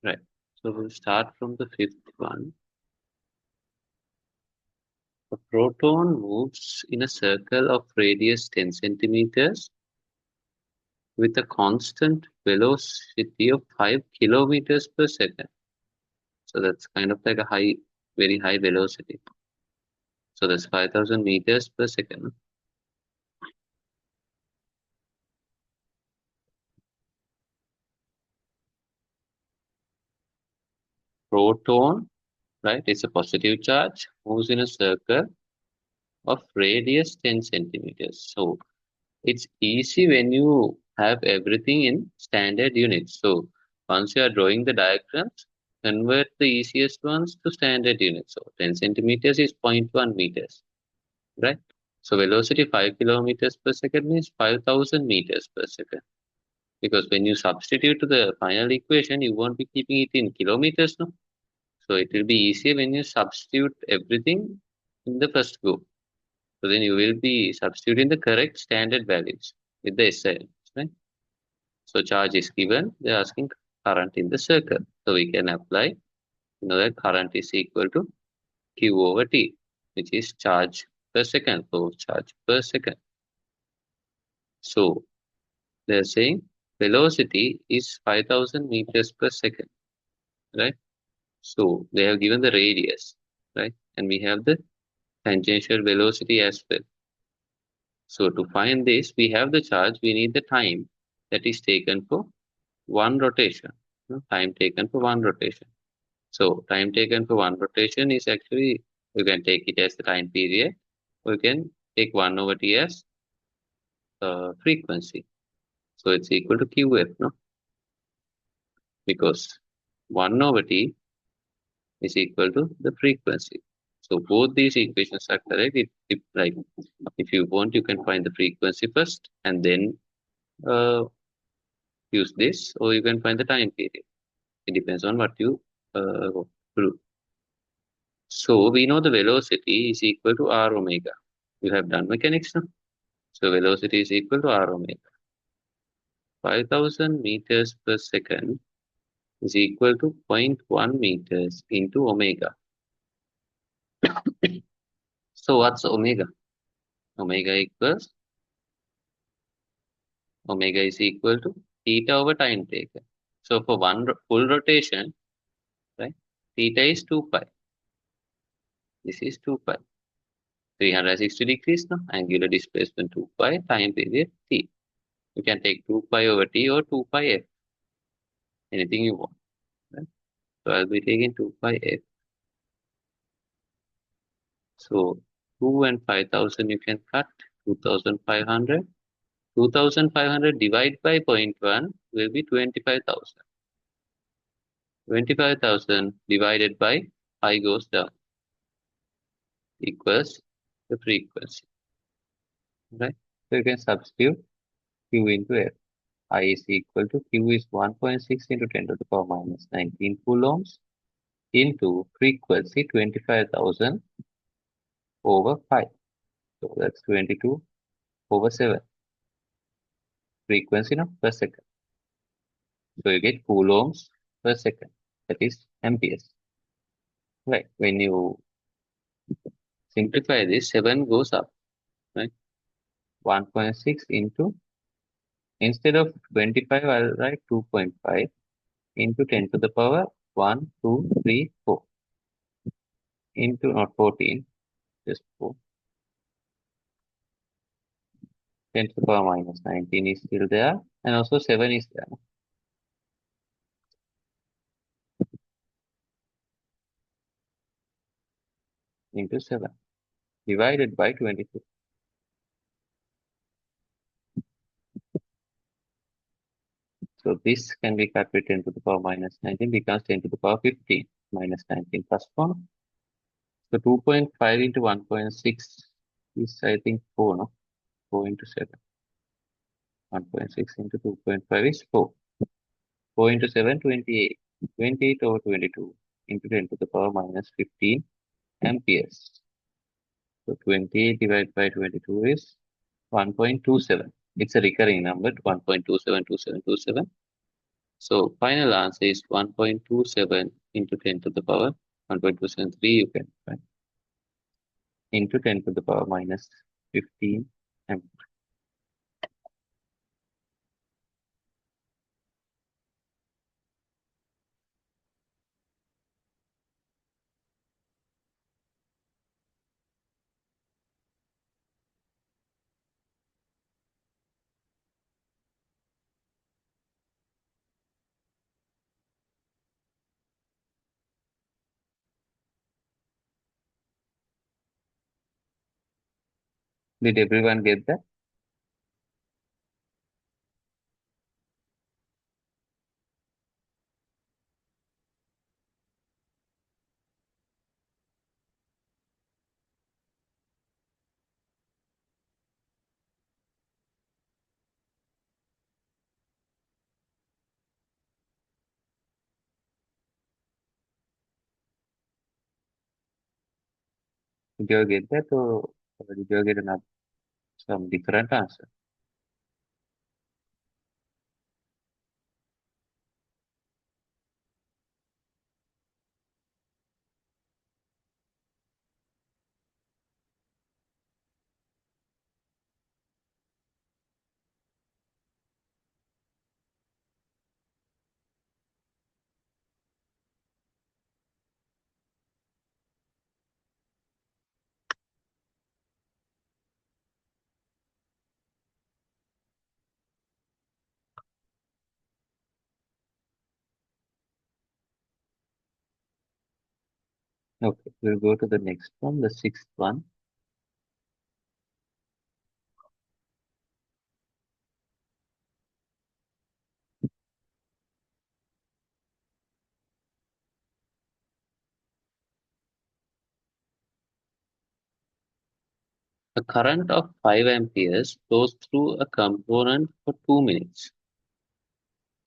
Right. So we'll start from the fifth one. A proton moves in a circle of radius 10 centimeters with a constant velocity of 5 kilometers per second. So that's kind of like a very high velocity. So that's 5,000 meters per second. Proton, right, it's a positive charge, moves in a circle of radius 10 centimeters. So it's easy when you have everything in standard units. So once you are drawing the diagrams, convert the easiest ones to standard units. So 10 centimeters is 0.1 meters, right? So velocity 5 kilometers per second means 5,000 meters per second. Because when you substitute to the final equation, you won't be keeping it in kilometers, no? So it will be easier when you substitute everything in the first go. So then you will be substituting the correct standard values with the SI elements, right? So charge is given, they're asking current in the circle. So we can apply, that current is equal to Q over T, which is charge per second, so charge per second. So they're saying velocity is 5,000 meters per second, right? So they have given the radius, right? And we have the tangential velocity as well. So to find this, we have the charge, we need the time that is taken for one rotation. Time taken for one rotation. So time taken for one rotation is actually, you can take it as the time period, or you can take 1 over T as frequency. So it's equal to QF, no? Because 1 over T is equal to the frequency. So both these equations are correct. If you want, you can find the frequency first and then use this, or you can find the time period. It depends on what you do. So we know the velocity is equal to r omega. You have done mechanics now. So velocity is equal to r omega. 5,000 meters per second is equal to 0.1 meters into omega. So what's omega? Omega is equal to theta over time taken. So for one full rotation, right, theta is 2 pi. This is 2 pi. 360 degrees now, angular displacement 2 pi, time period t. You can take 2 pi over t or 2 pi f, anything you want. Right? So I'll be taking 2 pi f. So 2 and 5,000 you can cut, 2,500. 2,500 divided by 0.1 will be 25,000. 25,000 divided by pi goes down equals the frequency. Right? So you can substitute Q into F. I is equal to Q is 1.6 into 10 to the power minus 19 coulombs into frequency 25,000 over 5. So that's 22 over 7. Frequency per second. So you get coulombs per second. That is amperes. Right. When you simplify this, 7 goes up. Right. 1.6 into, instead of 25, I'll write 2.5 into 10 to the power 1, 2, 3, 4. Into not 14, just 4. 10 to the power minus 19 is still there, and also 7 is there. Into 7 divided by 22. So this can be cut with 10 to the power minus 19 becomes 10 to the power 15 minus 19 plus 1. So 2.5 into 1.6 is, I think, 4, no? 4 into 7. 1.6 into 2.5 is 4. 4 into 7, 28. 28 over 22 into 10 to the power minus 15 amperes. So 28 divided by 22 is 1.27. It's a recurring number, 1.272727. So final answer is 1.27 into 10 to the power 1.273 you can find into 10 to the power minus 15 and did everyone get that? Did you all get that or did you all get another some different answer? Okay, we'll go to the next one, the sixth one. A current of 5 amperes flows through a component for 2 minutes.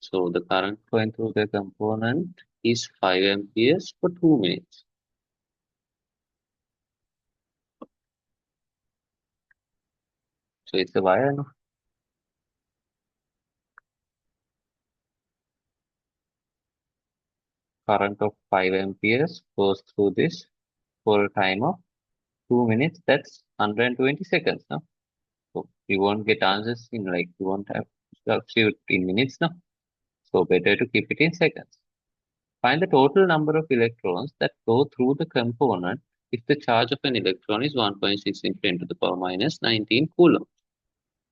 So the current going through the component is 5 amperes for 2 minutes. So it's a wire, no? Current of 5 amperes goes through this for a time of 2 minutes. That's 120 seconds, no? So we won't get answers in like, we won't have substitute in minutes, no? So better to keep it in seconds. Find the total number of electrons that go through the component if the charge of an electron is 1.6 into 10 to the power minus 19 coulomb.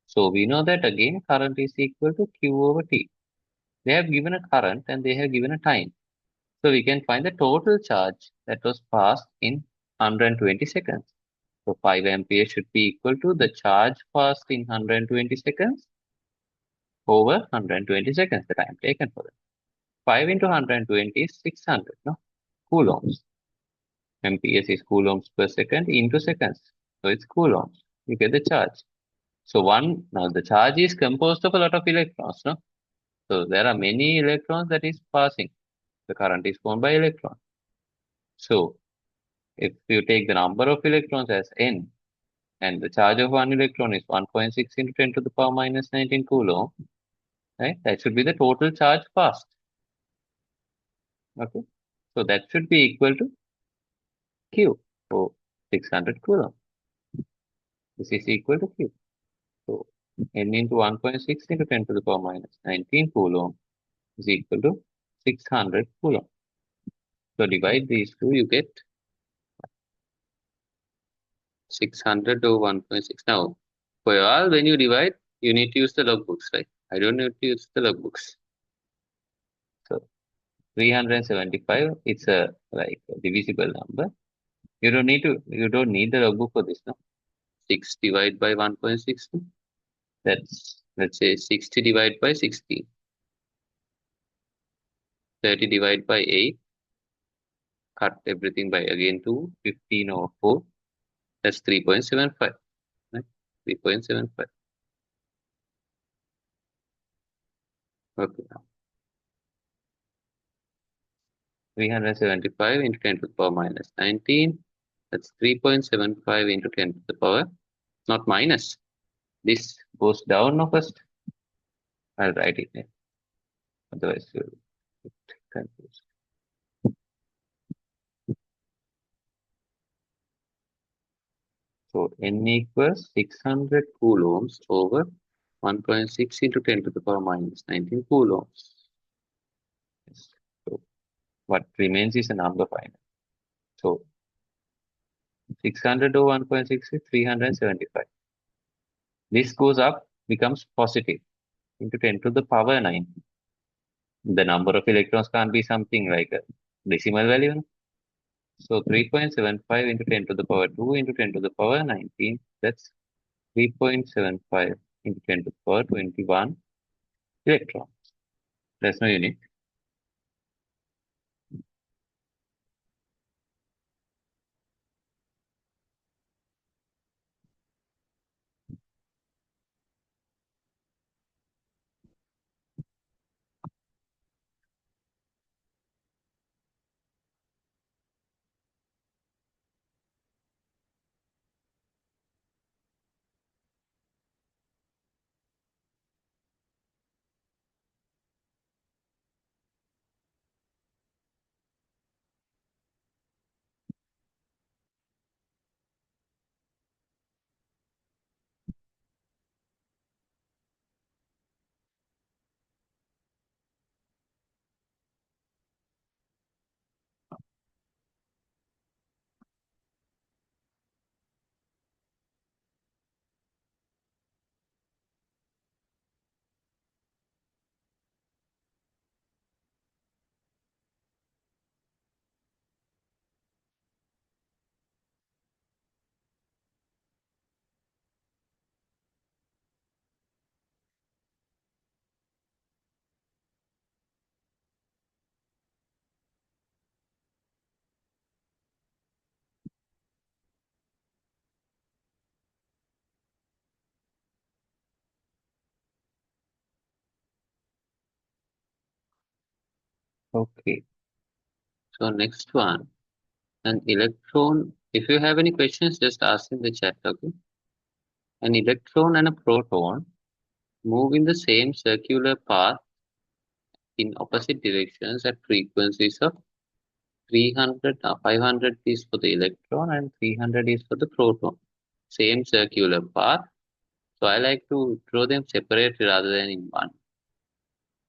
So we know that again current is equal to Q over T. They have given a current and they have given a time. So we can find the total charge that was passed in 120 seconds. So 5 amperes should be equal to the charge passed in 120 seconds over 120 seconds, the time taken for it. 5 into 120 is 600, no? Coulombs. MPS is coulombs per second into seconds. So it's coulombs. You get the charge. So now the charge is composed of a lot of electrons, no? So there are many electrons that is passing. The current is formed by electrons. So if you take the number of electrons as n, and the charge of one electron is 1.6 into 10 to the power minus 19 coulomb, right? That should be the total charge passed. Okay. So that should be equal to Q. So 600 coulomb. This is equal to Q. So n into 1.6 into 10 to the power minus 19 coulomb is equal to 600 coulomb. So divide these two, you get 600 over 1.6. Now, for all, when you divide, you need to use the logbooks, right? I don't need to use the logbooks. So 375, it's a like a divisible number. You don't need the logbook for this, no? 6 divided by 1.6. That's, let's say, 60 divided by 60. 30 divided by 8. Cut everything by again 2. 15 over 4. That's 3.75. Right? 3.75. Okay. 375 into 10 to the power minus 19. That's 3.75 into 10 to the power, not minus. This goes down now first. I'll write it there. Otherwise, you'll get confused. So N equals 600 coulombs over 1.6 into 10 to the power minus 19 coulombs. Yes. So what remains is a number finally. So 600 over 1.6 is 375. This goes up, becomes positive into 10 to the power 9. The number of electrons can't be something like a decimal value. No? So 3.75 into 10 to the power 2 into 10 to the power 19. That's 3.75 into 10 to the power 21 electrons. That's no unit. Okay. So next one, an electron. If you have any questions, just ask in the chat. Okay. An electron and a proton move in the same circular path in opposite directions at frequencies of 300, 500 is for the electron and 300 is for the proton. Same circular path. So I like to draw them separately rather than in one.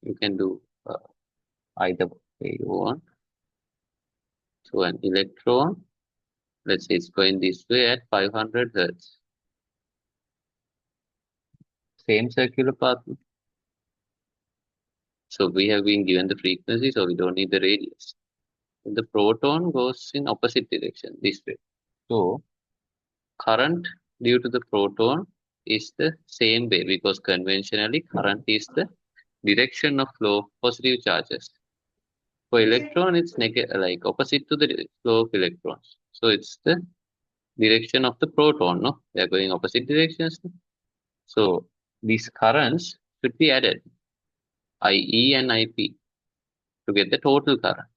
You can do either way you want. So an electron, let's say it's going this way at 500 hertz. Same circular path. So we have been given the frequency, so we don't need the radius. And the proton goes in opposite direction, this way. So current due to the proton is the same way because conventionally current is the direction of flow of positive charges. For electron, it's like opposite to the flow of electrons. So it's the direction of the proton, no? They are going opposite directions. So these currents should be added, IE and IP, to get the total current.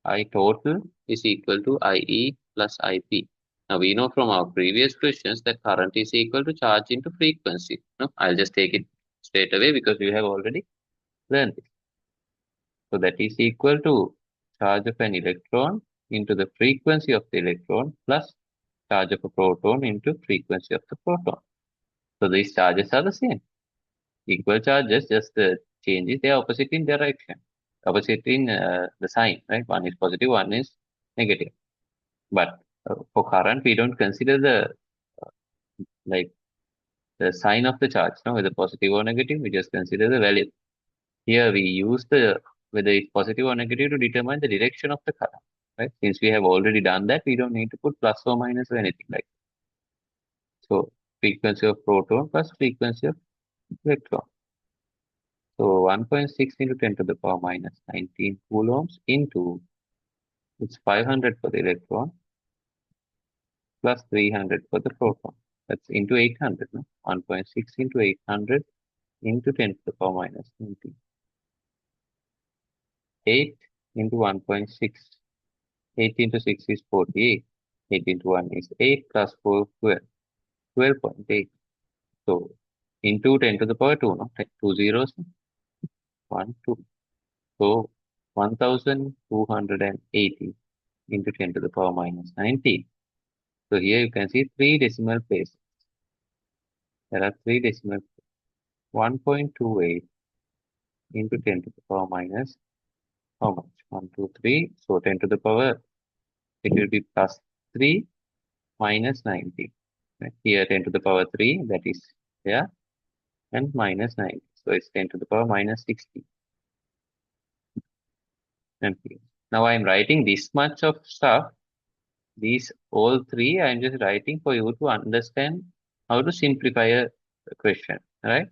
I total is equal to IE plus IP. Now we know from our previous questions that current is equal to charge into frequency. No, I'll just take it straight away because we have already learned it. So that is equal to charge of an electron into the frequency of the electron plus charge of a proton into frequency of the proton. So these charges are the same. Equal charges, just the changes, they are opposite in direction. Opposite in the sign, right? One is positive, one is negative. But for current, we don't consider the like the sign of the charge, no, whether positive or negative, we just consider the value. Here we use the whether it's positive or negative to determine the direction of the current, right? Since we have already done that, we don't need to put plus or minus or anything like that. So frequency of proton plus frequency of electron. So 1.6 into 10 to the power minus 19 coulombs into it's 500 for the electron plus 300 for the proton. That's into 800, no? 1.6 into 800 into 10 to the power minus 19. 8 into 1.6. 8 into 6 is 48. 8 into 1 is 8 plus 4, 12. 12.8. So into 10 to the power 2, no? Two zeros, 1, 2. So 1280 into 10 to the power minus 19. So here you can see three decimal places. There are three decimal 1.28 into 10 to the power minus how much? 1, 2, 3. So 10 to the power, it will be plus 3 minus 90. Right? Here 10 to the power 3, that is there, and minus 90. So it's 10 to the power minus 60 amperes. Now I'm writing this much of stuff. These all three I'm just writing for you to understand how to simplify a question. Right?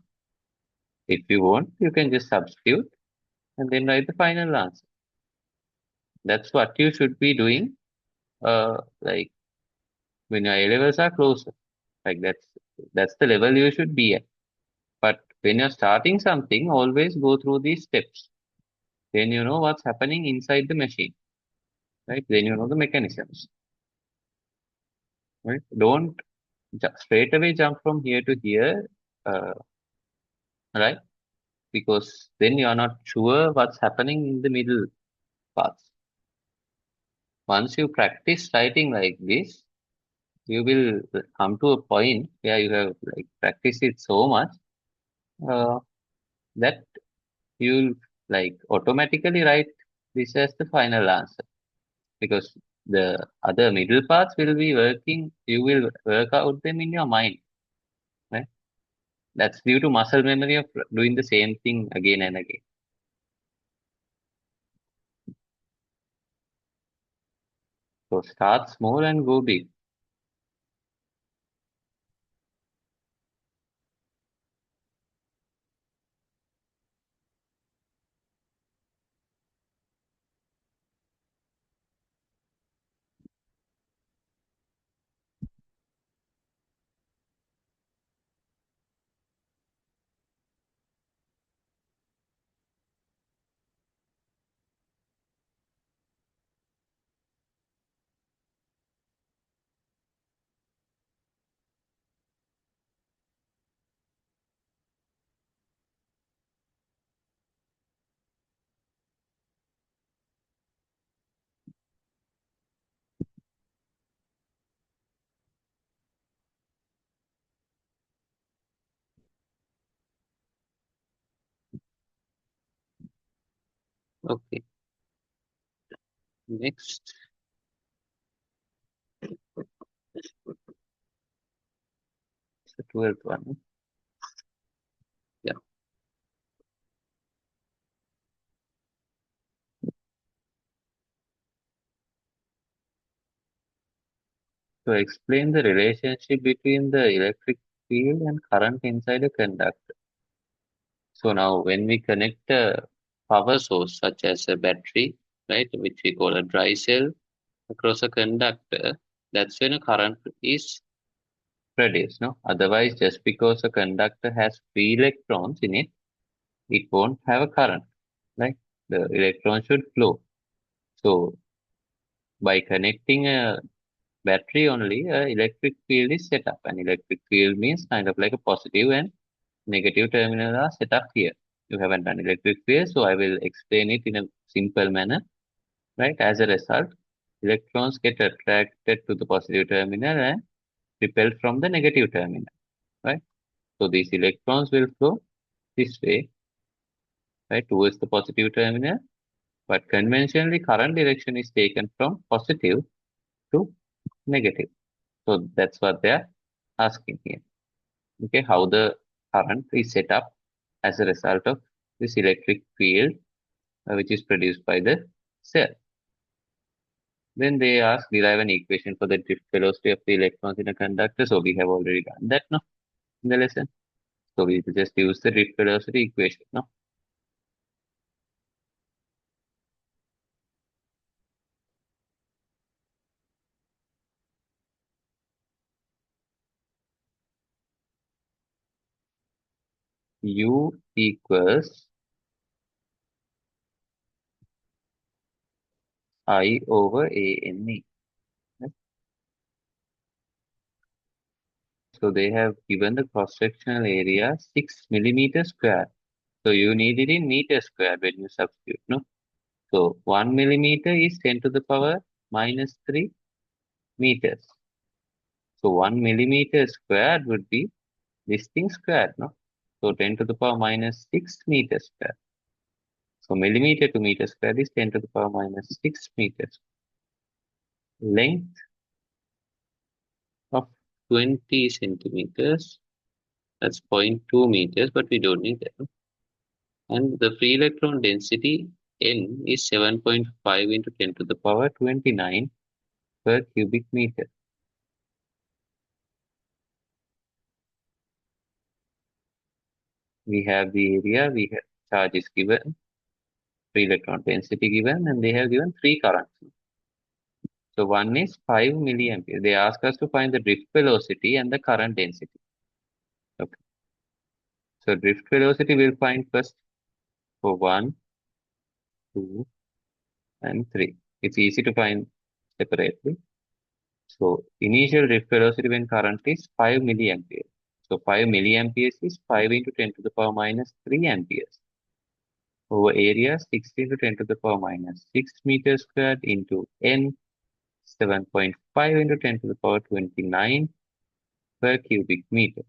If you want, you can just substitute and then write the final answer. That's what you should be doing. Like when your A levels are closer. Like that's the level you should be at. But when you're starting something, always go through these steps. Then you know what's happening inside the machine, right? Then you know the mechanisms, right? Don't straight away jump from here to here, uh, right? Because then you are not sure what's happening in the middle parts. Once you practice writing like this, you will come to a point where you have like practiced it so much uh, that you'll like automatically write this as the final answer because the other middle parts will be working, you will work out them in your mind, right? That's due to muscle memory of doing the same thing again and again. So start small and go big. Okay, next, the 12th one. Yeah. So explain the relationship between the electric field and current inside a conductor. So now when we connect a power source such as a battery, right, which we call a dry cell across a conductor, that's when a current is produced. No, otherwise, just because a conductor has free electrons in it, it won't have a current. Right? The electron should flow. So by connecting a battery only, a electric field is set up. And electric field means kind of like a positive and negative terminal are set up here. You haven't done electric field, so I will explain it in a simple manner. Right? As a result, electrons get attracted to the positive terminal and repelled from the negative terminal. Right? So these electrons will flow this way, right, towards the positive terminal. But conventionally, current direction is taken from positive to negative. So that's what they are asking here. Okay, how the current is set up as a result of this electric field, which is produced by the cell. Then they ask derive an equation for the drift velocity of the electrons in a conductor. So we have already done that now in the lesson. So we just use the drift velocity equation now. U equals I over A N E. So they have given the cross-sectional area 6 millimeters square. So you need it in meters square when you substitute, no? So 1 millimeter is 10 to the power minus 3 meters. So 1 millimeter squared would be this thing squared, no? So 10 to the power minus 6 meters square. So millimeter to meter squared is 10 to the power minus 6 meters. Length of 20 centimeters, that's 0.2 meters, but we don't need that, no? And the free electron density N is 7.5 into 10 to the power 29 per cubic meter. We have the area, we have charge is given, free electron density given, and they have given three currents. So one is 5 milliampere. They ask us to find the drift velocity and the current density. Okay. So drift velocity we'll find first for 1, 2, and 3. It's easy to find separately. So initial drift velocity when current is 5 milliampere. So 5 milliamperes is 5 into 10 to the power minus 3 amperes. Over area 16 to 10 to the power minus 6 meters squared into N 7.5 into 10 to the power 29 per cubic meter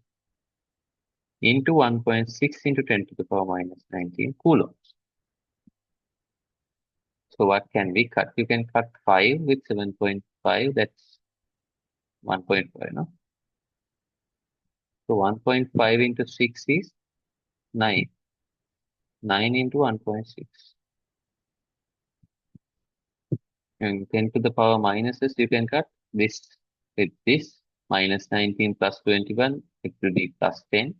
into 1.6 into 10 to the power minus 19 coulombs. So what can we cut? You can cut 5 with 7.5, that's 1.5, no? So 1.5 into 6 is 9. 9 into 1.6. And 10 to the power minuses, you can cut this with this. Minus 19 plus 21, it will be plus 10.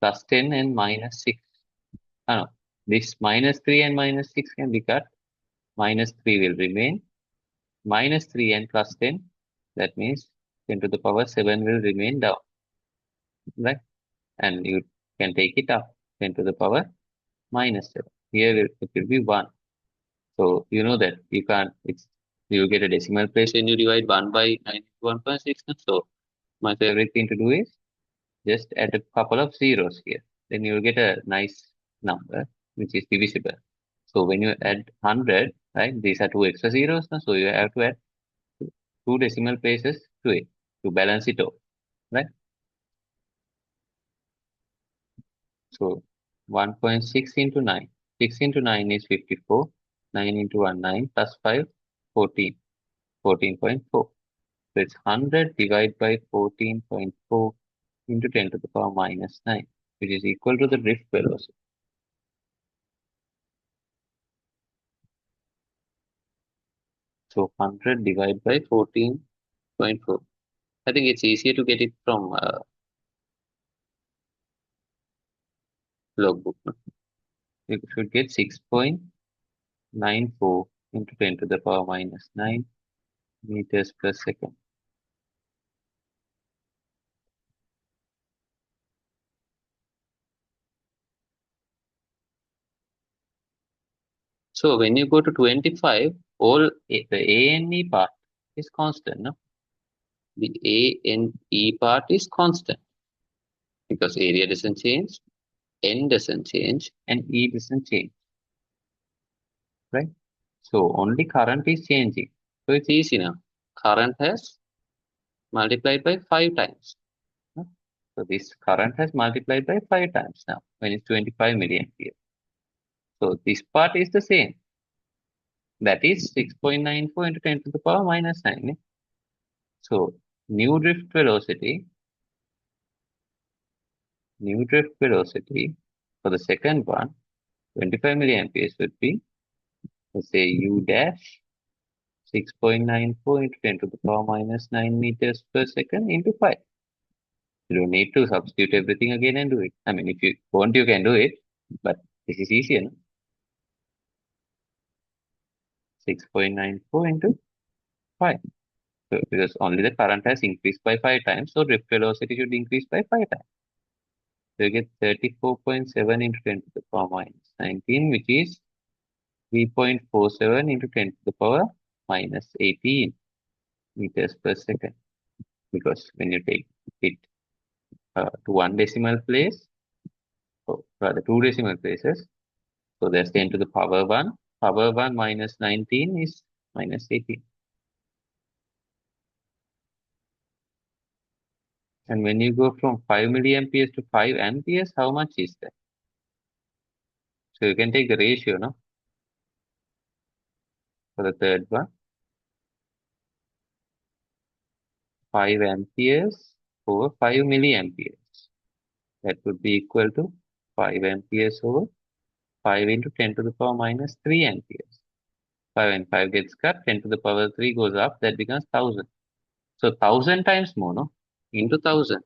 Plus 10 and minus 6. No, this minus 3 and minus 6 can be cut. Minus 3 will remain. Minus 3 and plus 10, that means 10 to the power 7 will remain down. Right? And you can take it up. 10 to the power minus 7. Here it will be 1. So you know that you can't, you get a decimal place when you divide 1 by 91.6. So my favorite thing to do is just add a couple of zeros here. Then you'll get a nice number which is divisible. So when you add 100, right, these are two extra zeros, so you have to add two decimal places to it to balance it out, right? So 1.6 into 9. 6 into 9 is 54. 9 into 1, 9 plus 5, 14. 14.4. So it's 100 divided by 14.4 into 10 to the power minus 9, which is equal to the drift velocity. So 100 divided by 14.4. I think it's easier to get it from logbook. No? You should get 6.94 into 10 to the power minus 9 meters per second. So when you go to 25, all the A and E part is constant. No? The A and E part is constant because area doesn't change, N doesn't change, and E doesn't change. Right? So only current is changing. So it's easy now. Current has multiplied by 5 times. No? So this current has multiplied by 5 times now when it's 25 milliampere. So this part is the same. That is 6.94 into 10 to the power minus 9. Eh? So new drift velocity for the second one, 25 milliamperes would be, let's say U dash 6.94 into 10 to the power minus 9 meters per second into 5. You don't need to substitute everything again and do it. I mean, if you want, you can do it, but this is easier. No? 6.94 into 5. So because only the current has increased by 5 times, so drift velocity should increase by 5 times. So you get 34.7 into 10 to the power minus 19, which is 3.47 into 10 to the power minus 18 meters per second. Because when you take it to one decimal place, so rather two decimal places. So that's 10 to the power 1. Power 1 minus 19 is minus 18. And when you go from 5 milliamperes to 5 amperes, how much is that? So you can take the ratio, no? For the third one, 5 amperes over 5 milliamperes. That would be equal to 5 amperes over 5 into 10 to the power minus 3 amperes. 5 and 5 gets cut, 10 to the power 3 goes up, that becomes 1000. So 1000 times more, no? Into 1000.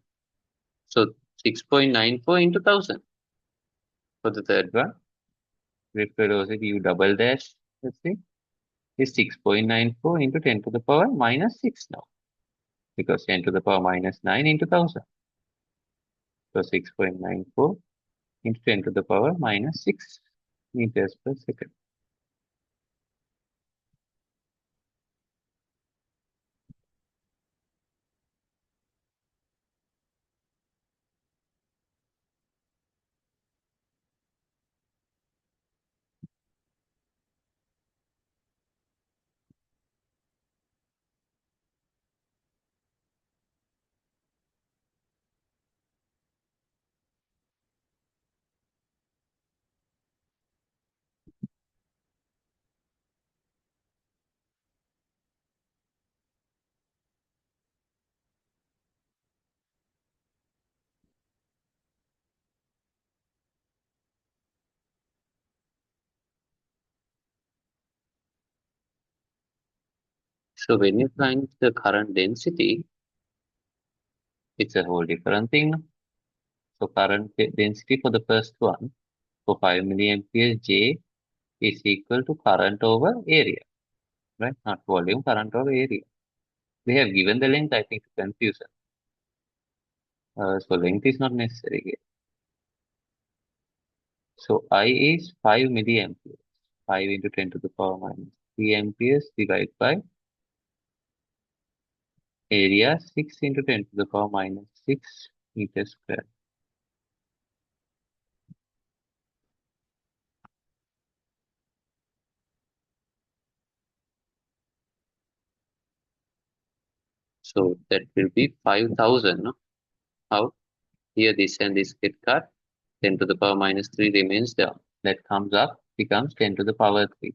So 6.94 into 1000. For the third one, with velocity u double dash, let's see, is 6.94 into 10 to the power minus 6 now. Because 10 to the power minus 9 into 1000. So 6.94 into 10 to the power minus 6 meters per second. So when you find the current density, it's a whole different thing. So current density for the first one, for 5 milliamperes, J is equal to current over area, right? Not volume, current over area. We have given the length, I think, to confuse it. So length is not necessary here. So I is 5 milliamperes. 5 into 10 to the power minus 3 amperes divided by area 6 into 10 to the power minus 6 meters square. So that will be 5000, no? How? Here this and this get cut. 10 to the power minus 3 remains there. That comes up, becomes 10 to the power 3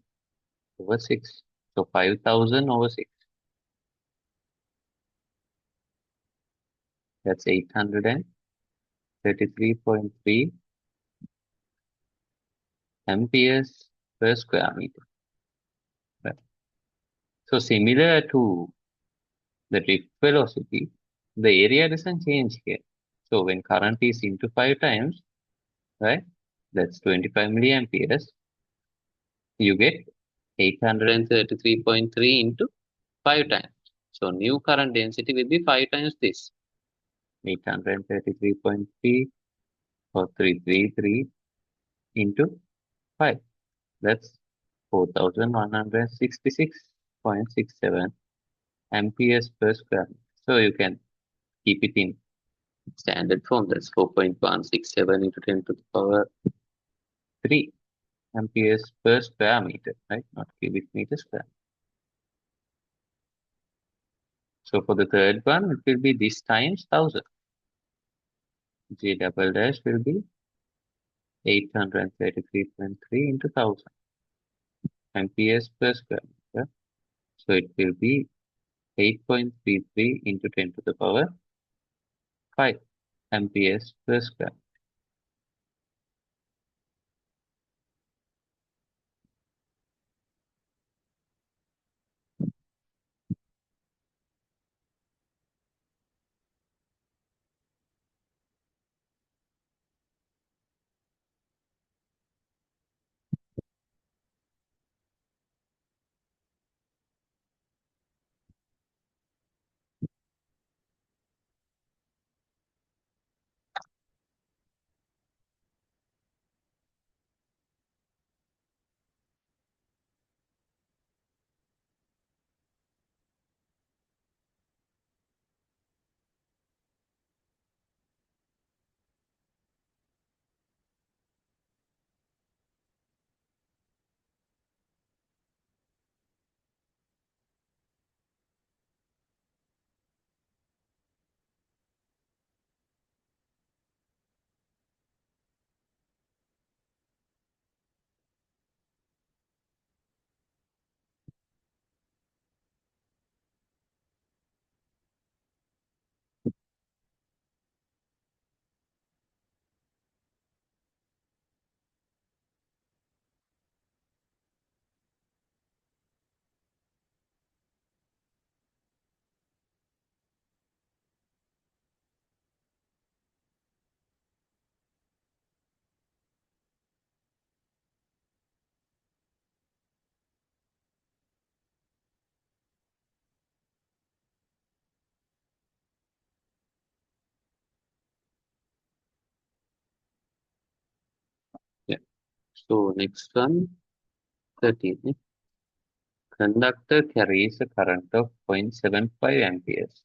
over 6. So 5000 over 6. That's 833.3 amperes per square meter. Right. So similar to the drift velocity, the area doesn't change here. So when current is into 5 times, right, that's 25 milliamperes, you get 833.3 into 5 times. So new current density will be 5 times this. 833.3 or 333 into 5. That's 4166.67 amperes per square meter. So you can keep it in standard form. That's 4.167 into 10 to the power 3 amperes per square meter, right? Not cubic meter square. So for the third one, it will be this times 1000. J double dash will be 833.3 into 1000 amperes per square meter. So it will be 8.33 into 10 to the power 5 amperes per square. So next one, 13. Conductor carries a current of 0.75 amperes.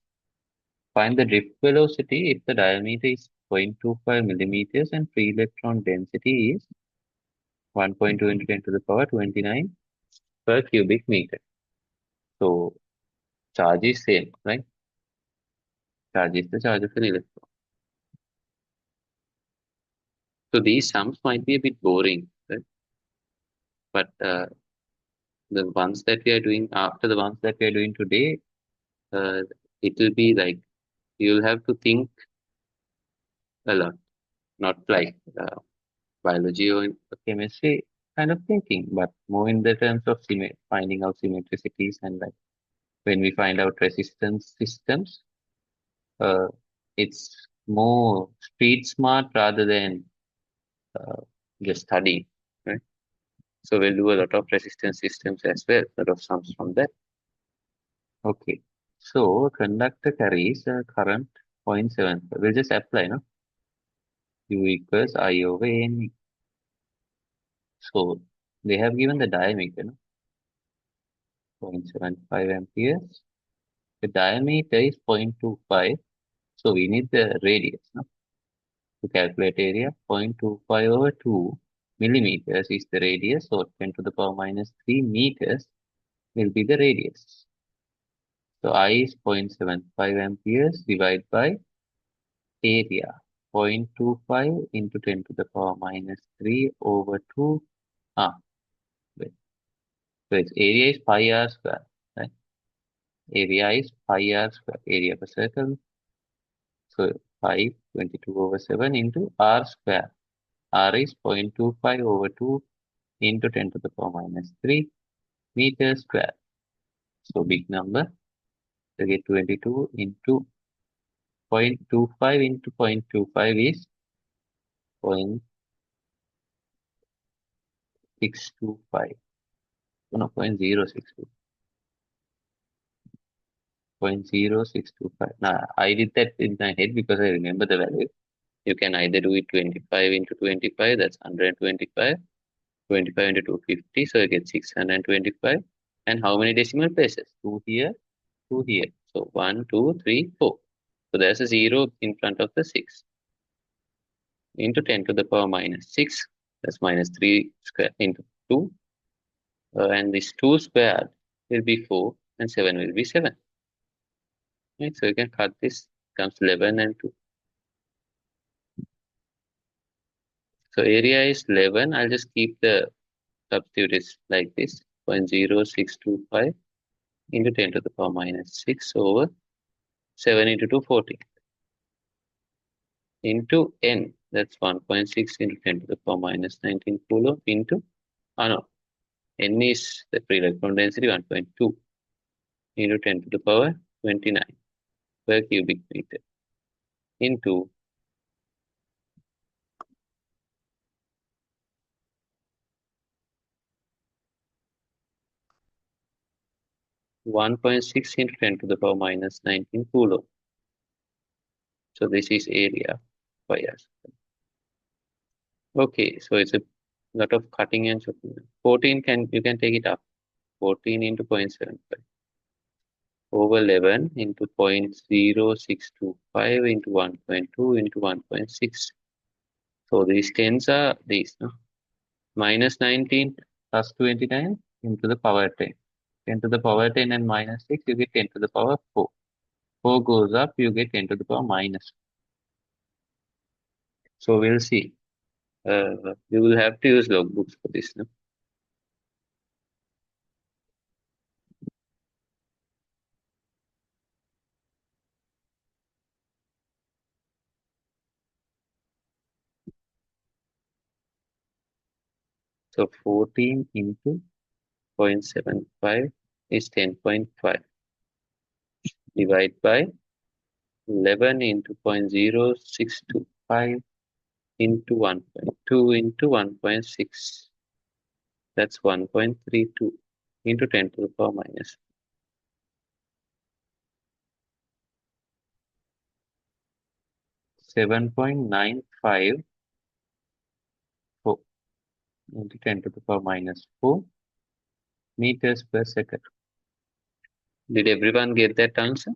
Find the drift velocity if the diameter is 0.25 millimeters and free electron density is 1.2 into 10 to the power 29 per cubic meter. So charge is same, right? Charge is the charge of an electron. So these sums might be a bit boring, right? But the ones that we are doing after the ones that we are doing today, uh, it will be like you'll have to think a lot, not like biology or chemistry kind of thinking, but more in the terms of finding out symmetricities and like when we find out resistance systems, uh, it's more street smart rather than uh, just studying, right? So we'll do a lot of resistance systems as well, a lot of sums from that. Okay. So conductor carries a current 0.7. We'll just apply, no? U equals I over N. So they have given the diameter, no? 0.75 amperes. The diameter is 0.25. So we need the radius, no? To calculate area, 0.25 over 2 millimeters is the radius. So 10 to the power minus 3 meters will be the radius. So I is 0.75 amperes divided by area. 0.25 into 10 to the power minus 3 over 2. Wait. So its area is pi r square. Right? Area is pi r square. Area of a circle. So pi 22 over 7 into r square. R is 0.25 over 2 into 10 to the power minus 3 meters square. So big number. So get 22 into 0.25 into 0.25 is 0.625. No, 0.062. 0.0625. Now, I did that in my head because I remember the value. You can either do it 25 into 25, that's 125. 25 into 250, so you get 625. And how many decimal places? 2 here, 2 here. So 1, 2, 3, 4. So there's a 0 in front of the 6. Into 10 to the power minus 6. That's minus 3 square into 2. And this 2 squared will be 4 and 7 will be 7. Right? So you can cut this, comes 11 and 2. So area is 11. I'll just keep the substitute is like this, 0.0625 into 10 to the power minus 6 over 7 into 2, 40. Into n, that's 1.6 into 10 to the power minus 19 coulomb into, no, n is the free electron density 1.2 into 10 to the power 29 per cubic meter into 1.6 into 10 to the power minus 19 coulomb. So this is area by us. Okay, so it's a lot of cutting and chopping. 14 you can take it up. 14 into 0.75 over 11 into 0.0625 into 1.2 into 1.6. So these tens are these, no? Minus 19 plus 29 into the power 10. 10 to the power 10 and minus 6, you get 10 to the power 4. 4 goes up, you get 10 to the power minus. So we'll see. You will have to use logbooks for this, no? So 14 into 0.75 is 10.5. Divide by 11 into 0.0625 into 1.2 into 1.6. That's 1.32 into 10 to the power minus 7.954. into 10 to the power minus 4 meters per second. Did everyone get that answer?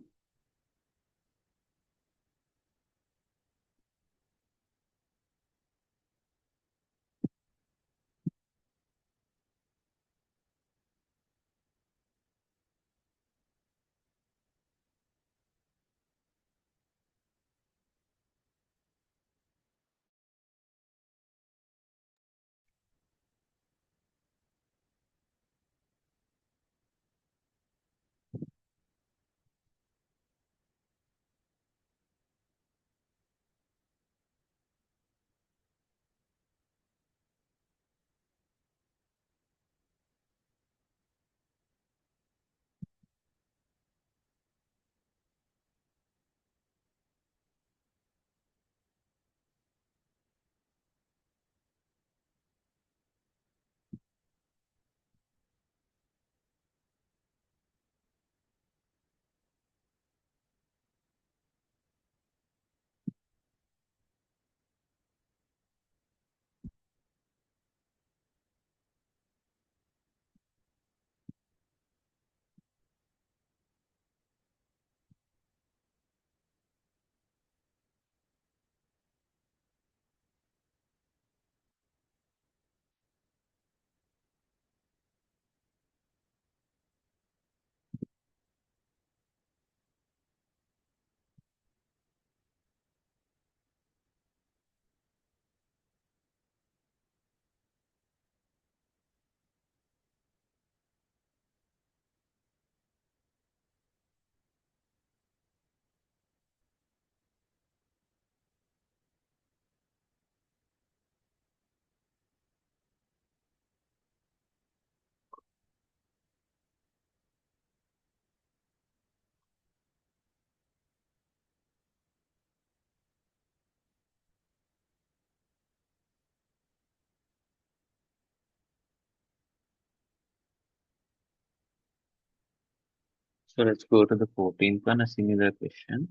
So let's go to the 14th one, a similar question.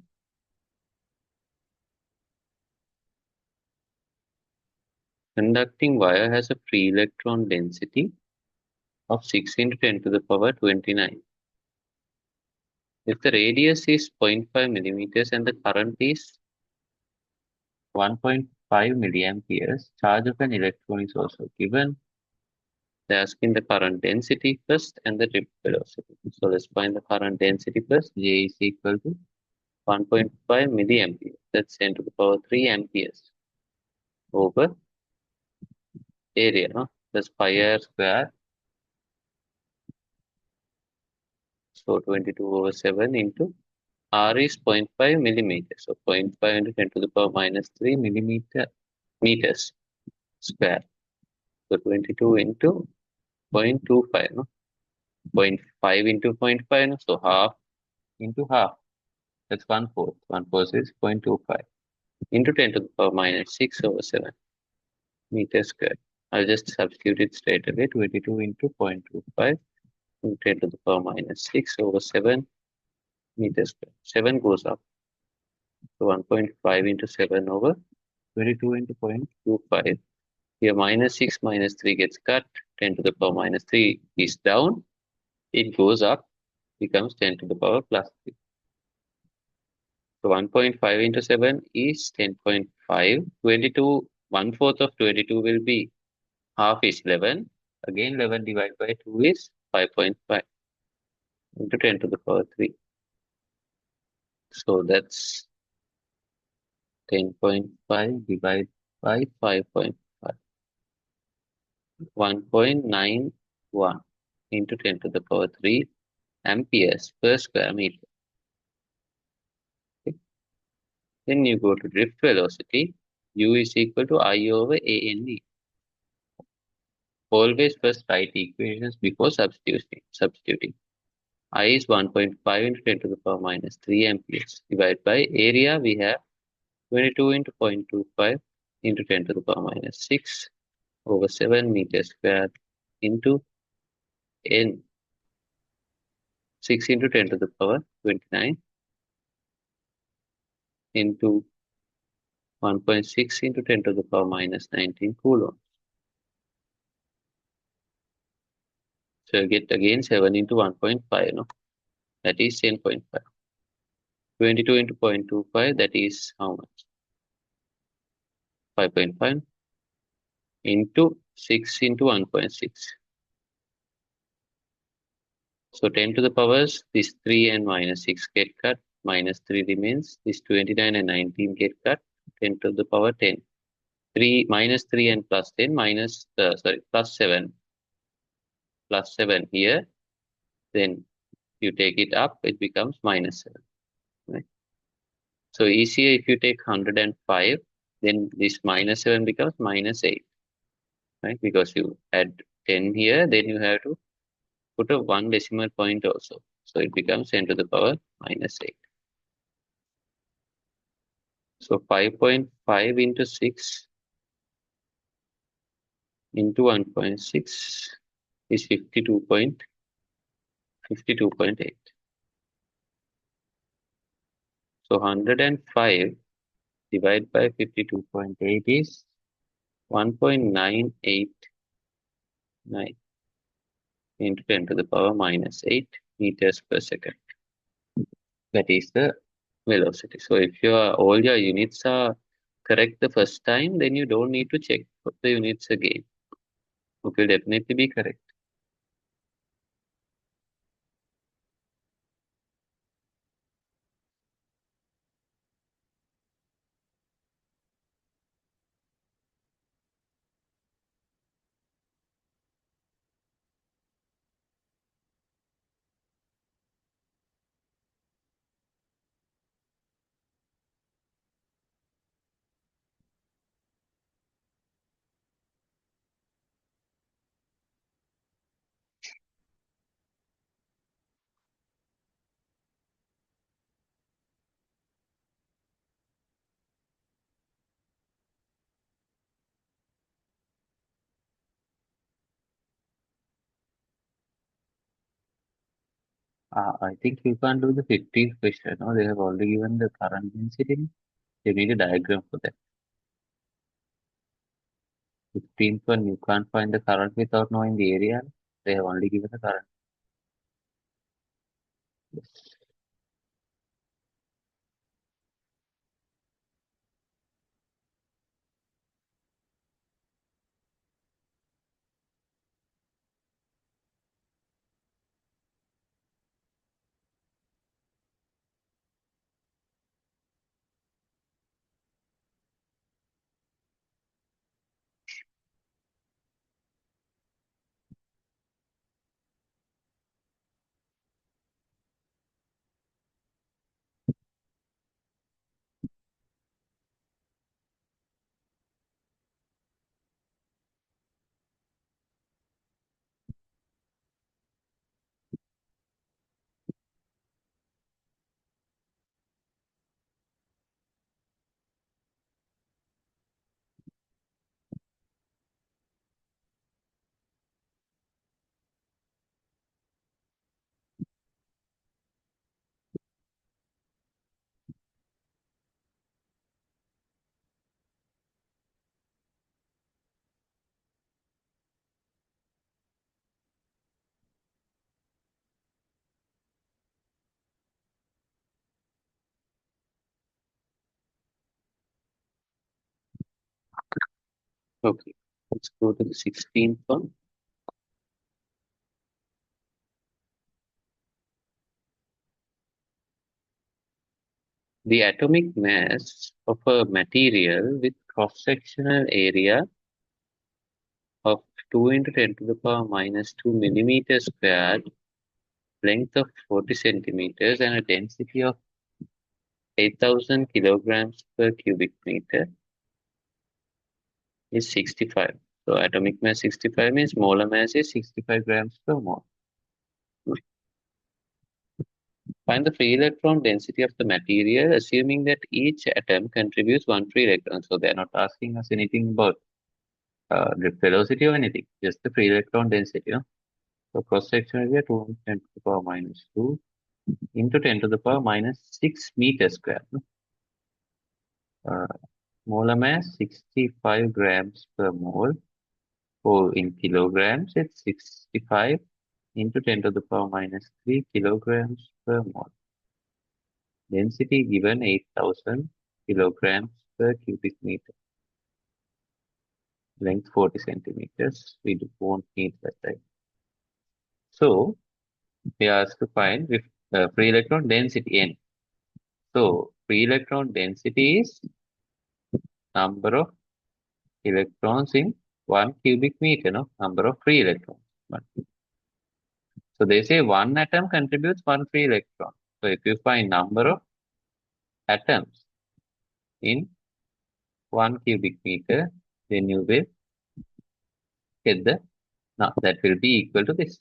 Conducting wire has a free electron density of 6 into 10 to the power 29. If the radius is 0.5 millimeters and the current is 1.5 milliamperes, charge of an electron is also given. They're asking the current density first and the drift velocity. So let's find the current density first. J is equal to 1.5 milliamperes. That's 10 to the power 3 amperes over area. No? That's pi r square. So 22 over 7 into r is 0.5 millimeters. So 0.5 into 10 to the power minus 3 meters square. So 22 into 0.25. No? 0.5 into 0.5. No? So half into half. That's 1/4. 1/4 is 0.25 into 10 to the power minus 6 over 7 meters square. I'll just substitute it straight away. 22 into 0.25 into 10 to the power minus 6 over 7 meters square. 7 goes up. So 1.5 into 7 over 22 into 0.25. Here minus 6 minus 3 gets cut. 10 to the power minus 3 is down. It goes up, becomes 10 to the power plus 3. So 1.5 into 7 is 10.5. 22, 1/4 of 22 will be half is 11. Again, 11 divided by 2 is 5.5 into 10 to the power 3. So that's 10.5 divided by 5.5. 1.91 into 10 to the power 3 amperes per square meter. Okay. Then you go to drift velocity. U is equal to I over ANV. Always first write equations before substituting. I is 1.5 into 10 to the power minus 3 amperes divided by area. We have 22 into 0.25 into 10 to the power minus 6 over 7 meters squared into n 6 into 10 to the power 29 into 1.6 into 10 to the power minus 19 coulomb. So you get again 7 into 1.5, no? That is 10.5. 22 into 0.25, that is how much? 5.5 into 6 into 1.6. So 10 to the powers, this 3 and minus 6 get cut, minus 3 remains, this 29 and 19 get cut, 10 to the power 10. 3 minus 3 and plus 10 minus, plus 7. Plus 7 here, then you take it up, it becomes minus 7. Right? So easier if you take 105, then this minus 7 becomes minus 8. Right? Because you add 10 here, then you have to put a 1 decimal point also. So it becomes 10 to the power minus 8. So 5.5 into 6 into 1.6 is 52.8. So 105 divided by 52.8 is 1.989 into 10 to the power minus 8 meters per second. That is the velocity. So if all your units are correct the first time, then you don't need to check the units again. It will definitely be correct. I think you can't do the 15th question. No, they have already given the current density. They need a diagram for that. 15th one, you can't find the current without knowing the area. They have only given the current. Yes. Okay, let's go to the 16th one. The atomic mass of a material with cross-sectional area of 2 into 10 to the power minus 2 millimeters squared, length of 40 centimeters, and a density of 8,000 kilograms per cubic meter is 65. So atomic mass 65 means molar mass is 65 grams per mole. Find the free electron density of the material, assuming that each atom contributes one free electron. So they're not asking us anything about drift velocity or anything, just the free electron density. You know? So cross-section area 2 into 10 to the power minus 2 into 10 to the power minus 6 meters square. No? Molar mass 65 grams per mole. Or in kilograms, it's 65 into 10 to the power minus 3 kilograms per mole. Density given 8,000 kilograms per cubic meter. Length 40 centimeters. We won't need that, right? So we are asked to find with free electron density n. So free electron density is number of electrons in 1 cubic meter, no? Number of free electrons. So they say one atom contributes one free electron. So if you find number of atoms in 1 cubic meter, then you will get the, now that will be equal to this.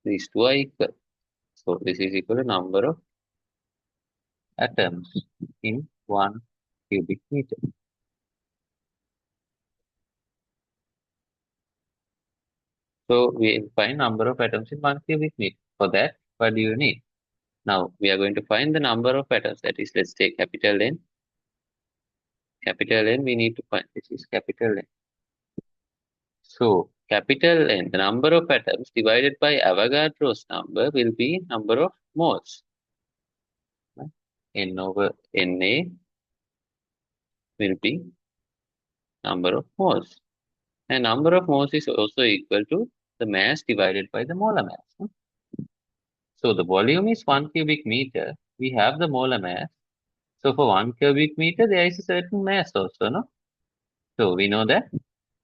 These two are equal. So this is equal to number of atoms in 1 cubic meter. So we find number of atoms in 1 cubic meter. For that, what do you need? Now we are going to find the number of atoms. That is, let's take capital N. Capital N we need to find. This is capital N. So capital N, the number of atoms divided by Avogadro's number will be number of moles. Right? N over Na will be number of moles. And number of moles is also equal to the mass divided by the molar mass. So the volume is 1 cubic meter. We have the molar mass. So for 1 cubic meter, there is a certain mass also, no? So we know that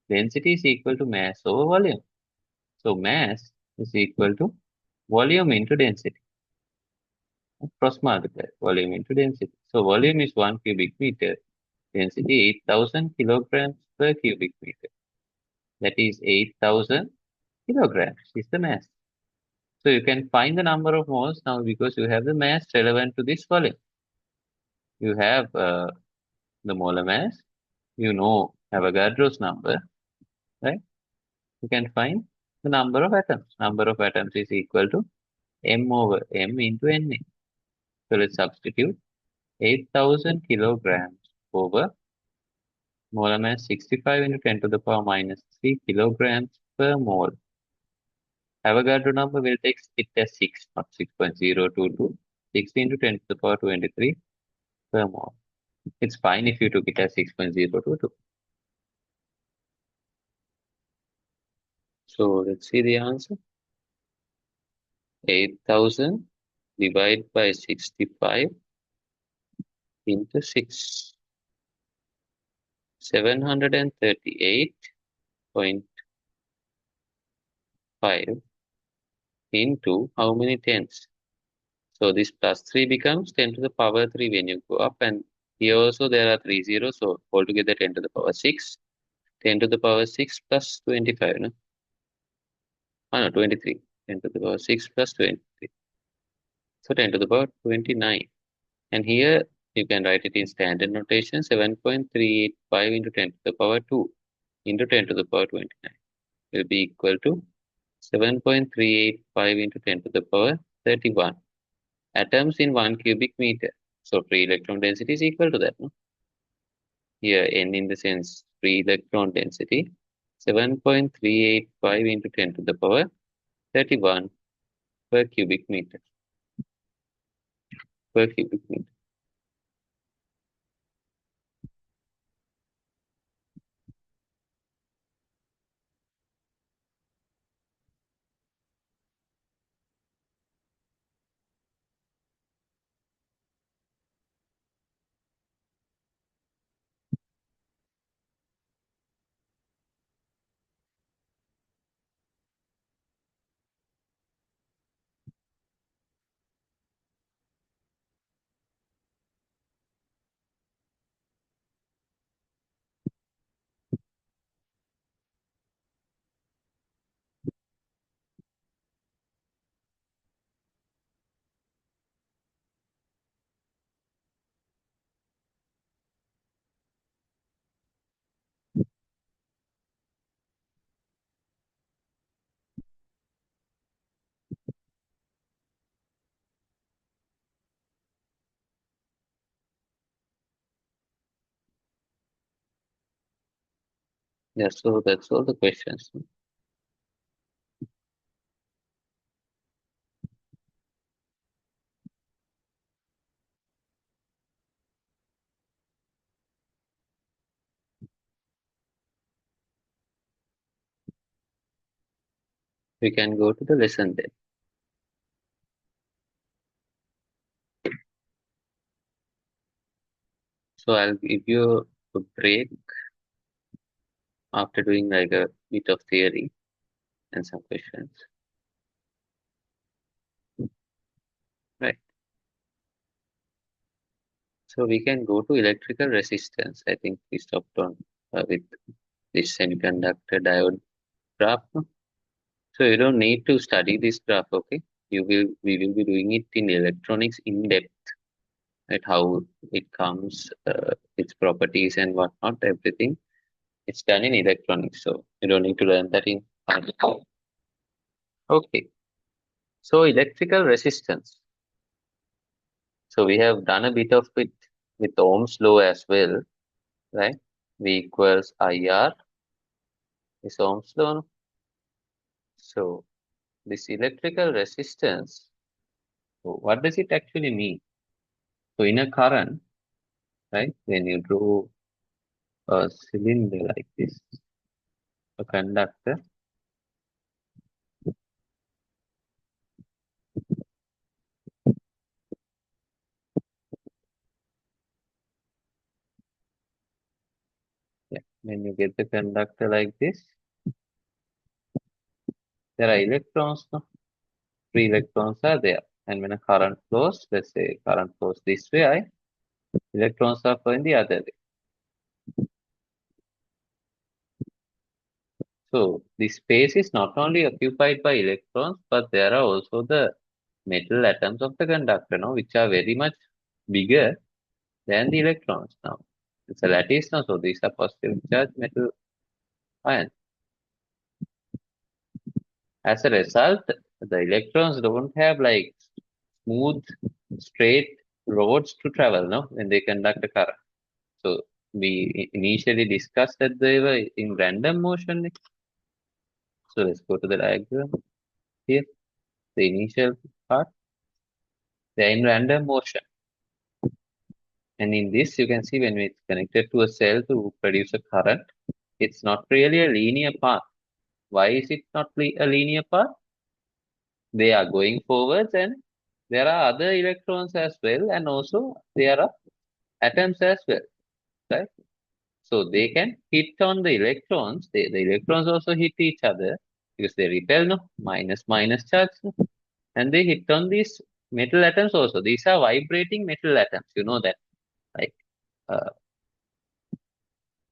density is equal to mass over volume. So mass is equal to volume into density. Cross multiply volume into density. So volume is 1 cubic meter. Density 8,000 kilograms per cubic meter. That is 8,000 kilograms is the mass. So you can find the number of moles now because you have the mass relevant to this volume. You have the molar mass. You know Avogadro's number, right? You can find the number of atoms. Number of atoms is equal to m over m into Na. So let's substitute 8,000 kilograms over molar mass 65 into 10 to the power minus 3 kilograms per mole. Avogadro number will take it as 6, not 6.022. 6 into 10 to the power 23 per mole. It's fine if you took it as 6.022. So let's see the answer. 8,000 divided by 65 into 6. 738.5 into how many tens? So this plus 3 becomes 10 to the power 3 when you go up, and here also there are 3 zeros, so altogether 10 to the power 6. 10 to the power 6 plus 25, no? Oh, no, 23. 10 to the power 6 plus 23. So 10 to the power 29. And here you can write it in standard notation, 7.385 into 10 to the power 2 into 10 to the power 29 will be equal to 7.385 into 10 to the power 31 atoms in 1 cubic meter. So free electron density is equal to that, no? Here n in the sense free electron density 7.385 into 10 to the power 31 per cubic meter. Per cubic meter. Yeah, so that's all the questions. We can go to the lesson then. So I'll give you a break after doing like a bit of theory and some questions. Right. So we can go to electrical resistance. I think we stopped on with this semiconductor diode graph. No? So you don't need to study this graph, okay? We will be doing it in electronics in depth, right? How it comes, its properties and whatnot, everything. It's done in electronics, so you don't need to learn that in particle. Okay. So electrical resistance. So we have done a bit of it with Ohm's law as well, right? V equals IR is Ohm's law. No? So this electrical resistance, so what does it actually mean? So in a current, right, when you draw a cylinder like this, a conductor, yeah, when you get the conductor like this, there are electrons, no? Free electrons are there. And when a current flows, let's say current flows this way, electrons are flowing the other way. So the space is not only occupied by electrons, but there are also the metal atoms of the conductor, no, which are very much bigger than the electrons now. It's a lattice now, so these are positive charge metal ions. As a result, the electrons don't have like smooth, straight roads to travel, no, when they conduct a current. So we initially discussed that they were in random motion. So let's go to the diagram here. The initial part, they're in random motion. And in this, you can see when it's connected to a cell to produce a current, it's not really a linear path. Why is it not a linear path? They are going forwards and there are other electrons as well, and also there are atoms as well, right? So they can hit on the electrons. The electrons also hit each other because they repel, no, minus minus charge, no? And they hit on these metal atoms also. These are vibrating metal atoms. You know that, like uh,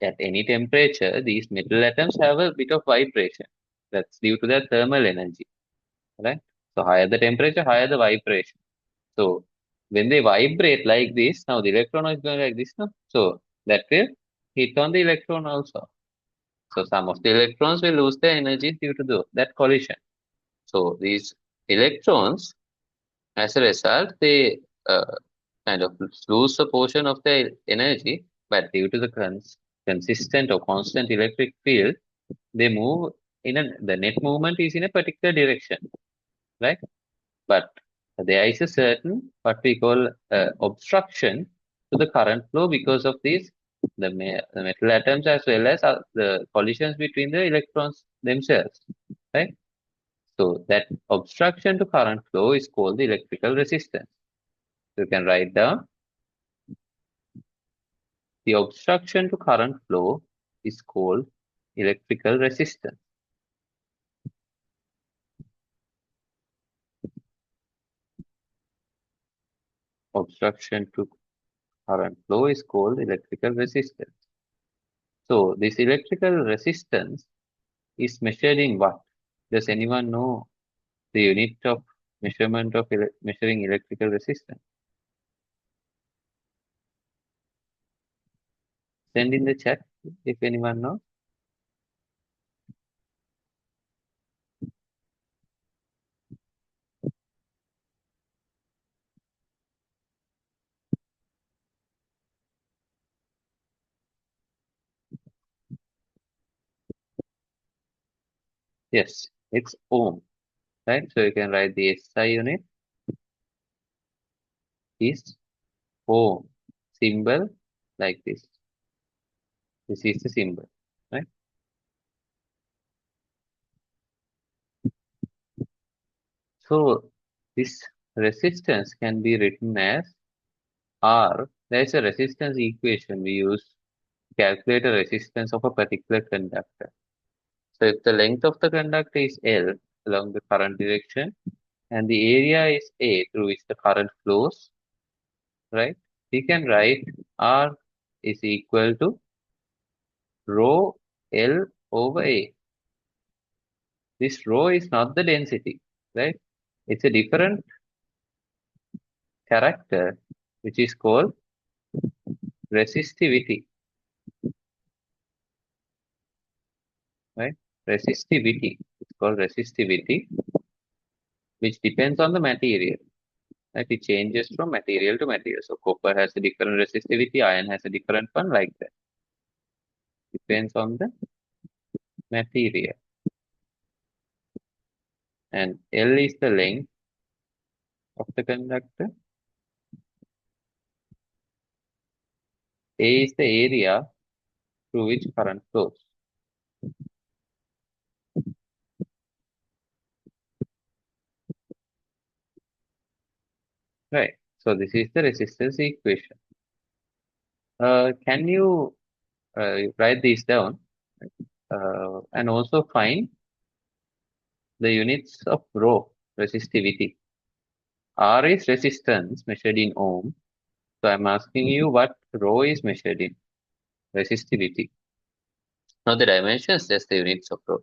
at any temperature, these metal atoms have a bit of vibration. That's due to their thermal energy, right? So higher the temperature, higher the vibration. So when they vibrate like this, now the electron is going like this, no? So that will hit on the electron also. So some of the electrons will lose their energy due to that collision. So these electrons, as a result, they kind of lose a portion of their energy, but due to the consistent or constant electric field, they move the net movement is in a particular direction, right? But there is a certain what we call obstruction to the current flow because of these the metal atoms as well as the collisions between the electrons themselves, right? So that obstruction to current flow is called the electrical resistance. So you can write down the obstruction to current flow is called electrical resistance. Obstruction to current flow is called electrical resistance. So this electrical resistance is measured in what? Does anyone know the unit of measurement of measuring electrical resistance? Send in the chat if anyone knows. Yes, it's ohm, right? So you can write the SI unit is ohm. Symbol like this. This is the symbol, right? So this resistance can be written as R. There's a resistance equation we use to calculate a resistance of a particular conductor. So if the length of the conductor is L along the current direction and the area is A through which the current flows, right? We can write R is equal to rho L over A. This rho is not the density, right? It's a different character which is called resistivity, right? Resistivity. It's called resistivity, which depends on the material. Right? It changes from material to material. So copper has a different resistivity, iron has a different one, like that. Depends on the material. And L is the length of the conductor. A is the area through which current flows. Right. So this is the resistance equation. Can you write these down and also find the units of rho, resistivity? R is resistance measured in ohm. So I'm asking you what rho is measured in resistivity. Now the dimensions, just the units of rho.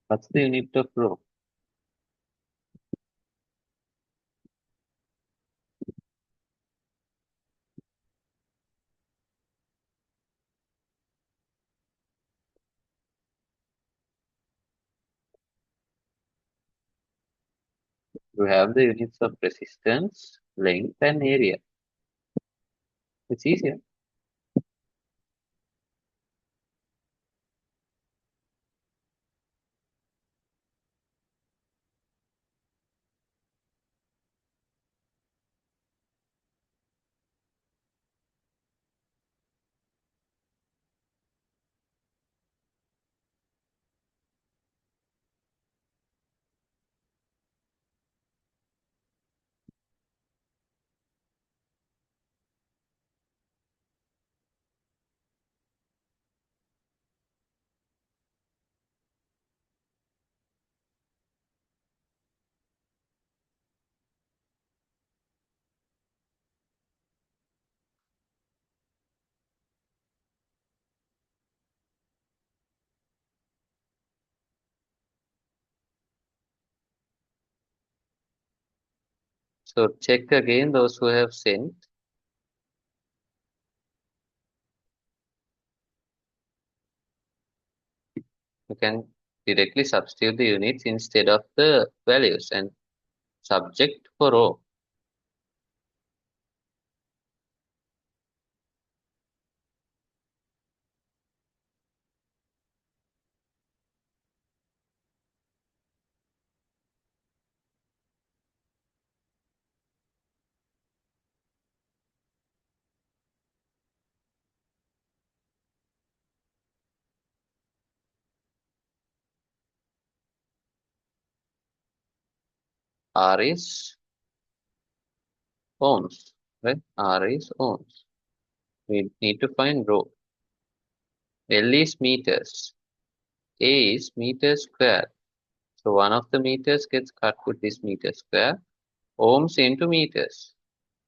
What's the unit of rho? You have the units of resistance, length, and area. It's easier. So check again those who have sent. You can directly substitute the units instead of the values and subject for rho. R is ohms, right? R is ohms. We need to find rho. L is meters. A is meters square. So one of the meters gets cut with this meter square. Ohms into meters.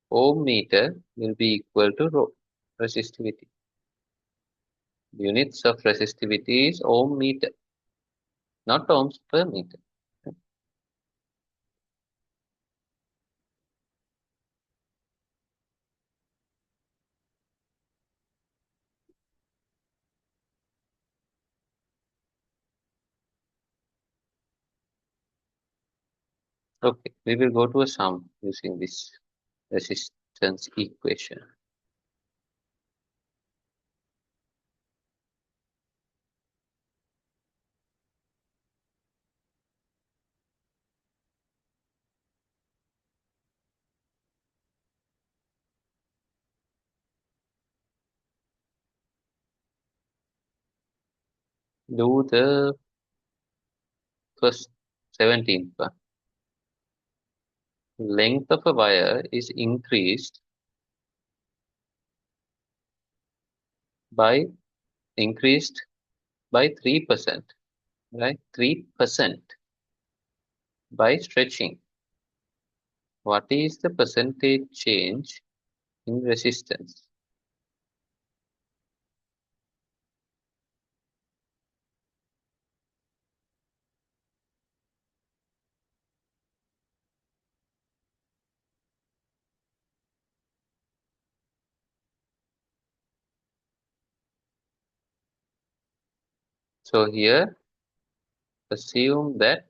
Ohm meter will be equal to rho, resistivity. Units of resistivity is ohm meter, not ohms per meter. Okay, we will go to a sum using this resistance equation. Do the first 17th one. Length of a wire is increased by increased by 3%, right? 3% by stretching. What is the percentage change in resistance? So here, assume that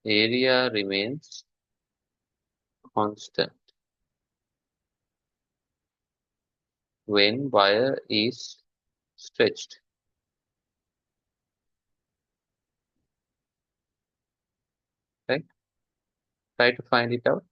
area remains constant when wire is stretched. Right? Try to find it out.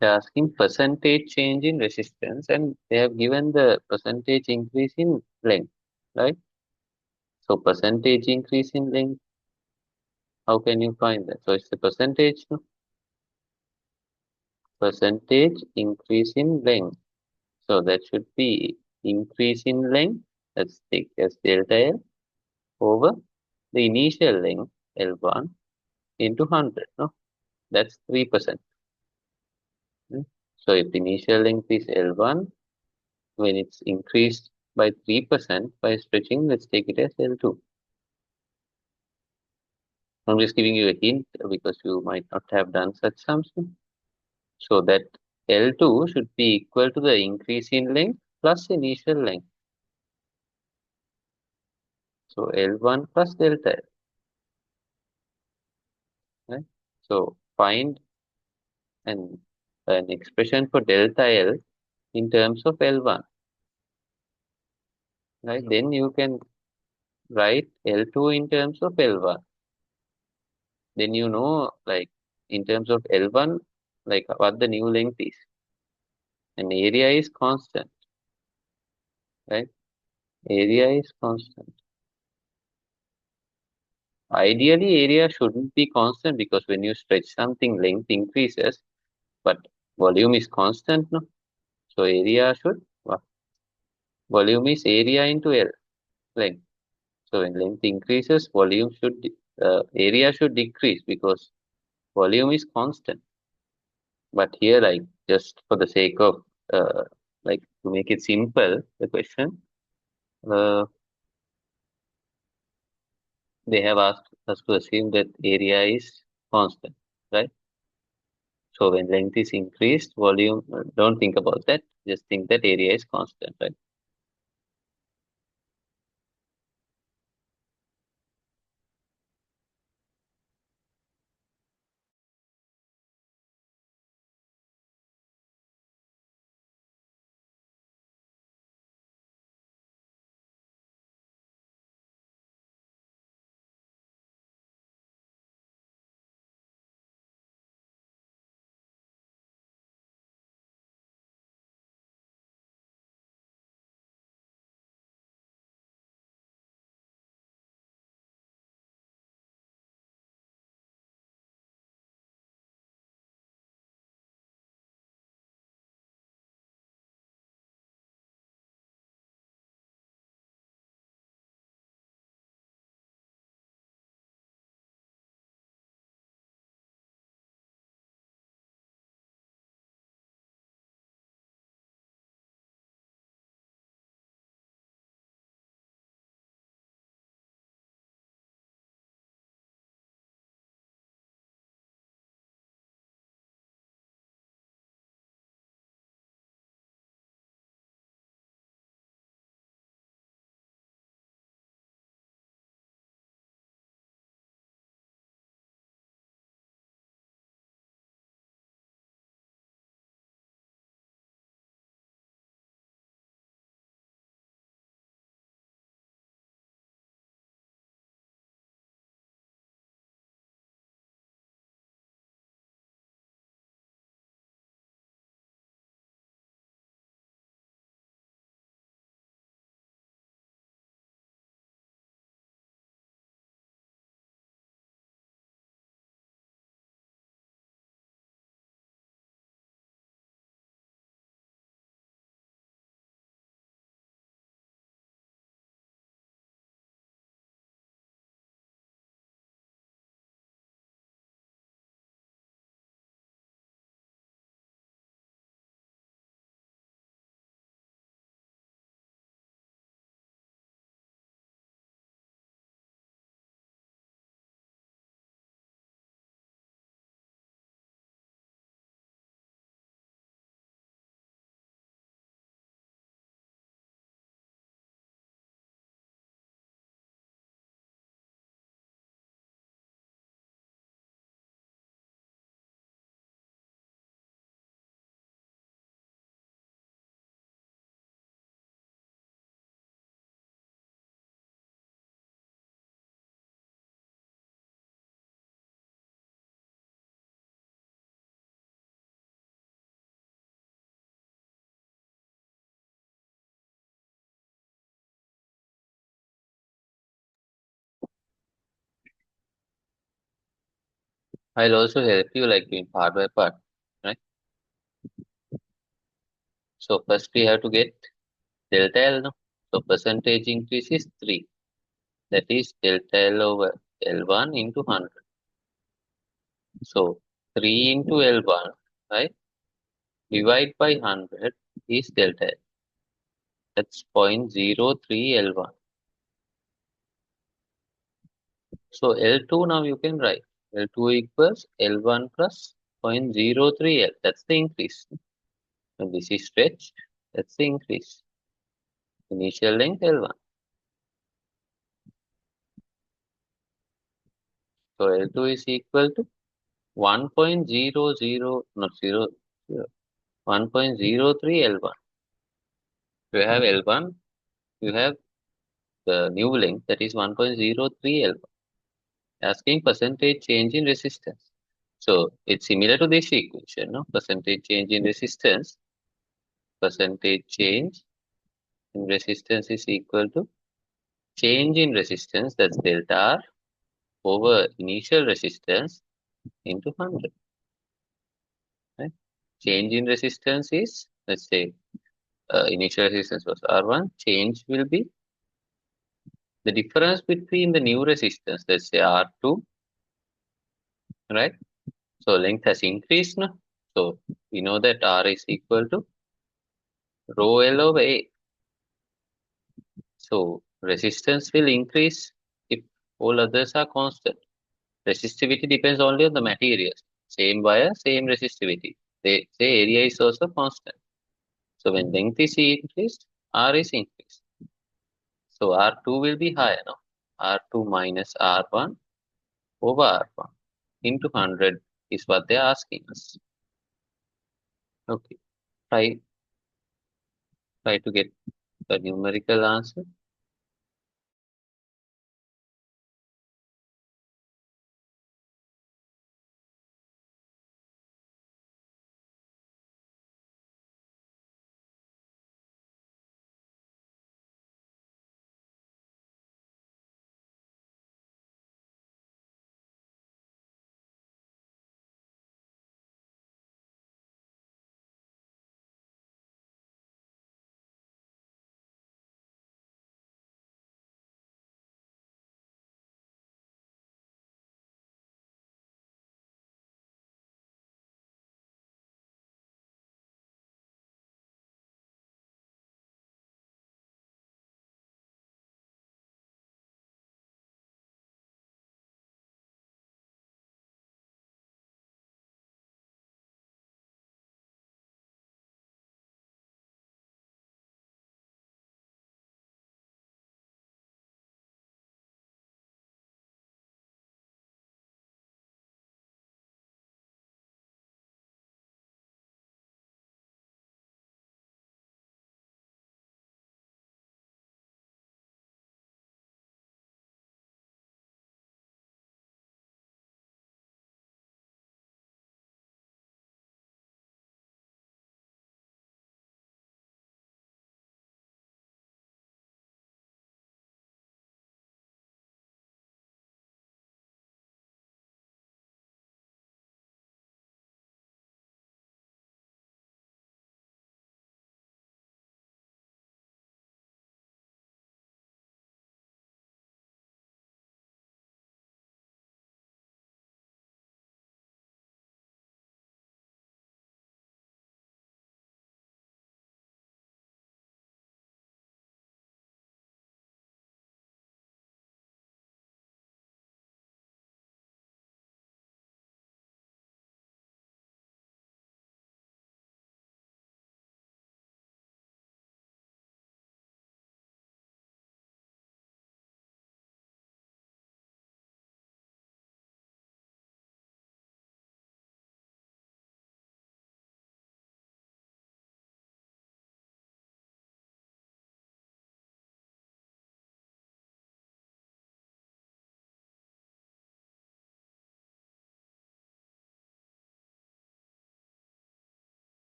They're asking percentage change in resistance and they have given the percentage increase in length, right? So percentage increase in length, how can you find that? So it's the percentage, no? Percentage increase in length. So that should be increase in length, let's take as delta L over the initial length L1 into 100, no? That's 3%. So if the initial length is L1, when it's increased by 3% by stretching, let's take it as L2. I'm just giving you a hint because you might not have done such sums. So that L2 should be equal to the increase in length plus initial length. So L1 plus delta L. Right? So find an expression for delta L in terms of L1. Right? Then you can write L2 in terms of L1. Then you know, like, in terms of L1, like what the new length is. And area is constant. right? Area is constant. Ideally, area shouldn't be constant because when you stretch something, length increases, but volume is constant, no? So area should, volume is area into L, length. So when length increases, area should decrease because volume is constant. But here, like, just for the sake of, like, to make it simple, the question, uh, they have asked us to assume that area is constant, right? So when length is increased, volume, don't think about that. Just think that area is constant, right? I'll also help you like in part by part, right? So first we have to get delta L, no? So percentage increase is 3. That is delta L over L1 into 100. So 3 into L1, right? Divide by 100 is delta L. That's 0.03 L1. So L2 now you can write. L2 equals L1 plus 0.03 L. That's the increase. When this is stretched, that's the increase. Initial length L1. So L2 is equal to 1.00, not 1.03 L1. You have L1, you have the new length that is 1.03 L1. Asking percentage change in resistance. So it's similar to this equation, no? Percentage change in resistance, percentage change in resistance is equal to change in resistance, that's delta R, over initial resistance into 100. Right? Change in resistance is, let's say, initial resistance was R1. Change will be the difference between the new resistance, let's say R2, right? So length has increased now. So we know that R is equal to rho L over A. So resistance will increase if all others are constant. Resistivity depends only on the materials. Same wire, same resistivity. They say area is also constant. So when length is increased, R is increased. So R2 will be higher now. R2 minus R1 over R1 into 100 is what they're asking us. Okay. Try to get a numerical answer.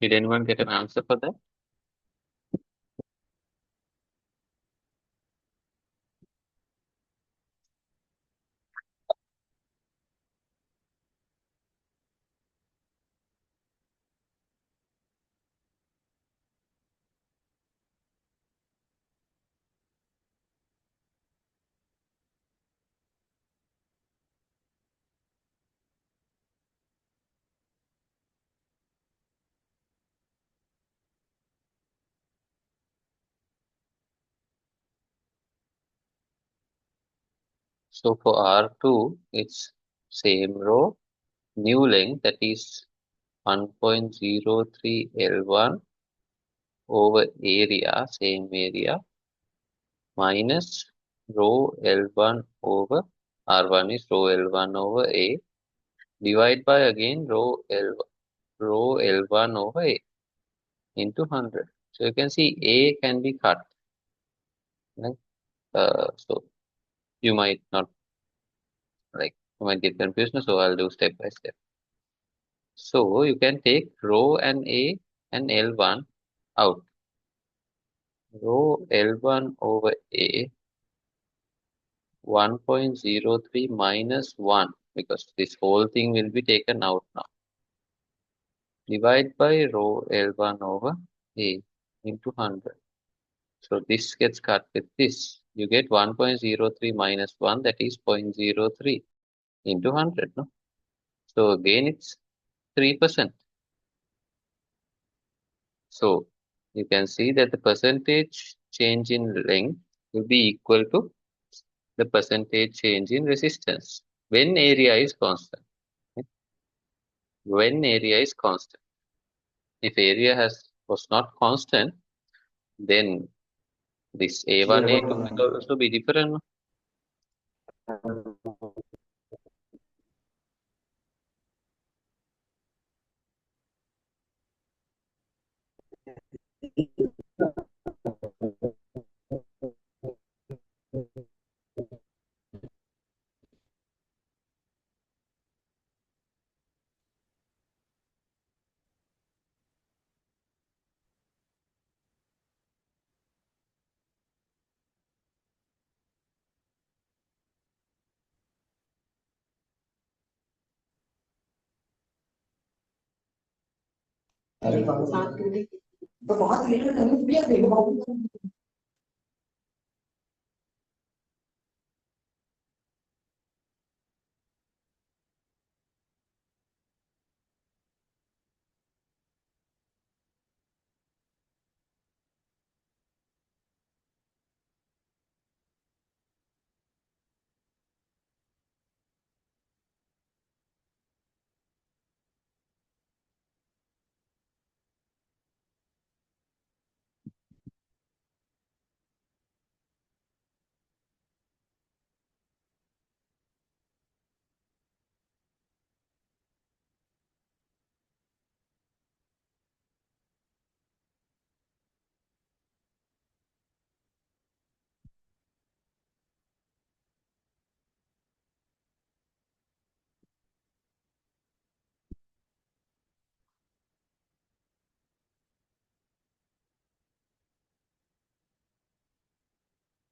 Did anyone get an answer for that? So for R2, it's same row, new length, that is 1.03 L1 over area, same area, minus rho L1 over R1 is rho L1 over A, divide by again rho L1 over A into 100. So you can see A can be cut. Right? So you might not you might get confused, so I'll do step by step. So you can take rho and A and L1 out. Rho L1 over A 1.03 minus 1, because this whole thing will be taken out now. Divide by rho L1 over A into 100. So this gets cut with this. You get 1.03 minus 1, that is 0.03 into 100. No? So again it's 3%. So you can see that the percentage change in length will be equal to the percentage change in resistance when area is constant. When area is constant. If area was not constant, then this A1, A2 will also be different. No?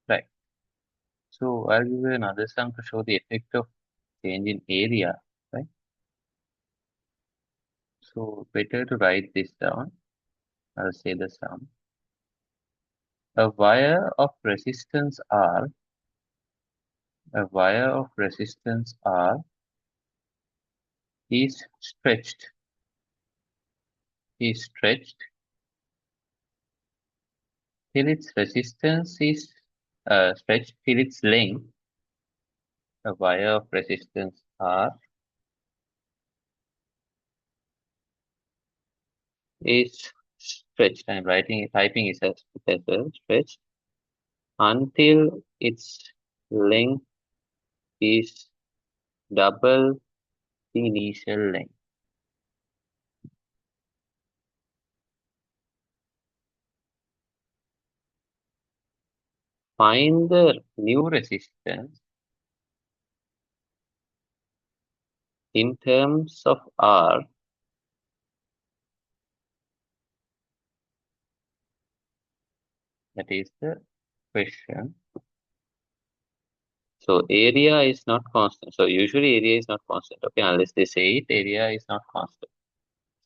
Right. So I'll give you another sum to show the effect of change in area. Right. So better to write this down. I'll say the sum. A wire of resistance R, a wire of resistance R is stretched till its resistance is stretched till its length. A wire of resistance R is stretched. I'm typing it as a stretched until its length is double the initial length. Find the new resistance in terms of R. That is the question. So area is not constant. So usually area is not constant. Okay, unless they say it, area is not constant.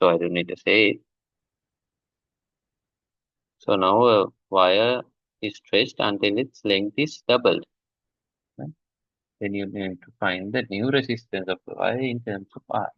So I don't need to say it. So now a wire is stretched until its length is doubled. Right? Then you need to find the new resistance of the wire in terms of R.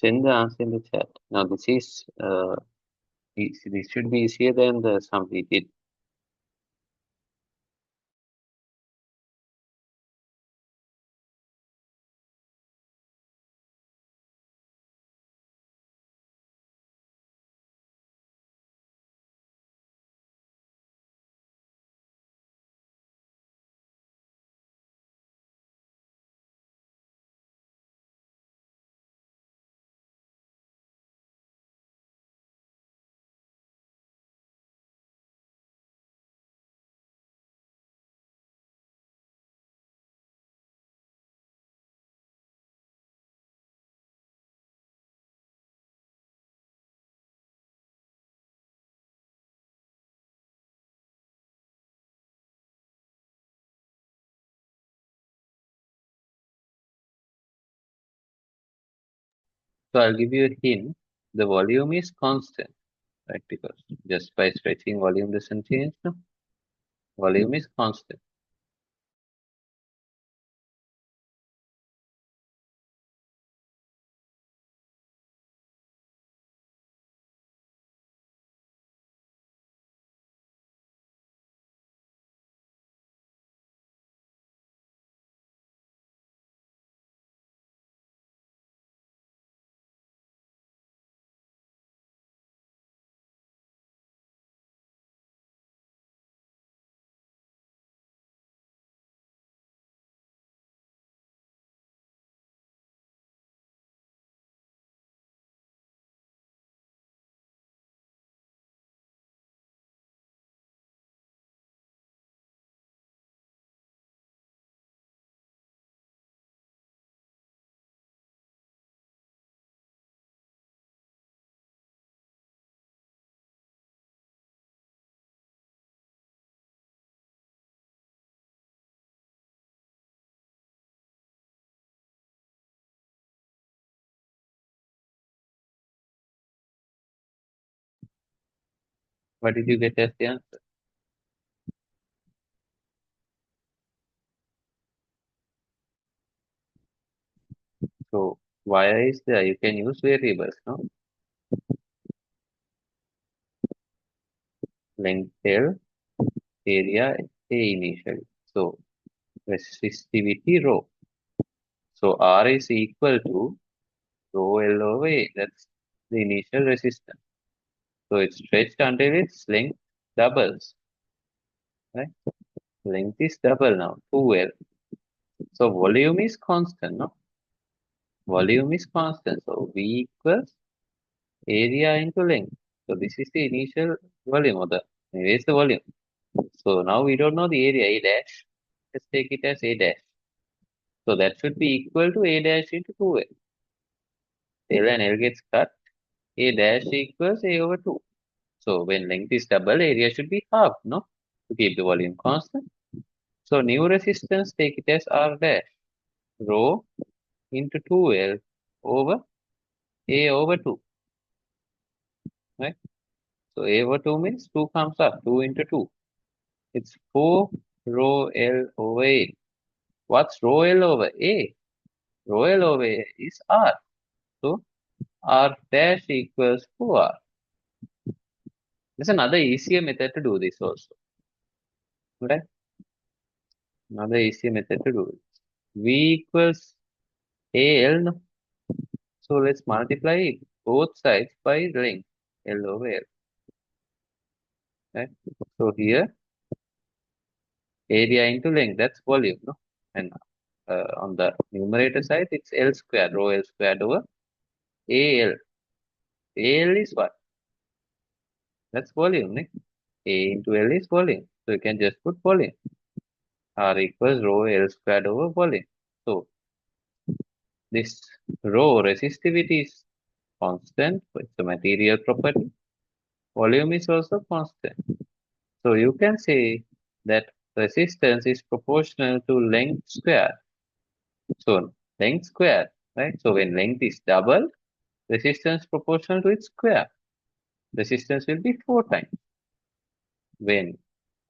Send the answer in the chat. Now this is this should be easier than the sum we did. So I'll give you a hint. The volume is constant, right? Because just by stretching volume doesn't change, no? Volume is constant. What did you get as the answer? So wire is there. You can use variables, no? Length L, area A initially. So resistivity rho. So R is equal to rho L over A. That's the initial resistance. So it's stretched until its length doubles, right? Length is double now, 2L. So volume is constant, no? Volume is constant. So V equals area into length. So this is the initial volume of the, where's the volume? So now we don't know the area, A dash. Let's take it as A dash. So that should be equal to A dash into 2L. L and L gets cut. A dash equals A over 2. So when length is double, area should be half, no? To keep the volume constant. So new resistance, take it as R dash. Rho into 2L over A over 2, right? So A over 2 means 2 comes up, 2 into 2. It's 4 rho L over A. What's rho L over A? Rho L over A is R. So R dash equals 4R. There's another easier method to do this also, right? Another easier method to do it. V equals AL, no? So let's multiply both sides by length, L over L, right? So here, area into length, that's volume, no? And on the numerator side, it's L squared, rho L squared over AL. AL is what? That's volume, right? A into L is volume. So you can just put volume. R equals rho L squared over volume. So this rho resistivity is constant. It's a material property. Volume is also constant. So you can say that resistance is proportional to length square. So length square, right? So when length is double, resistance proportional to its square. Resistance will be 4 times. When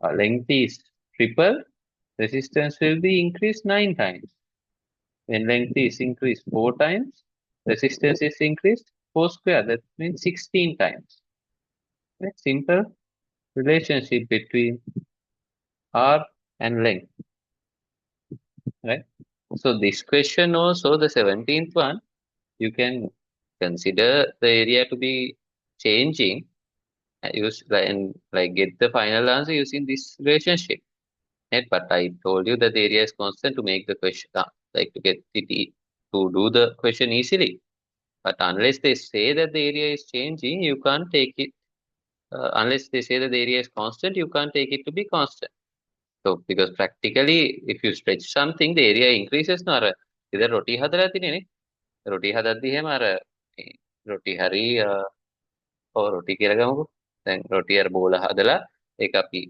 length is triple, resistance will be increased 9 times. When length is increased 4 times, Resistance is increased, force square. That means 16 times. Right? Simple relationship between R and length. Right? So this question also, the 17th one, you can consider the area to be changing. Use and like get the final answer using this relationship. Right? But I told you that the area is constant to make the question like to get to do the question easily. But unless they say that the area is changing, you can't take it. Unless they say that the area is constant, you can't take it to be constant. So because practically, if you stretch something, the area increases. No, අර ඉතින් රොටි හදලා තියෙන්නේ. රොටි හදද්දි එහෙම අර රොටි හරි ඔව් රොටි කියලා ගමුකෝ. දැන් රොටි අර බෝල හදලා ඒක අපි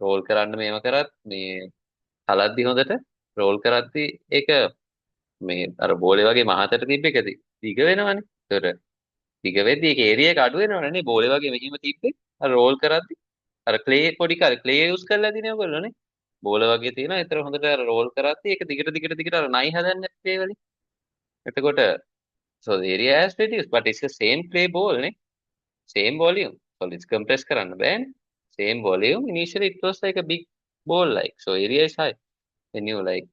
රෝල් කරන්න මේව කරත් මේ හලද්දි හොඳට රෝල් කරද්දි ඒක මේ අර බෝලේ වගේ මහතට තිබ්බ එක දිග වෙනවනේ. ඒතර දිග වෙද්දි ඒක ඒරියා එක අඩු වෙනවනේ නේ බෝලේ වගේ මෙහිම තිබ්බේ. අර රෝල් කරද්දි අර ක්ලේ පොඩි ක්ලේ යූස් කරලා දිනේ ඔයගොල්ලෝ නේ. බෝල වගේ තියෙනවා. ඒතර හොඳට අර රෝල් කරද්දි ඒක දිගට දිගට දිගට අර නයි හදන්නේ ක්ලේ වලින්. එතකොට so the area has reduced but it's the same clay ball නේ. Same volume. So let's compress කරන්න බෑනේ. Same volume. Initially it was like a big ball like. So area is high. When you like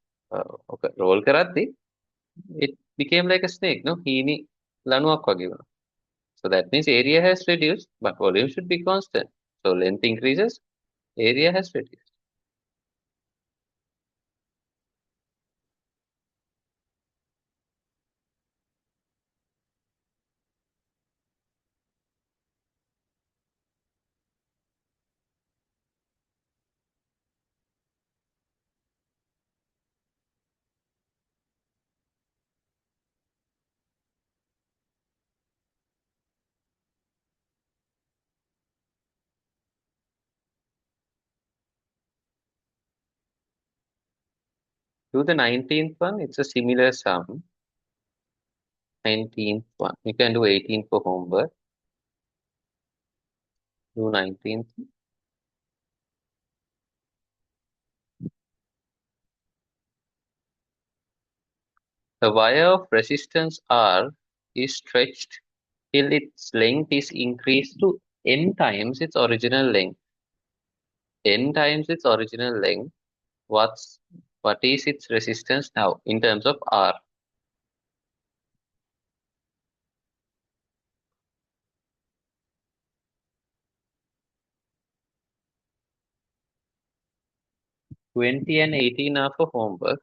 roll කරද්දි it became like a snake, no? හීනි ලණුවක් වගේ වුණා. So that means area has reduced, but volume should be constant. So length increases, area has reduced. To the 19th one, it's a similar sum. 19th one. You can do 18 for homework. Do 19th. The wire of resistance R is stretched till its length is increased to n times its original length. N times its original length. What is its resistance now in terms of R? Twenty and 18 are for homework.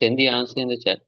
Send the answer in the chat.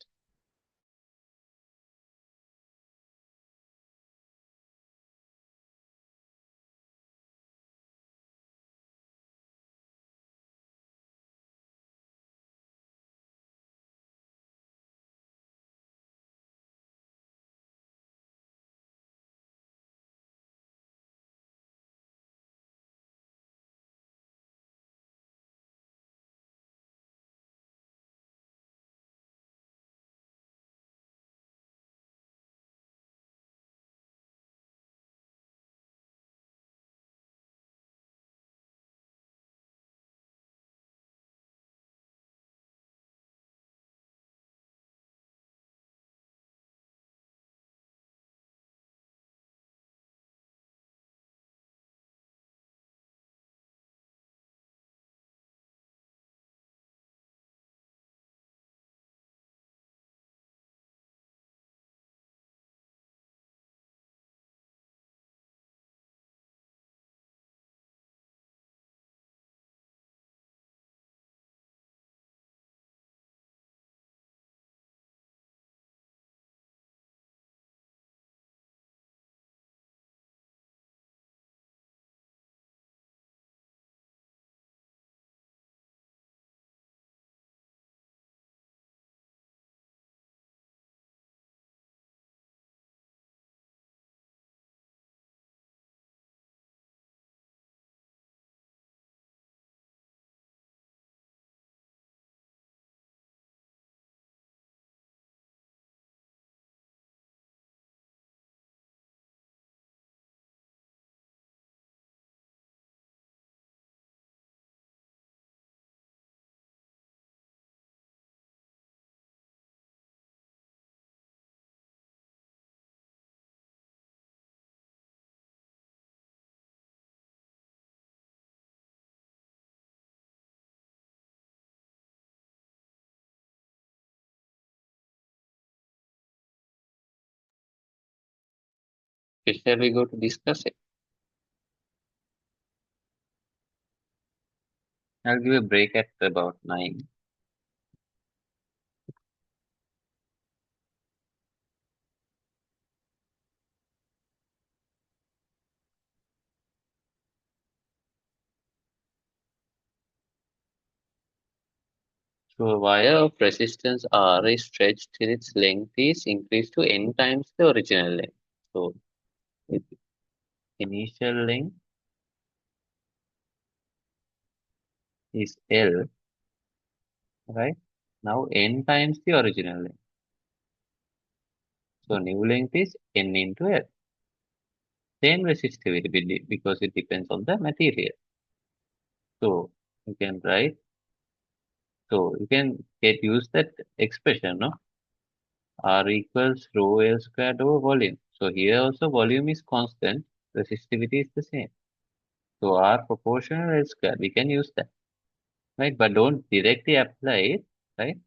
Shall we go to discuss it? I'll give a break at about 9. So a wire of resistance R is stretched till its length is increased to n times the original length. So its initial length is L, right? Now n times the original length. So new length is n into L. Same resistivity because it depends on the material. So you can write, so you can use that expression, no? R equals rho L squared over volume. So here also volume is constant, resistivity is the same. So R proportional L squared, we can use that, right? But don't directly apply it, right?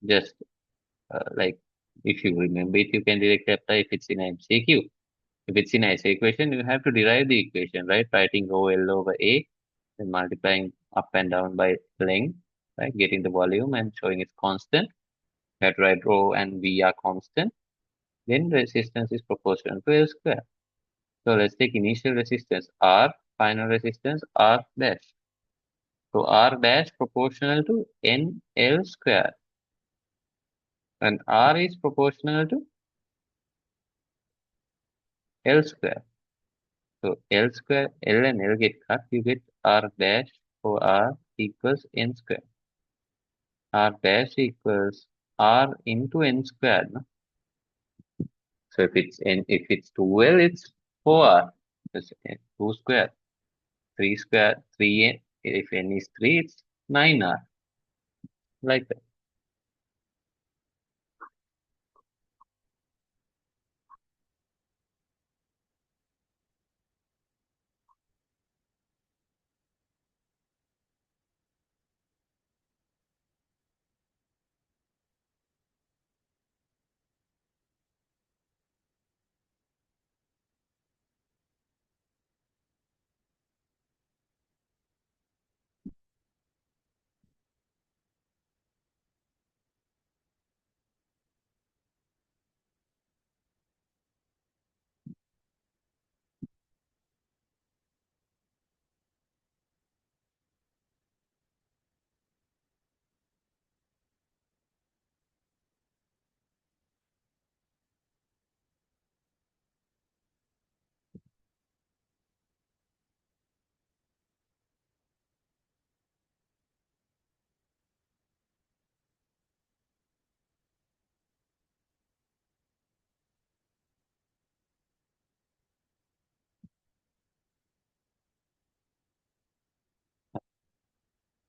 Just like if you remember it, you can directly apply if it's in MCQ. If it's in IC equation, you have to derive the equation, right? Writing rho L over A and multiplying up and down by length, right? Getting the volume and showing it's constant. You have to write rho and V are constant. Then resistance is proportional to L square. So let's take initial resistance R, final resistance R dash. So R dash proportional to N L square. And R is proportional to L square. So L square, L and L get cut, you get R dash for R equals N square. R dash equals R into N squared. No? So if it's 2L, it's 4R. It's 2 square. 3 square, 3N. If N is 3, it's 9R. Like that.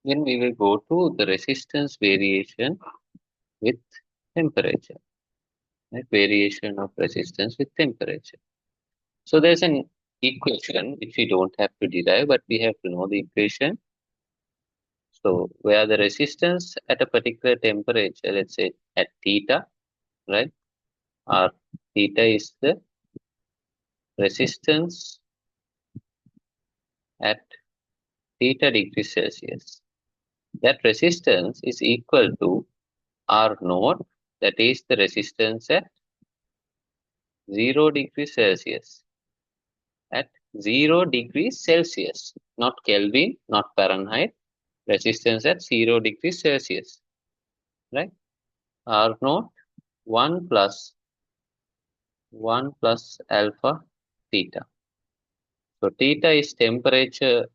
Then we will go to the resistance variation with temperature. Right? Variation of resistance with temperature. So there's an equation which we don't have to derive, but we have to know the equation. So where the resistance at a particular temperature, let's say at theta, right? Or theta is the resistance at theta degrees Celsius. That resistance is equal to R naught, that is the resistance at 0 degrees Celsius. At 0 degrees Celsius, not Kelvin, not Fahrenheit, resistance at 0 degrees Celsius, right? R naught 1 plus 1 plus alpha theta. So theta is temperature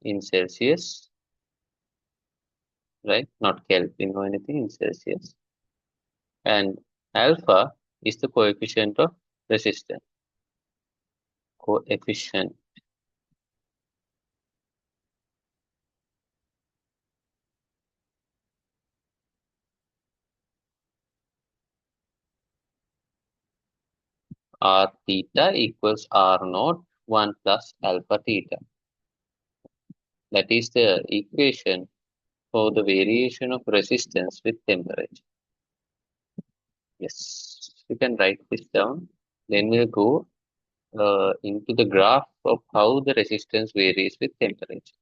in Celsius, right? Not Kelvin or anything in Celsius. And alpha is the coefficient of resistance. Coefficient. R theta equals R naught 1 plus alpha theta. That is the equation for the variation of resistance with temperature. Yes. You can write this down. Then we'll go into the graph of how the resistance varies with temperature.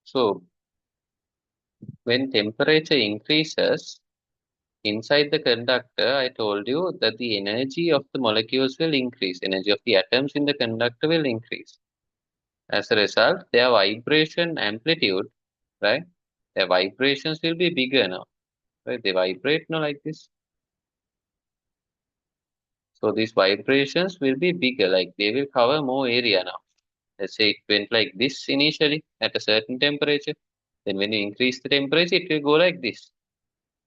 So when temperature increases inside the conductor, I told you that the energy of the molecules will increase, energy of the atoms in the conductor will increase. As a result, their vibration amplitude, right? Their vibrations will be bigger now, right? They vibrate now like this. So these vibrations will be bigger, like they will cover more area now. Let's say it went like this initially at a certain temperature. Then when you increase the temperature, it will go like this.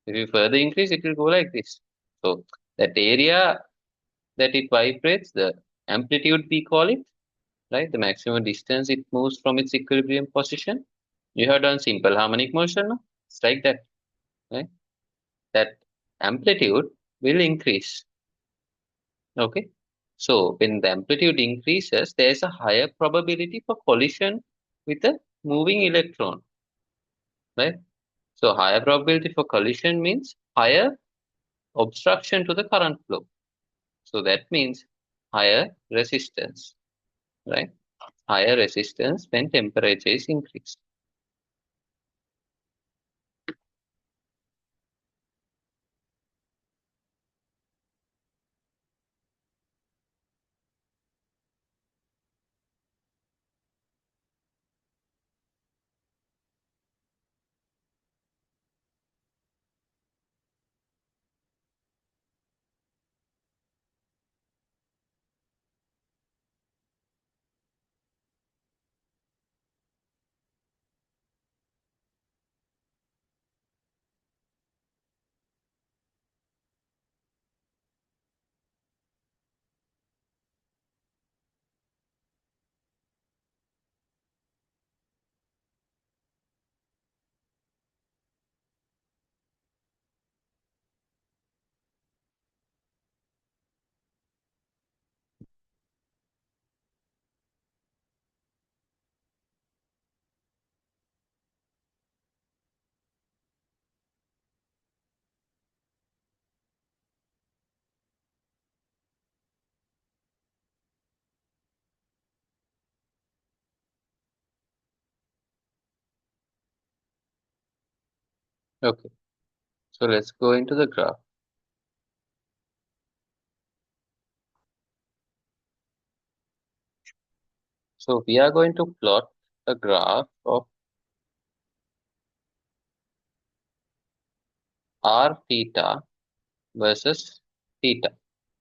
If you further increase, it will go like this. So that area that it vibrates, the amplitude we call it, right? The maximum distance it moves from its equilibrium position. You have done simple harmonic motion, no? It's like that, right? That amplitude will increase. Okay. So when the amplitude increases, there is a higher probability for collision with a moving electron, right? So higher probability for collision means higher obstruction to the current flow. So that means higher resistance, right? Higher resistance when temperature is increased. Okay, so let's go into the graph. So we are going to plot a graph of r theta versus theta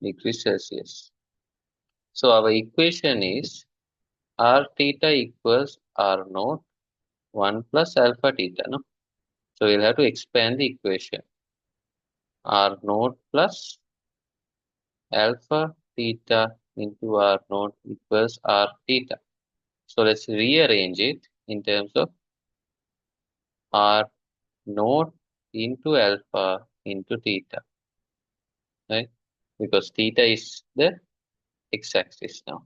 degrees Celsius. So our equation is r theta equals r naught 1 plus alpha theta, no? So we'll have to expand the equation. R naught plus alpha theta into r naught equals r theta. So let's rearrange it in terms of r naught into alpha into theta, right? Because theta is the x-axis now.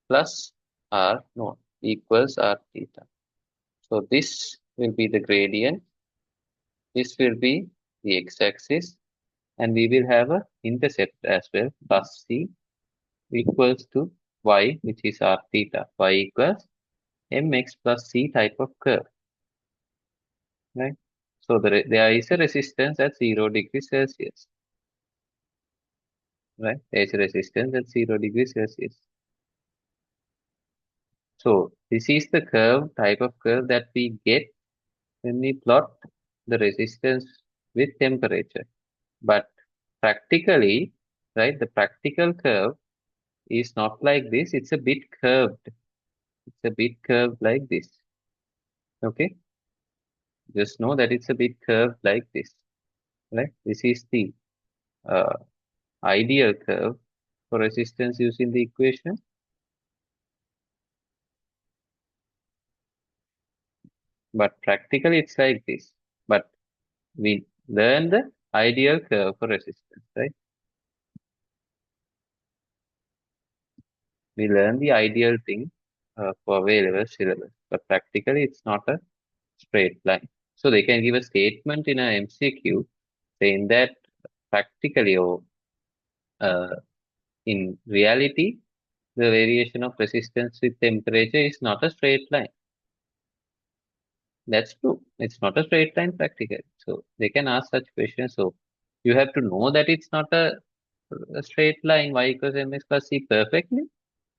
Plus r naught equals r theta. So this will be the gradient. This will be the x-axis, and we will have a intercept as well. Plus c equals to y, which is r theta. Y equals mx plus c type of curve, right? So there is a resistance at 0 degrees Celsius, right? There is a resistance at 0 degrees Celsius. So this is the curve, type of curve that we get when we plot the resistance with temperature. But practically, right, the practical curve is not like this. It's a bit curved. It's a bit curved like this. Okay. Just know that it's a bit curved like this, right? This is the uh, ideal curve for resistance using the equation. But practically it's like this. But we learn the ideal curve for resistance, right? We learn the ideal thing for available syllabus. But practically it's not a straight line. So they can give a statement in a MCQ saying that practically or uh, in reality, the variation of resistance with temperature is not a straight line. That's true. It's not a straight line practically. So they can ask such questions. So you have to know that it's not a straight line y equals mx plus c perfectly.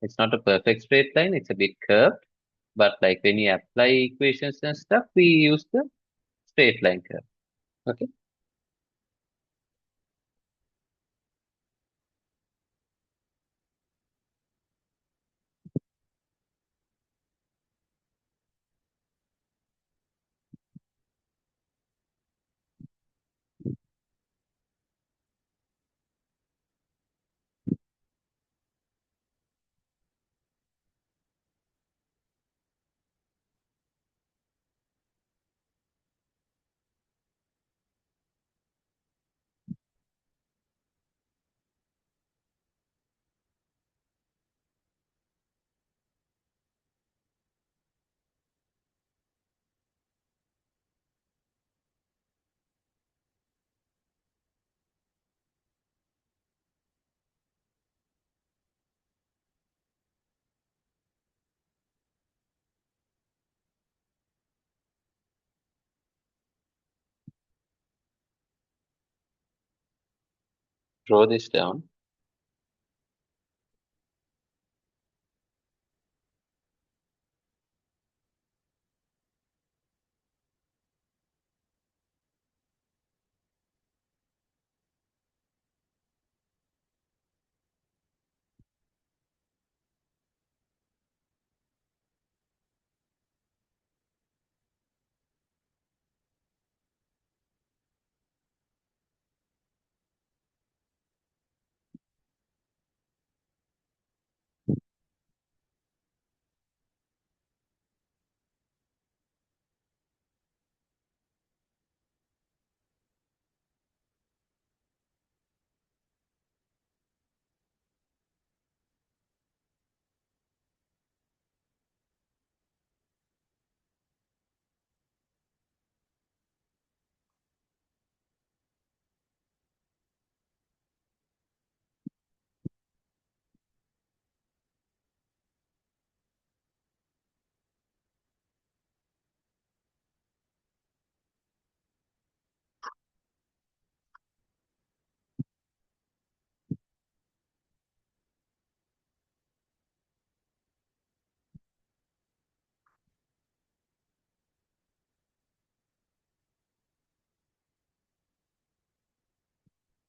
It's not a perfect straight line. It's a bit curved. But like when you apply equations and stuff, we use the straight line curve. Okay. Draw this down.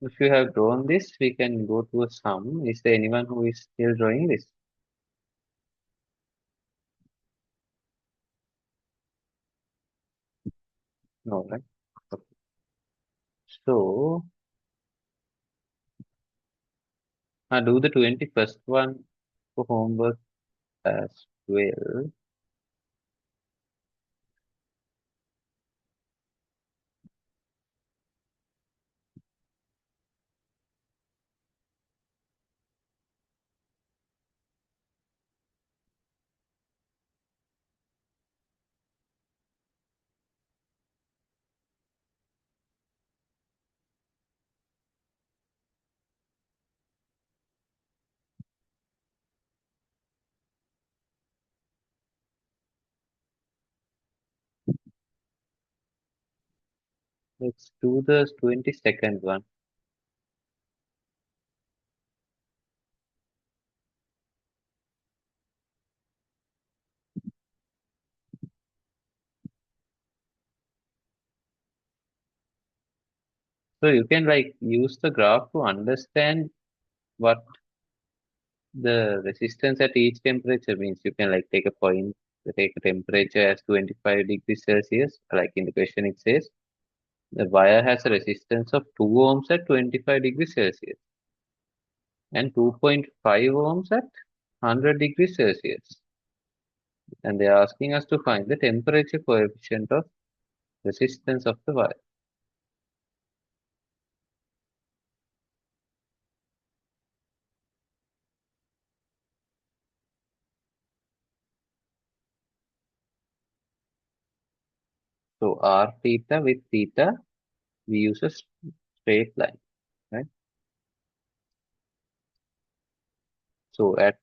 If you have drawn this, we can go to a sum. Is there anyone who is still drawing this? No, right? Okay. So, do the 21st one for homework as well. Let's do the 22nd one. So you can like use the graph to understand what the resistance at each temperature means. You can like take a point, take a temperature as 25 degrees Celsius. Like in the question it says, the wire has a resistance of 2 ohms at 25 degrees Celsius and 2.5 ohms at 100 degrees Celsius. and they are asking us to find the temperature coefficient of resistance of the wire. So r theta with theta, we use a straight line, right? So at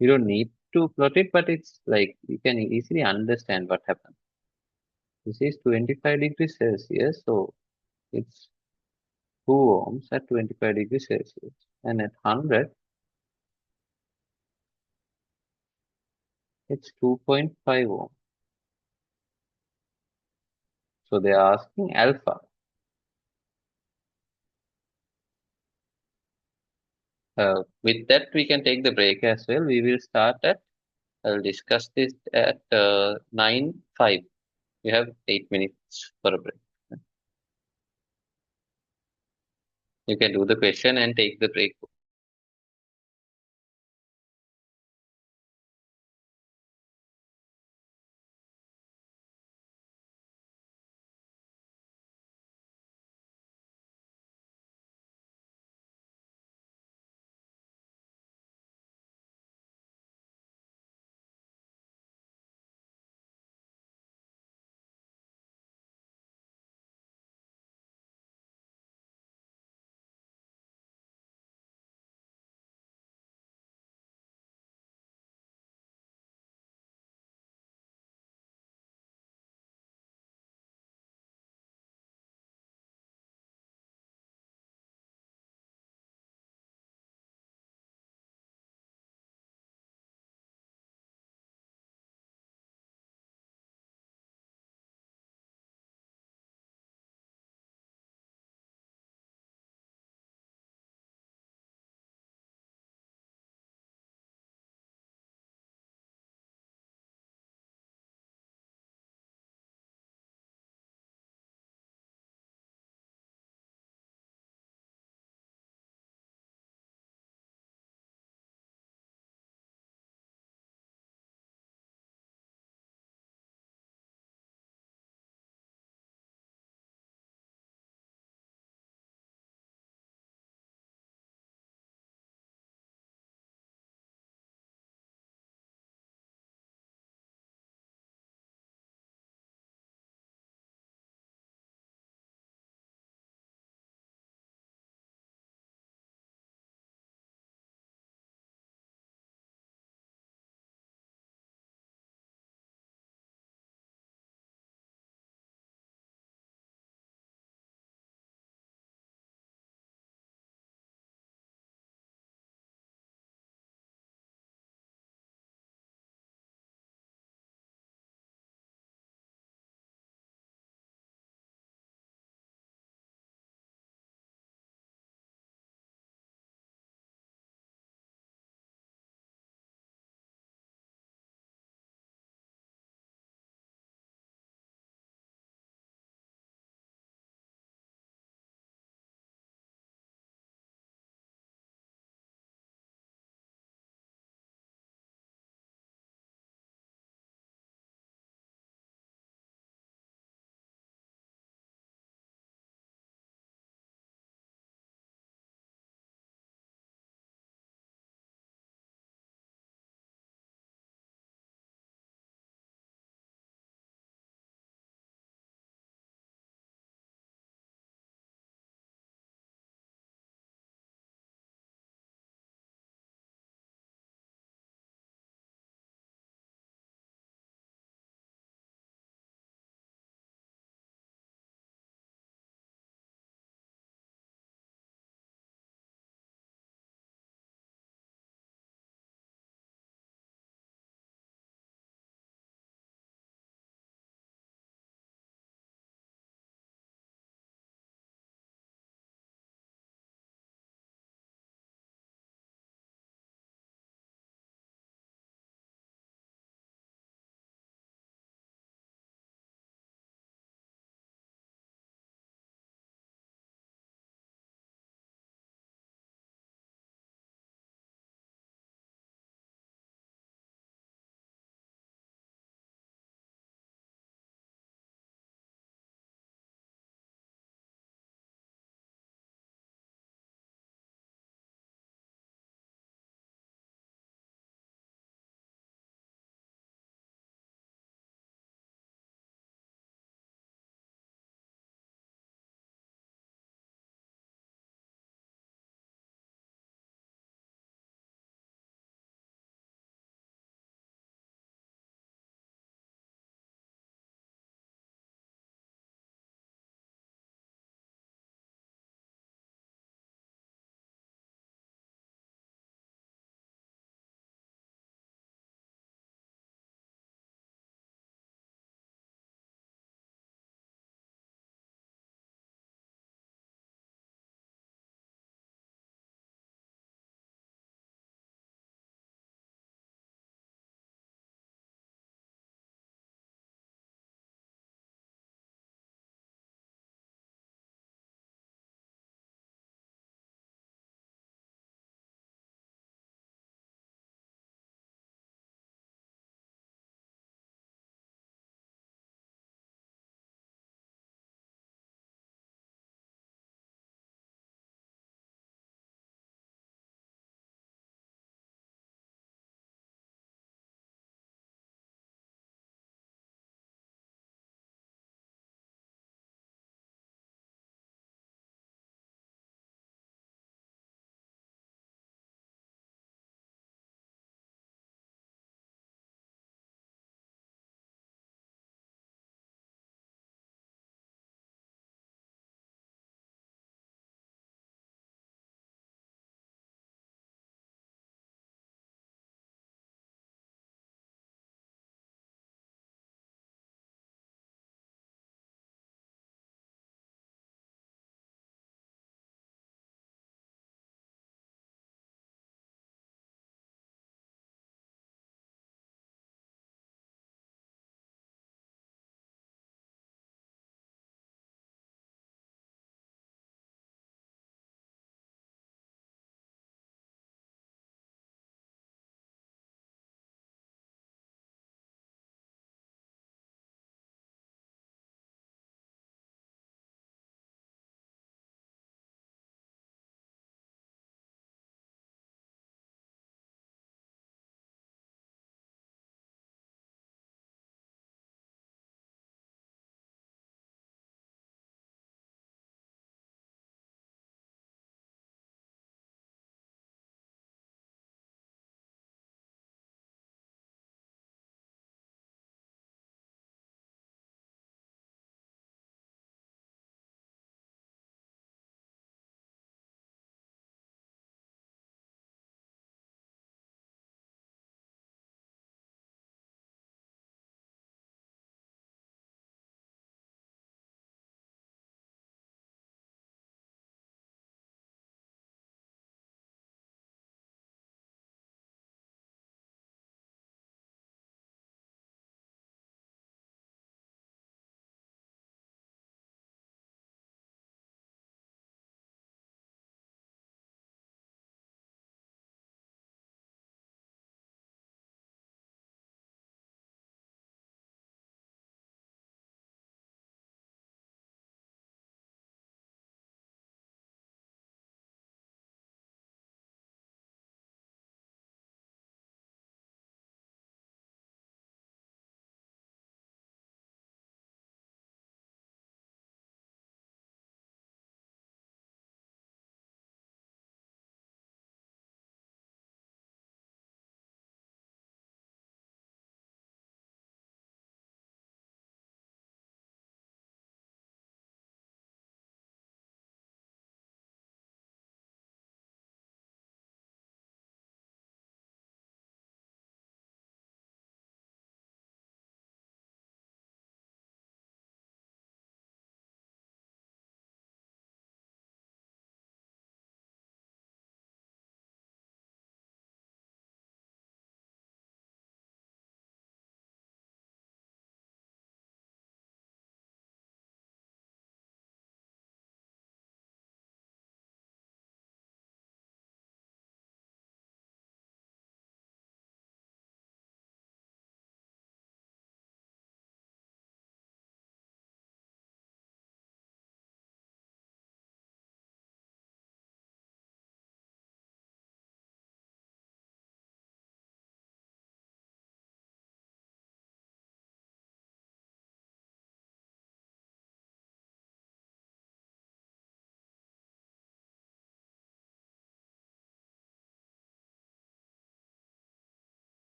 you don't need to plot it, but it's like you can easily understand what happens. This is 25 degrees Celsius, so it's 2 ohms at 25 degrees Celsius, and at 100, it's 2.5 ohms. So they are asking alpha. With that, we can take the break as well. We will start at, I'll discuss this at 9:05. We have 8 minutes for a break. You can do the question and take the break.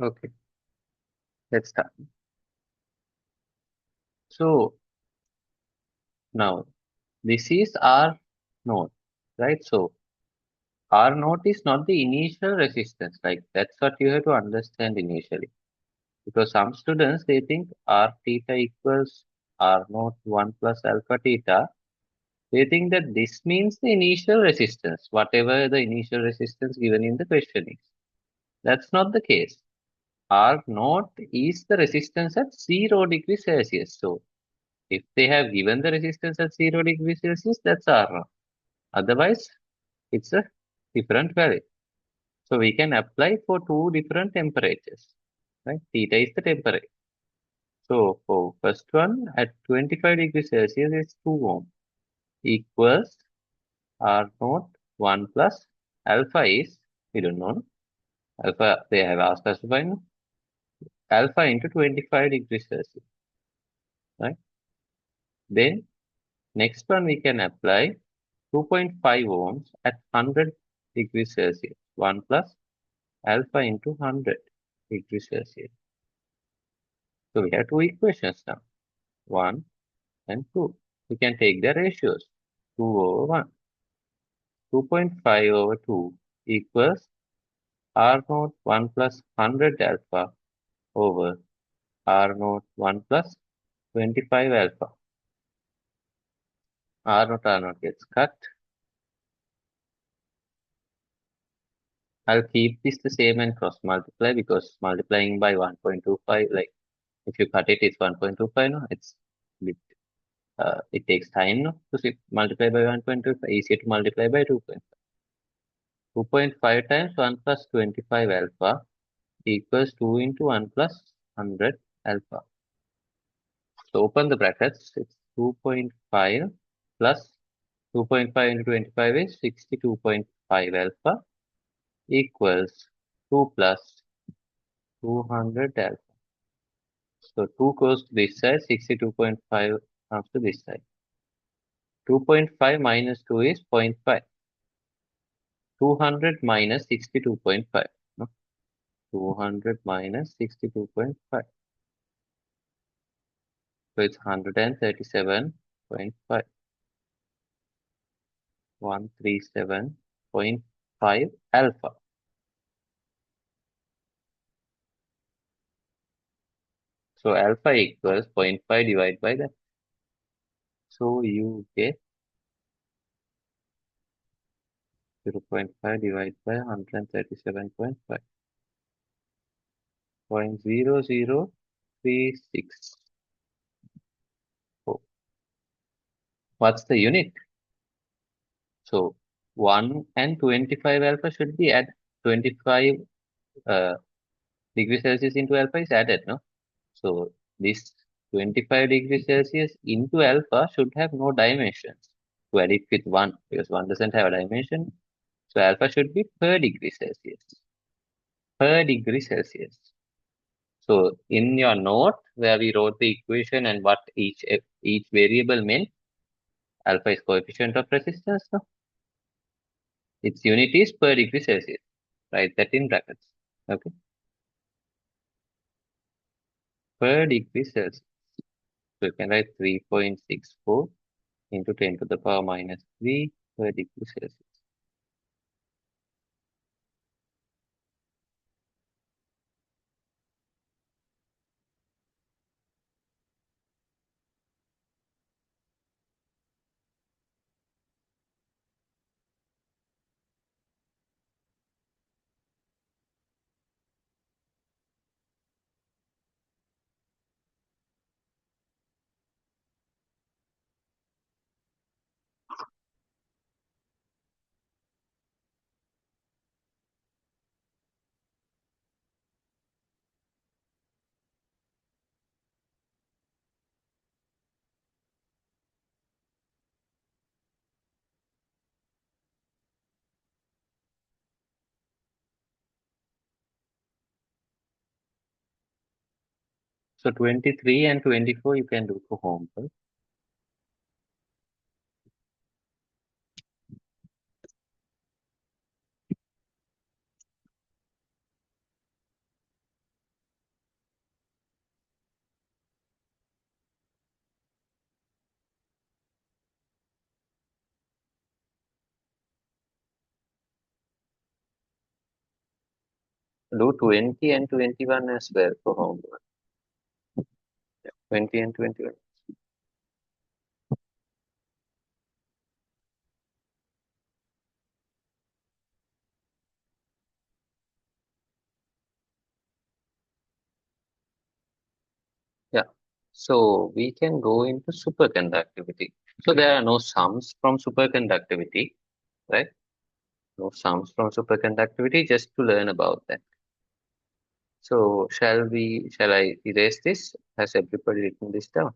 Okay, let's start. So now this is R node, right? So R naught is not the initial resistance. Like that's what you have to understand initially. Because some students they think R theta equals R naught 1 plus alpha theta. They think that this means the initial resistance, whatever the initial resistance given in the question is. That's not the case. R naught is the resistance at 0 degrees Celsius. So if they have given the resistance at 0 degrees Celsius, that's R naught. Otherwise, it's a different value. So we can apply for two different temperatures, right? Theta is the temperature. So for first one at 25 degrees Celsius is 2 ohm equals R naught 1 plus alpha is, we don't know, alpha they have asked us to find alpha into 25 degrees Celsius, right? Then next one we can apply 2.5 ohms at 100 degrees Celsius, 1 plus alpha into 100 degrees Celsius. So we have two equations now, 1 and 2. We can take the ratios, 2 over 1. 2.5 over 2 equals R naught 1 plus 100 alpha over R naught 1 plus 25 alpha. R naught gets cut. I'll keep this the same and cross multiply because multiplying by 1.25, like if you cut it, it's 1.25. No, it's bit, it takes time no, to multiply by 1.25. Easier to multiply by 2.5. 2.5 times 1 plus 25 alpha equals 2 into 1 plus 100 alpha. So open the brackets. It's 2.5 plus 2.5 into 25 is 62.5 alpha equals 2 plus 200 alpha. So 2 goes to this side, 62.5 comes to this side. 2.5 minus 2 is 0.5. 200 minus 62.5. No? 200 minus 62.5. So it's 137.5. 137.5 alpha. So alpha equals 0.5 divided by that. So you get 0.5 divided by 137.5. 0.0036. What's the unit? So 1 and 25 alpha should be at 25 uh, degrees Celsius into alpha is added, no? So this 25 degrees Celsius into alpha should have no dimensions to add it with 1 because 1 doesn't have a dimension. So alpha should be per degree Celsius. Per degree Celsius. So in your note where we wrote the equation and what each variable meant, alpha is coefficient of resistance, no? Its unit is per degree Celsius. Write that in brackets. Okay. Per degree Celsius. So you can write 3.64 into 10 to the power minus 3 per degree Celsius. So 23 and 24 you can do for home. Right? do 20 and 21 as well for homework. 20 and 21. Yeah. So we can go into superconductivity. So there are no sums from superconductivity, right? No sums from superconductivity, just to learn about that. So shall I erase this? Has everybody written this down?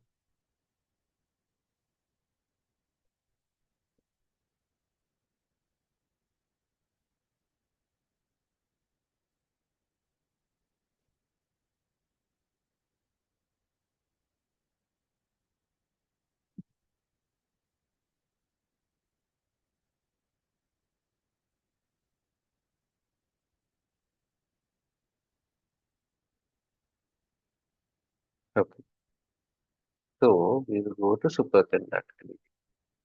Okay. So we will go to superconductivity.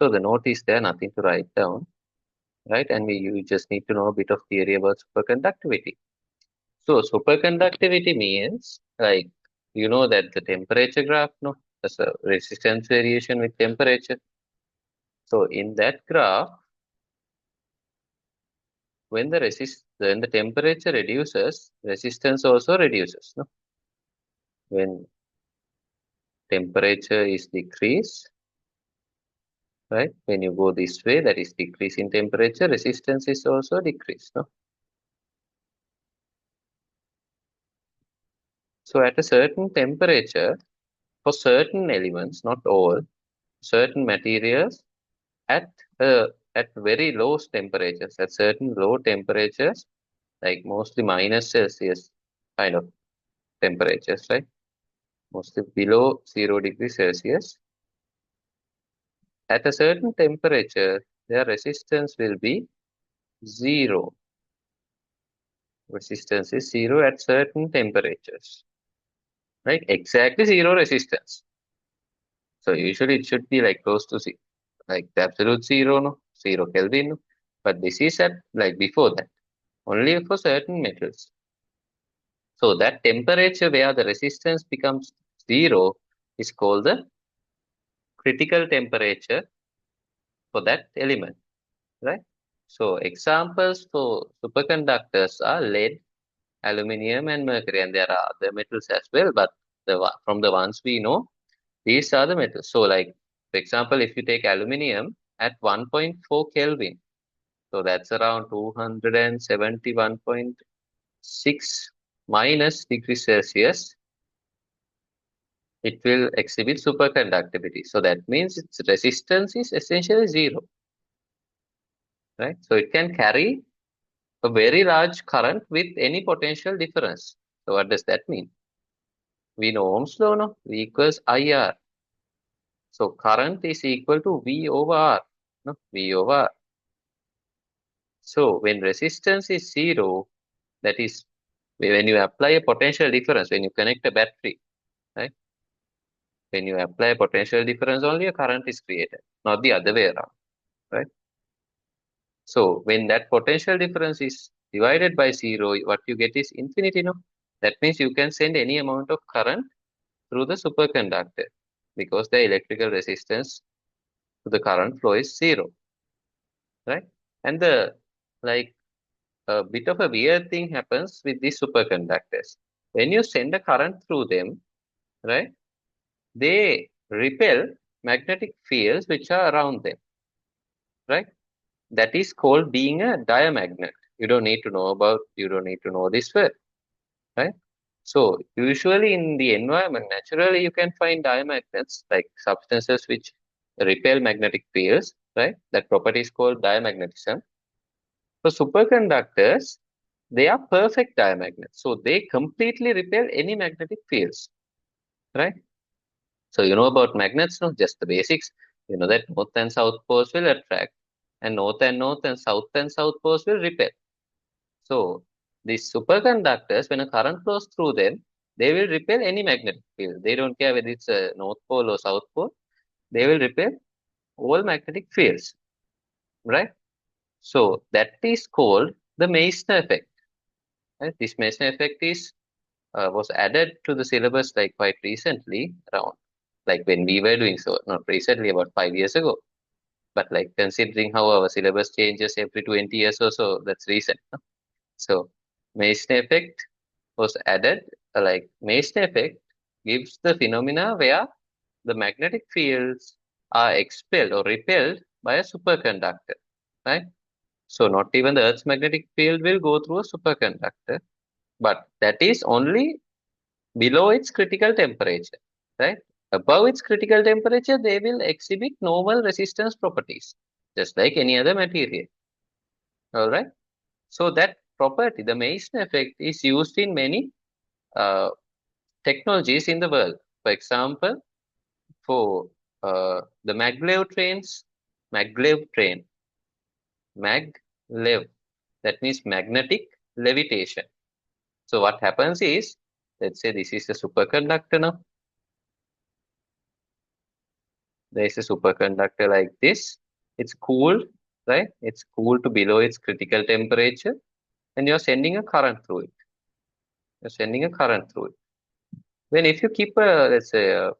So the note is there, nothing to write down, right? And you just need to know a bit of theory about superconductivity. So superconductivity means, like, you know that the temperature graph, no? There's a resistance variation with temperature. So in that graph, when the temperature reduces, resistance also reduces, no? When temperature is decreased, right? When you go this way, that is decrease in temperature, resistance is also decreased, no? So at a certain temperature, for certain elements, not all, certain materials at at very low temperatures, at certain low temperatures, like mostly minus Celsius kind of temperatures, right? Mostly below 0 degrees Celsius. At a certain temperature, their resistance will be zero. Resistance is zero at certain temperatures, right? Exactly zero resistance. So usually it should be like close to zero, like the absolute zero, no, 0 Kelvin, no. But this is at like before that, only for certain metals. So that temperature where the resistance becomes zero is called the critical temperature for that element, right? So examples for superconductors are lead, aluminium, and mercury, and there are other metals as well. But from the ones we know, these are the metals. So, like for example, if you take aluminium at 1.4 Kelvin, so that's around 271.6 minus degrees Celsius, it will exhibit superconductivity. So that means its resistance is essentially zero, right? So it can carry a very large current with any potential difference. So what does that mean? We know Ohm's law, no? V equals IR. So current is equal to V over R, no? V over R. So when resistance is zero, that is when you apply a potential difference, when you connect a battery, right? When you apply a potential difference, only a current is created, not the other way around, right? So when that potential difference is divided by zero, what you get is infinity, no? That means you can send any amount of current through the superconductor because the electrical resistance to the current flow is zero, right? And the like a bit of a weird thing happens with these superconductors. When you send a current through them, right, they repel magnetic fields which are around them, right? That is called being a diamagnet. You don't need to know this word, right? So usually in the environment, naturally you can find diamagnets like substances which repel magnetic fields, right? That property is called diamagnetism. So superconductors, they are perfect diamagnets. So they completely repel any magnetic fields, right? So you know about magnets, no? Just the basics. You know that north and south poles will attract, and north and south poles will repel. So these superconductors, when a current flows through them, they will repel any magnetic field. They don't care whether it's a north pole or south pole. They will repel all magnetic fields, right? So that is called the Meissner effect. Right? This Meissner effect is was added to the syllabus like quite recently, around like when we were doing so, not recently, about 5 years ago. But like considering how our syllabus changes every 20 years or so, that's recent. No? So Meissner effect was added. Like Meissner effect gives the phenomena where the magnetic fields are expelled or repelled by a superconductor, right? So not even the Earth's magnetic field will go through a superconductor, but that is only below its critical temperature, right? Above its critical temperature, they will exhibit normal resistance properties, just like any other material. All right. So that property, the Meissner effect, is used in many uh, technologies in the world. For example, for the maglev train, maglev, that means magnetic levitation. So what happens is, let's say this is a superconductor now. There is a superconductor like this. It's cooled, right? It's cooled to below its critical temperature, and you're sending a current through it. You're sending a current through it. When if you keep a, let's say, a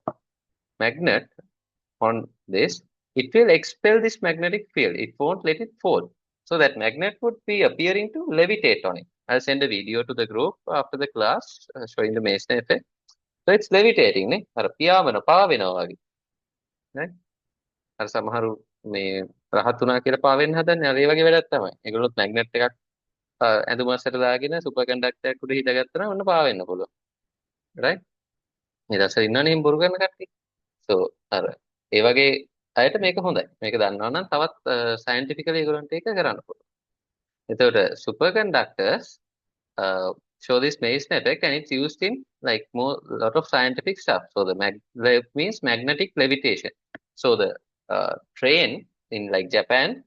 magnet on this, it will expel this magnetic field. It won't let it fall. So that magnet would be appearing to levitate on it. I'll send a video to the group after the class showing the Meissner effect. So it's levitating, නේ? අර පියාඹන පාවෙනවා වගේ. Right? අර සමහරු මේ රහත් වුණා කියලා පාවෙන්න හදන්නේ අර ඒ වගේ වැඩක් තමයි. ඒගොල්ලොත් මැග්නට් එකක් ඇඳුම අස්සට දාගෙන සුපර් කන්ඩක්ටර් එකක් උඩ හිටගත්තා නම් ඔන්න පාවෙන්න පුළුවන්. right? මේ දවස්වල ඉන්නවනේ බොරු කරන කට්ටිය. so අර ඒ වගේ අයට මේක හොඳයි. මේක දන්නවා නම් තවත් scientifically ඒගොල්ලන්ට ඒක කරන්න පුළුවන්. එතකොට super conductors show this Meissner effect and it's used in like more lot of scientific stuff. So the means magnetic levitation. So the train in like Japan,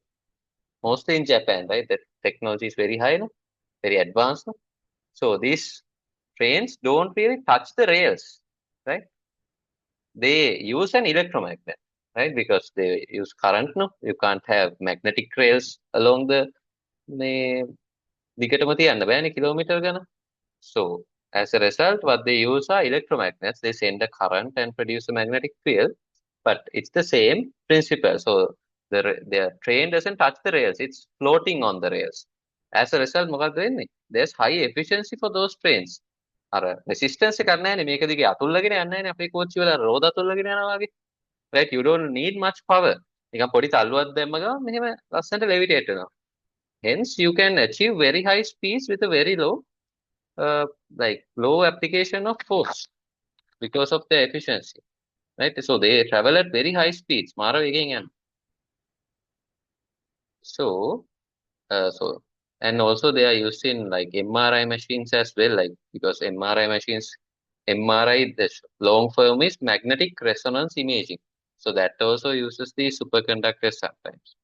mostly in Japan, right? The technology is very high, no? Very advanced. No? So these trains don't really touch the rails, right? They use an electromagnet, right? Because they use current, no? You can't have magnetic rails along the දිගටම තියන්න බෑනේ kilometre ගණන්. So as a result, what they use are electromagnets. They send a current and produce a magnetic field, but it's the same principle. So the train doesn't touch the rails; it's floating on the rails. As a result, මොකක්ද වෙන්නේ? There's high efficiency for those trains. අර resistance එකක් නැහැනේ මේක දිගේ අතුල්ලගෙන යන්නේ නැහැනේ අපේ කෝච්චි වල රෝද අතුල්ලගෙන යනවා වගේ. Right? You don't need much power. නිකන් පොඩි තල්ලුවක් දැම්ම ගමන් මෙහෙම ලස්සනට levitate වෙනවා. Hence, you can achieve very high speeds with a very low uh, low application of force because of their efficiency, right? So they travel at very high speeds. මාර වේගෙන් යන. So, and also they are used in like MRI machines as well, like because MRI machines, MRI, the long form is magnetic resonance imaging. So that also uses the superconductors sometimes,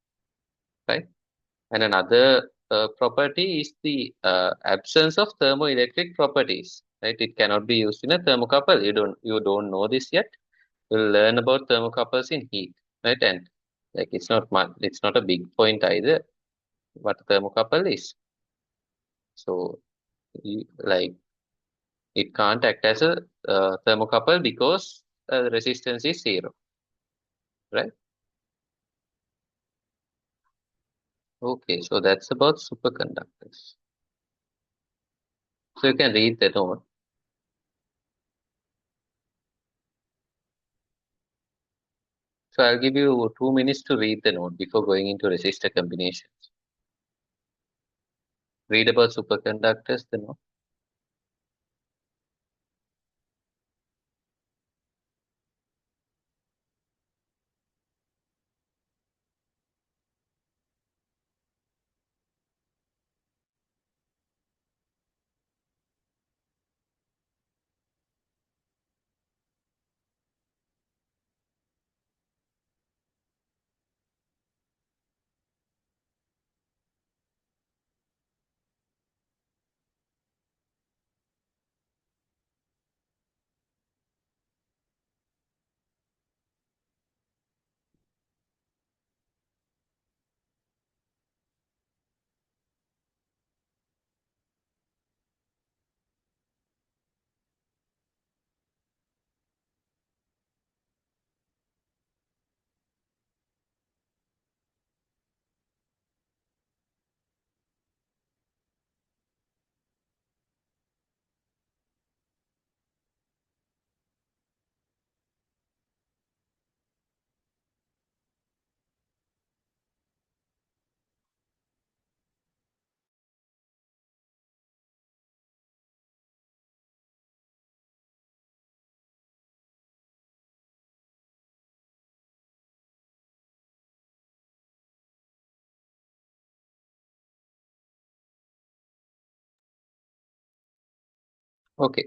right? And another property is the absence of thermoelectric properties. Right? It cannot be used in a thermocouple. You don't know this yet. You'll learn about thermocouples in heat, right? And like it's not much. It's not a big point either. What a thermocouple is. So like it can't act as a thermocouple because the resistance is zero, right? Okay, so that's about superconductors. So you can read the note. So I'll give you 2 minutes to read the note before going into resistor combinations. Read about superconductors, the note. Okay,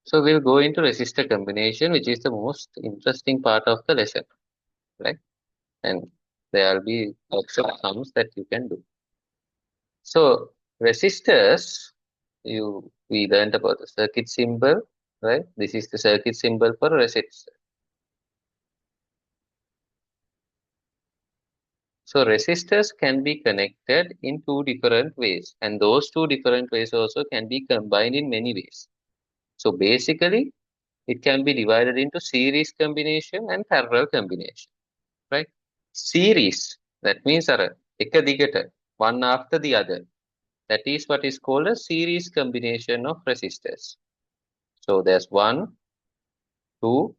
so we'll go into resistor combination, which is the most interesting part of the lesson, right? And there will be lots of sums that you can do. So resistors, we learned about the circuit symbol, right? This is the circuit symbol for resistor. So resistors can be connected in two different ways, and those two different ways also can be combined in many ways. So basically, it can be divided into series combination and parallel combination, right? Series, that means එක දිගට, one after the other. That is what is called a series combination of resistors. So there's one, two,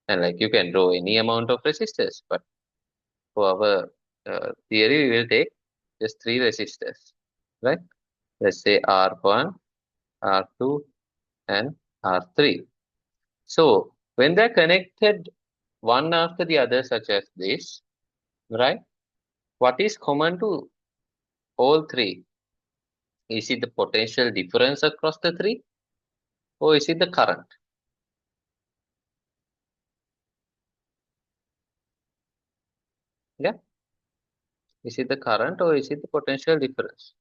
and like you can draw any amount of resistors, but for our theory, we will take just three resistors, right? Let's say R1, R2, and R3. So when they're connected one after the other, such as this, right? What is common to all three? Is it the potential difference across the three, or is it the current? Yeah, is it the current or is it the potential difference?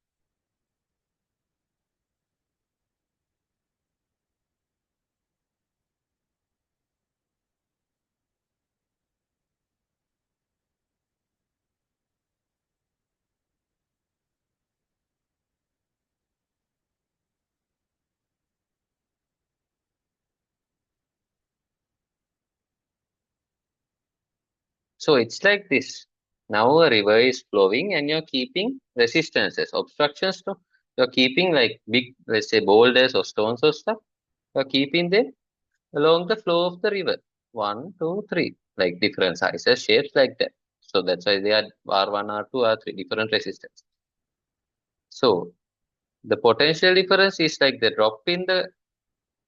So it's like this. Now a river is flowing and you're keeping resistances, obstructions. No? You're keeping like big, let's say boulders or stones or stuff. You're keeping them along the flow of the river. One, two, three, like different sizes, shapes like that. So that's why they are R1, R2, R3, different resistance. So the potential difference is like the drop in the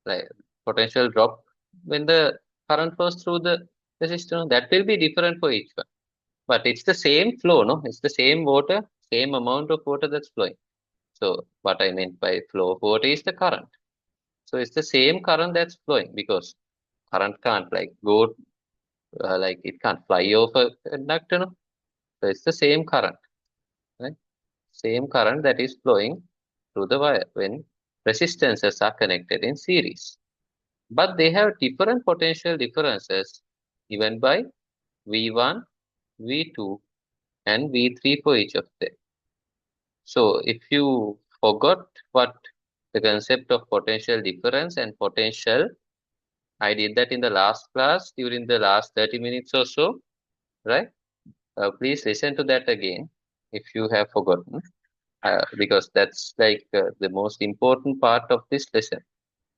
like potential drop when the current flows through the resistor. That will be different for each one. But it's the same flow, no? It's the same water, same amount of water that's flowing. So what I meant by flow of water is the current. So it's the same current that's flowing because current can't like go like it can't fly over a conductor, no? So it's the same current, right? Same current that is flowing through the wire when resistances are connected in series. But they have different potential differences given by V1, V2, and V3 for each of them. So if you forgot what the concept of potential difference and potential, I did that in the last class during the last 30 minutes or so, right? Please listen to that again if you have forgotten, because that's like the most important part of this lesson.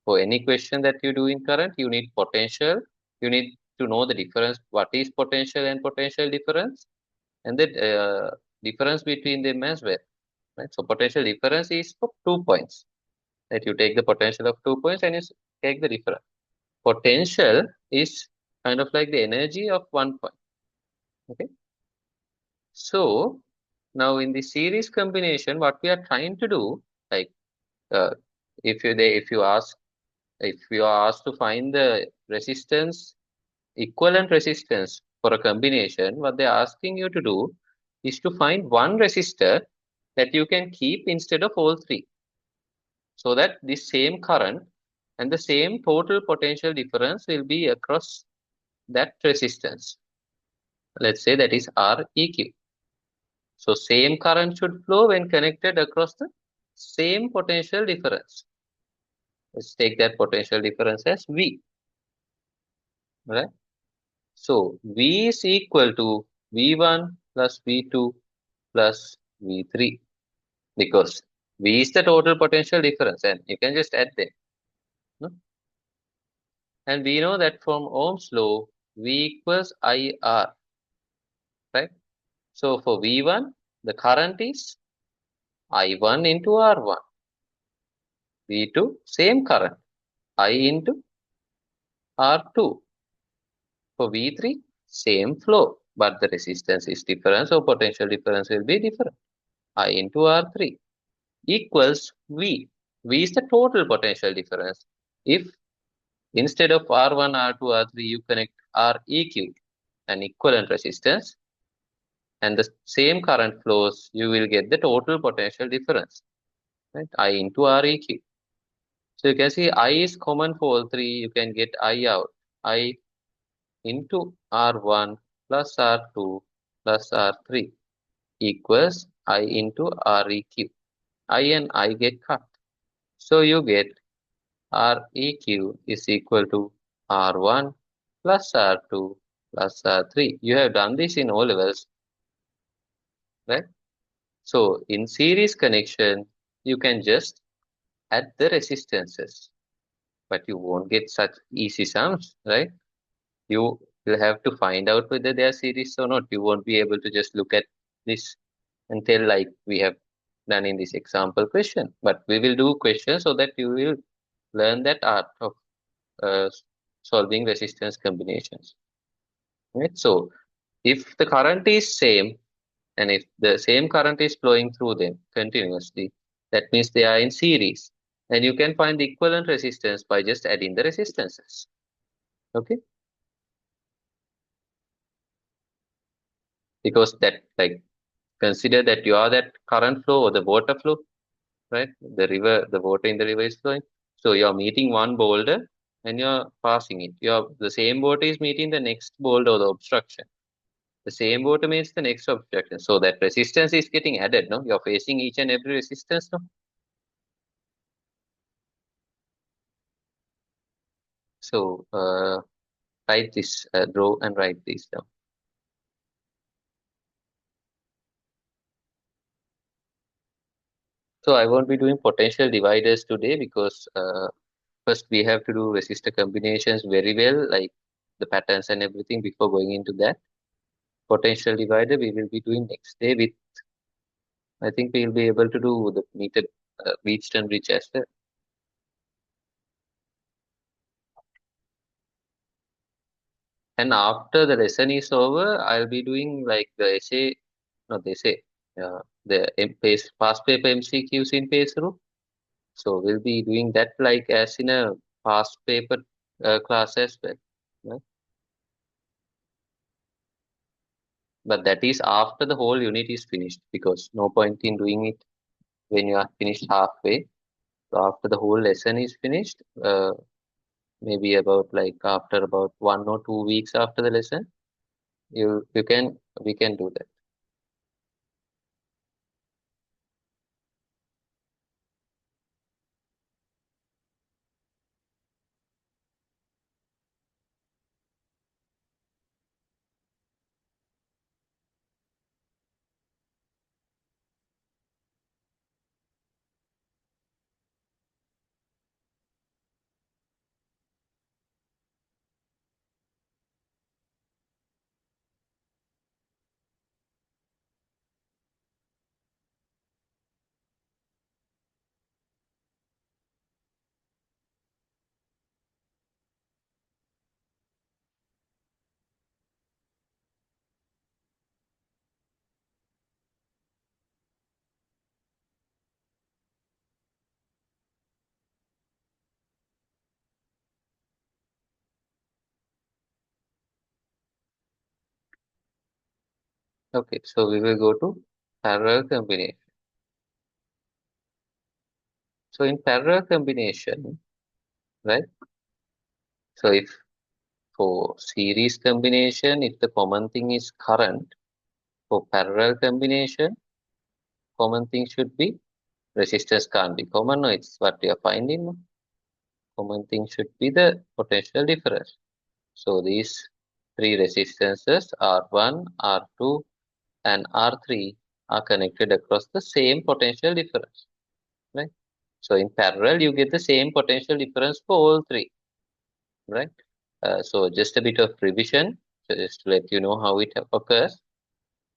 For any question that you do in current, you need potential. You need to know the difference. What is potential and potential difference, and the difference between them as well. Right? So potential difference is for 2 points. That you take the potential of 2 points and you take the difference. Potential is kind of like the energy of 1 point. Okay. So now in the series combination, what we are trying to do, like uh, if you ask if you are asked to find the resistance equivalent resistance for a combination, what they're asking you to do is to find one resistor that you can keep instead of all three, so that the same current and the same total potential difference will be across that resistance. Let's say that is Req. So same current should flow when connected across the same potential difference. Let's take that potential difference as V, right? So V is equal to V1 plus V2 plus V3 because V is the total potential difference and you can just add them. No? And we know that from Ohm's law, V equals IR, right? So for V1, the current is I1 into R1. V2, same current, I into R2. For V3, same flow, but the resistance is different, so potential difference will be different. I into R3 equals V. V is the total potential difference. If instead of R1, R2, R3, you connect Req, an equivalent resistance, and the same current flows, you will get the total potential difference, right? I into Req. So you can see I is common for all three. You can get I out. I into R1 plus R2 plus R3 equals I into Req. I and I get cut. So you get Req is equal to R1 plus R2 plus R3. You have done this in O levels, right? So in series connection, you can just add the resistances, but you won't get such easy sums, right? You will have to find out whether they are series or not. You won't be able to just look at this and tell like we have done in this example question. But we will do questions so that you will learn that art of uh, solving resistance combinations. Right? So if the current is same and if the same current is flowing through them continuously, that means they are in series. And you can find the equivalent resistance by just adding the resistances. Okay? Because that like consider that you are that current flow or the water flow, right? The water in the river is flowing. So you're meeting one boulder and you're passing it. The same water is meeting the next boulder or the obstruction. The same water means the next obstruction. So that resistance is getting added, no? You're facing each and every resistance, no? So write this, draw and write this down. So I won't be doing potential dividers today because first we have to do resistor combinations very well, like the patterns and everything before going into that. Potential divider we will be doing next day with, I think we'll be able to do the meter Wheatstone bridge as well. And after the lesson is over, I'll be doing like the essay, not the essay, the past paper MCQs in pace through. So we'll be doing that like as in a past paper class as well. Right? But that is after the whole unit is finished because no point in doing it when you are finished halfway. So after the whole lesson is finished, maybe about like after about 1 or 2 weeks after the lesson, you can we can do that. Okay, so we will go to parallel combination. So in parallel combination, right? So if for series combination, if the common thing is current, for parallel combination, common thing should be resistance can't be common. No, it's what we are finding. No? Common thing should be the potential difference. So these three resistances R1, R2, and R3 are connected across the same potential difference, right? So in parallel, you get the same potential difference for all three, right? So just a bit of revision, so just to let you know how it occurs.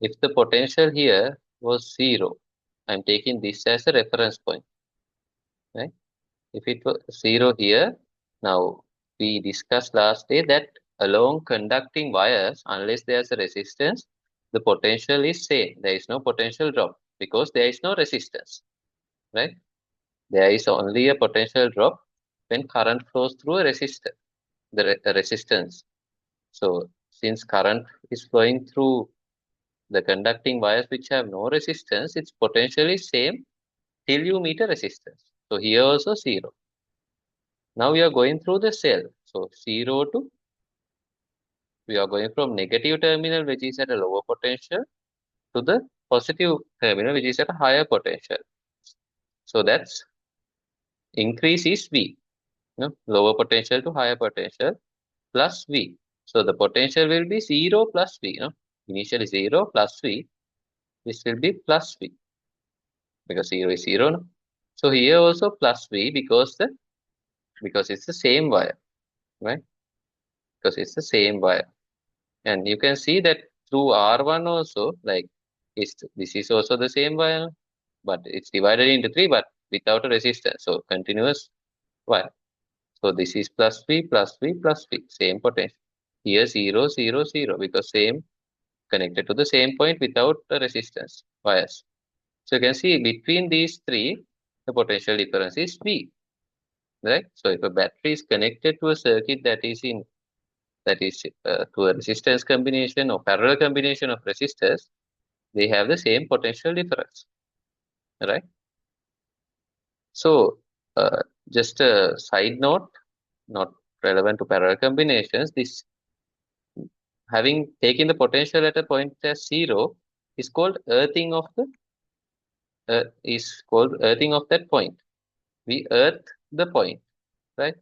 If the potential here was 0, I'm taking this as a reference point, right? If it was 0 here, now we discussed last day that along conducting wires, unless there's a resistance, the potential is same. There is no potential drop because there is no resistance, right? There is only a potential drop when current flows through a resistor, the resistance. So since current is flowing through the conducting wires which have no resistance, it's potentially same till you meet a resistance. So here also 0. Now we are going through the cell. So 0 to, we are going from negative terminal which is at a lower potential to the positive terminal which is at a higher potential. So that's increase is V. Lower potential to higher potential plus V. So the potential will be 0 plus V. Initially 0 plus V. This will be plus V because 0 is 0. No? So here also plus V because it's the same wire, right? Because it's the same wire. And you can see that through R1 also, like this is also the same wire, but it's divided into 3, but without a resistance. So continuous wire. So this is plus V, plus V, plus V, same potential. Here 0, 0, 0, because same connected to the same point without the resistance wires. So you can see between these three, the potential difference is V, right? So if a battery is connected to a circuit that is to a resistance combination or parallel combination of resistors, they have the same potential difference, right? So just a side note, not relevant to parallel combinations, this having taken the potential at a point as 0 is called earthing of the earthing of that point. We earth the point, right?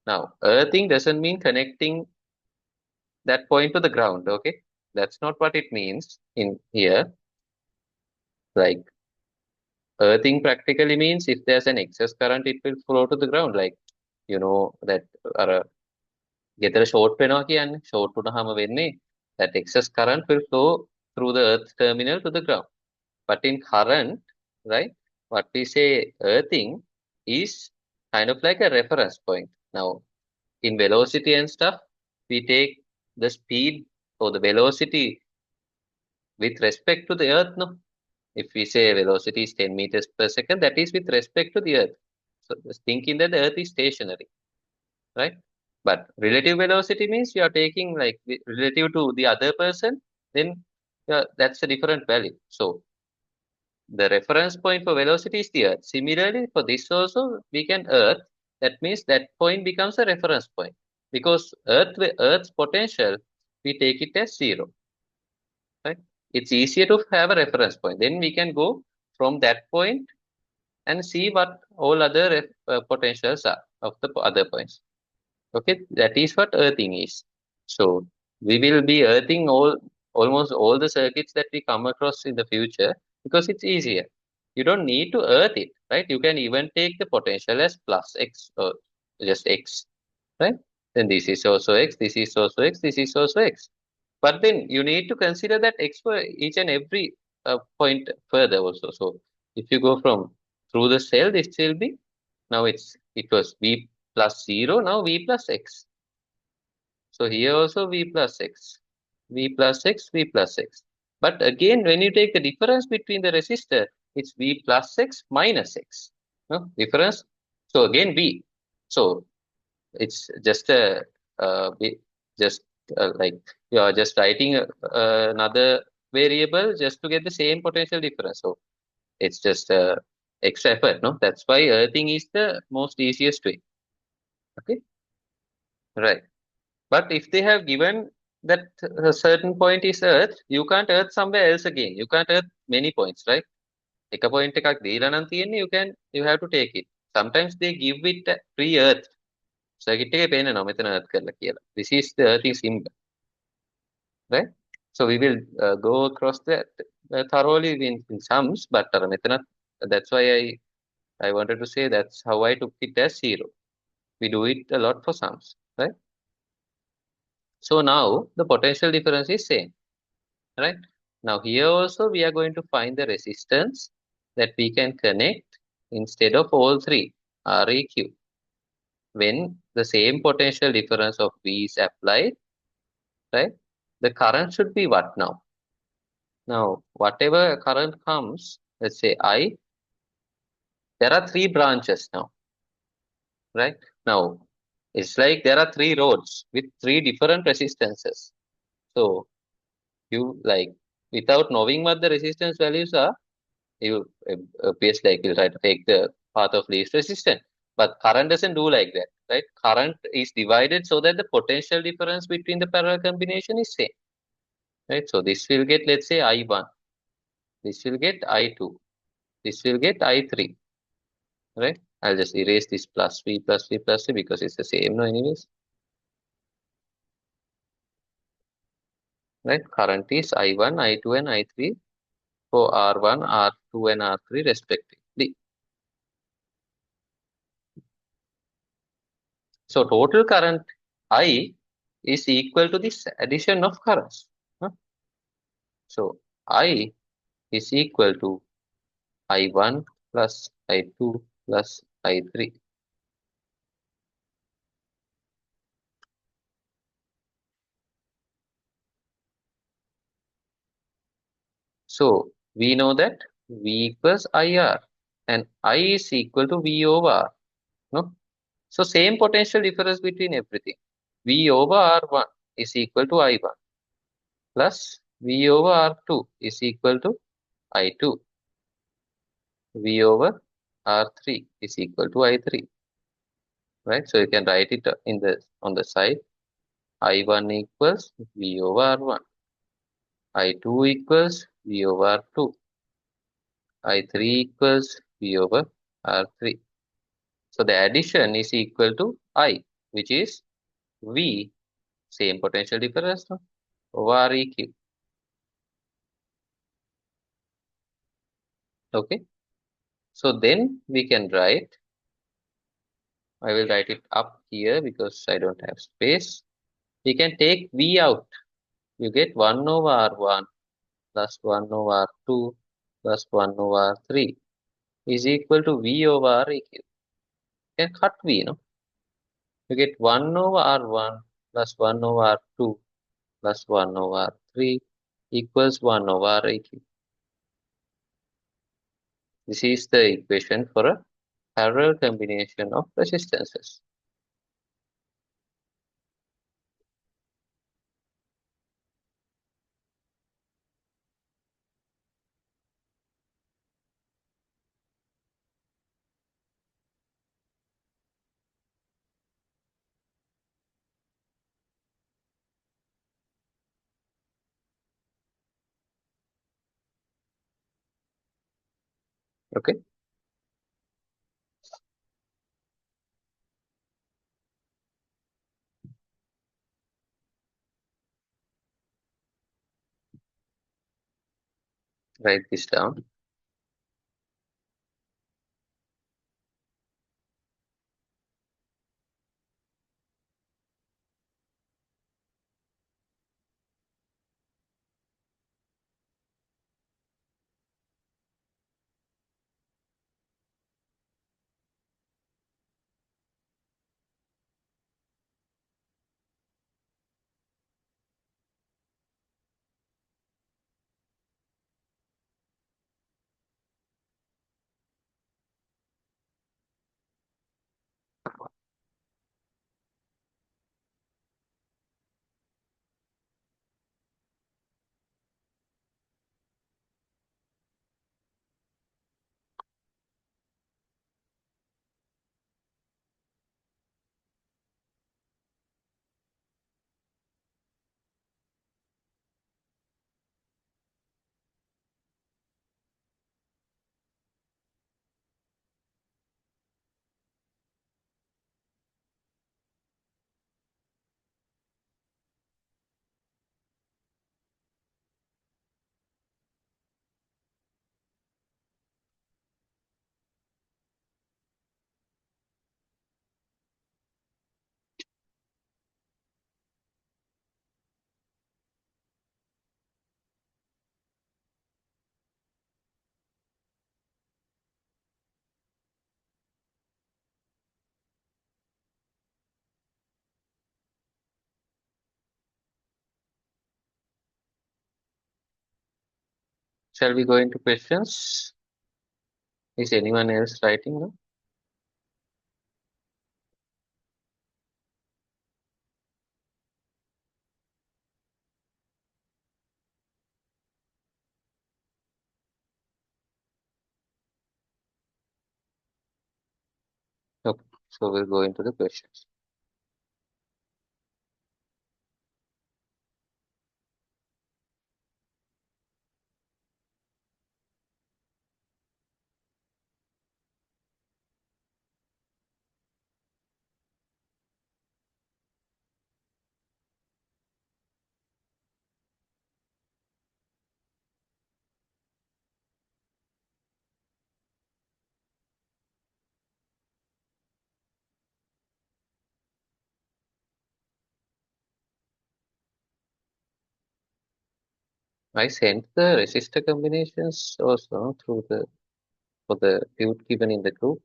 Now, earthing doesn't mean connecting that point to the ground, okay? That's not what it means in here. Like, earthing practically means if there's an excess current, it will flow to the ground. Like, you know, that ගෙදර short වෙනවා කියන්නේ short වුණාම වෙන්නේ that excess current will flow through the earth terminal to the ground. But in current, right, what we say earthing is kind of like a reference point. Now, in velocity and stuff, we take the speed or the velocity with respect to the earth, no? If we say velocity is 10 meters per second, that is with respect to the earth. So just thinking that the earth is stationary, right? But relative velocity means you are taking like relative to the other person, then yeah, that's a different value. So the reference point for velocity is the earth. Similarly, for this also, we can earth. That means that point becomes a reference point because Earth's potential, we take it as 0, right? It's easier to have a reference point. Then we can go from that point and see what all other potentials are of the other points. Okay, that is what earthing is. So we will be earthing almost all the circuits that we come across in the future because it's easier. You don't need to earth it, right? You can even take the potential as plus x or just x, right? Then this is also x, this is also x, this is also x. But then you need to consider that x for each and every point further also. So if you go from through the cell, this will be now it was v plus 0, now v plus x. So here also v plus x, v plus x, v plus x. But again, when you take the difference between the resistor, it's v plus x minus x. No difference. So again v. So it's just a just like you are just writing another variable just to get the same potential difference. So it's just extra effort. No, that's why earthing is the most easiest way. Okay, right. But if they have given that a certain point is earth, you can't earth somewhere else again. You can't earth many points, right? එක point එකක් දීලා නම් තියෙන්නේ you have to take it. Sometimes they give it pre-earth. Circuit එකේ පේනවා මෙතන earth කරලා කියලා. This is the earthing symbol, right? So we will go across that thoroughly in sums, but that's why I wanted to say that's how I took it as 0. We do it a lot for sums, right? So now the potential difference is same, right? Now here also we are going to find the resistance that we can connect instead of all three, REQ. When the same potential difference of V is applied, right? The current should be what now? Now, whatever current comes, let's say I, there are three branches now, right? Now, it's like there are three roads with three different resistances. So, you like, without knowing what the resistance values are, you appears like you try to take the path of least resistance. But current doesn't do like that, right? Current is divided so that the potential difference between the parallel combination is same, right? So this will get, let's say, I1, this will get I2, this will get I3, right? I'll just erase this plus V plus V plus V because it's the same, no, anyways, right? Current is I1, I2, and I3 for R1, R2, and R3 respectively. So total current I is equal to this addition of currents. Huh? So I is equal to I1 plus I2 plus I3. So we know that V equals IR and I is equal to V over R. No? So same potential difference between everything. V over R1 is equal to I1 plus V over R2 is equal to I2. V over R3 is equal to I3. Right? So you can write it in the on the side. I1 equals V over R1. I2 equals V over R2. I3 equals V over R3. So the addition is equal to I, which is V, same potential difference, no? Over Req. Okay. So then we can write, I will write it up here because I don't have space. We can take V out. You get 1 over R1 plus 1 over R2 plus 1 over R3 is equal to V over Req. You can cut V, no? You get 1 over R1 plus 1 over R2 plus 1 over R3 equals 1 over Req. This is the equation for a parallel combination of resistances. Okay. Write this down. Shall we go into questions? Is anyone else writing now? Okay, so we'll go into the questions. I sent the resistor combinations also through the for the field given in the group.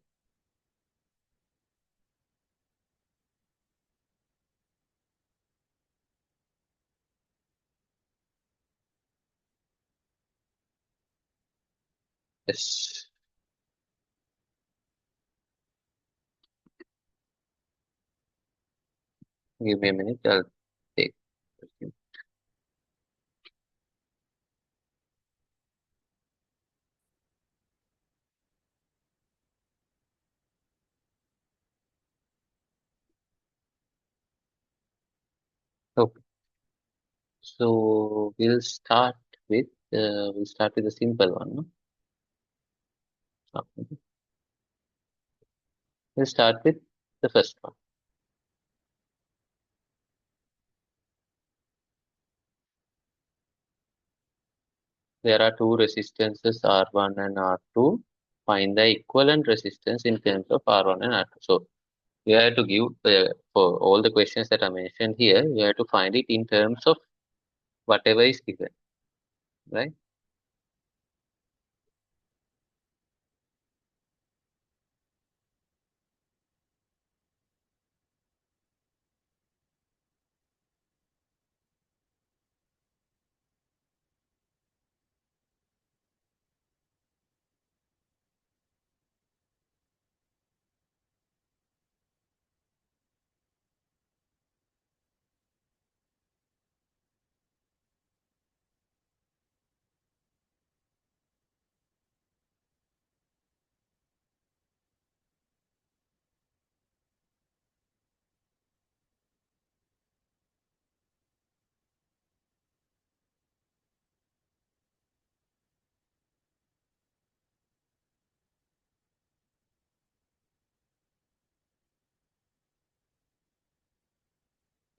Yes. Give me a minute. I'll take. Okay. So we'll start with the simple one. No? Okay. We'll start with the first one. There are two resistances R1 and R2. Find the equivalent resistance in terms of R1 and R2. So you have to give for all the questions that are mentioned here, you have to find it in terms of whatever is given, right?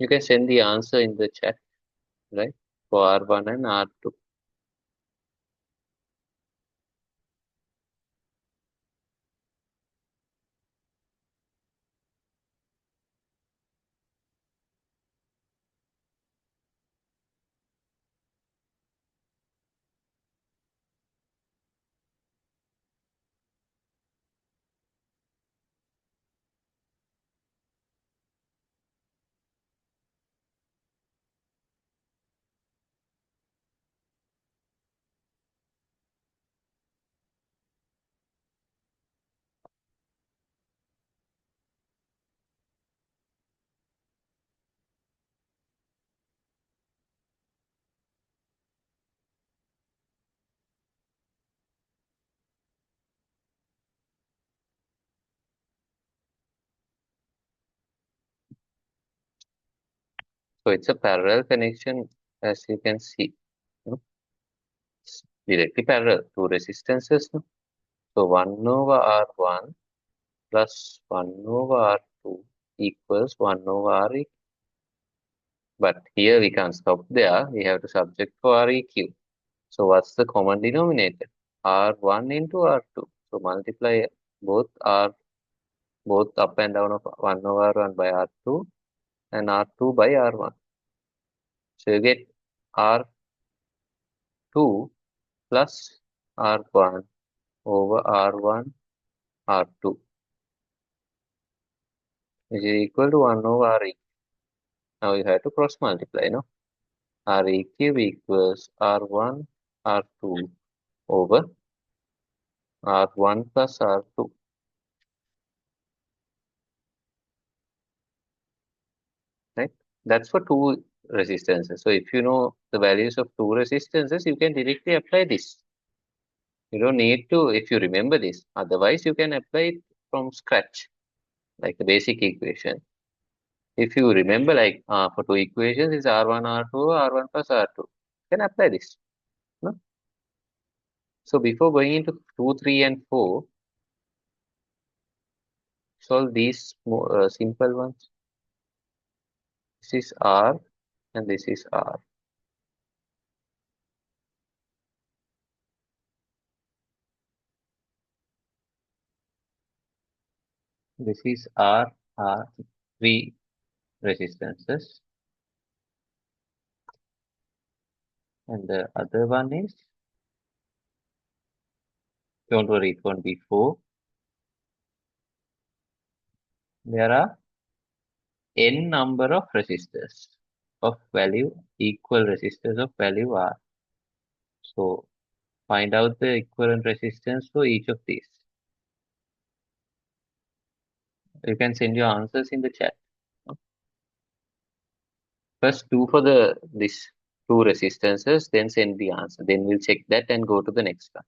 You can send the answer in the chat, right? For R1 and R2. So it's a parallel connection, as you can see. You know, it's directly parallel to resistances. No? So 1 over R1 plus 1 over R2 equals 1 over Re. But here we can't stop there. We have to subject for Req. So what's the common denominator? R1 into R2. So multiply both up and down of 1 over R1 by R2 and R2 by R1. So you get R2 plus R1 over R1 R2, which is equal to 1 over Re. Now you have to cross multiply, no? Req equals R1 R2 over R1 plus R2. Right? That's for two resistances. So if you know the values of two resistances, you can directly apply this. You don't need to, if you remember this. Otherwise, you can apply it from scratch, like the basic equation. If you remember, like for two equations, is R1, R2, R1 plus R2. You can apply this. No? So before going into 2, 3, and 4, solve these more, simple ones. This is R and this is R. This is R, three resistances. And the other one is, don't worry, it won't be 4. There are n number of resistors of value, equal resistors of value R. So find out the equivalent resistance for each of these. You can send your answers in the chat. First do for this two resistances, then send the answer. Then we'll check that and go to the next one.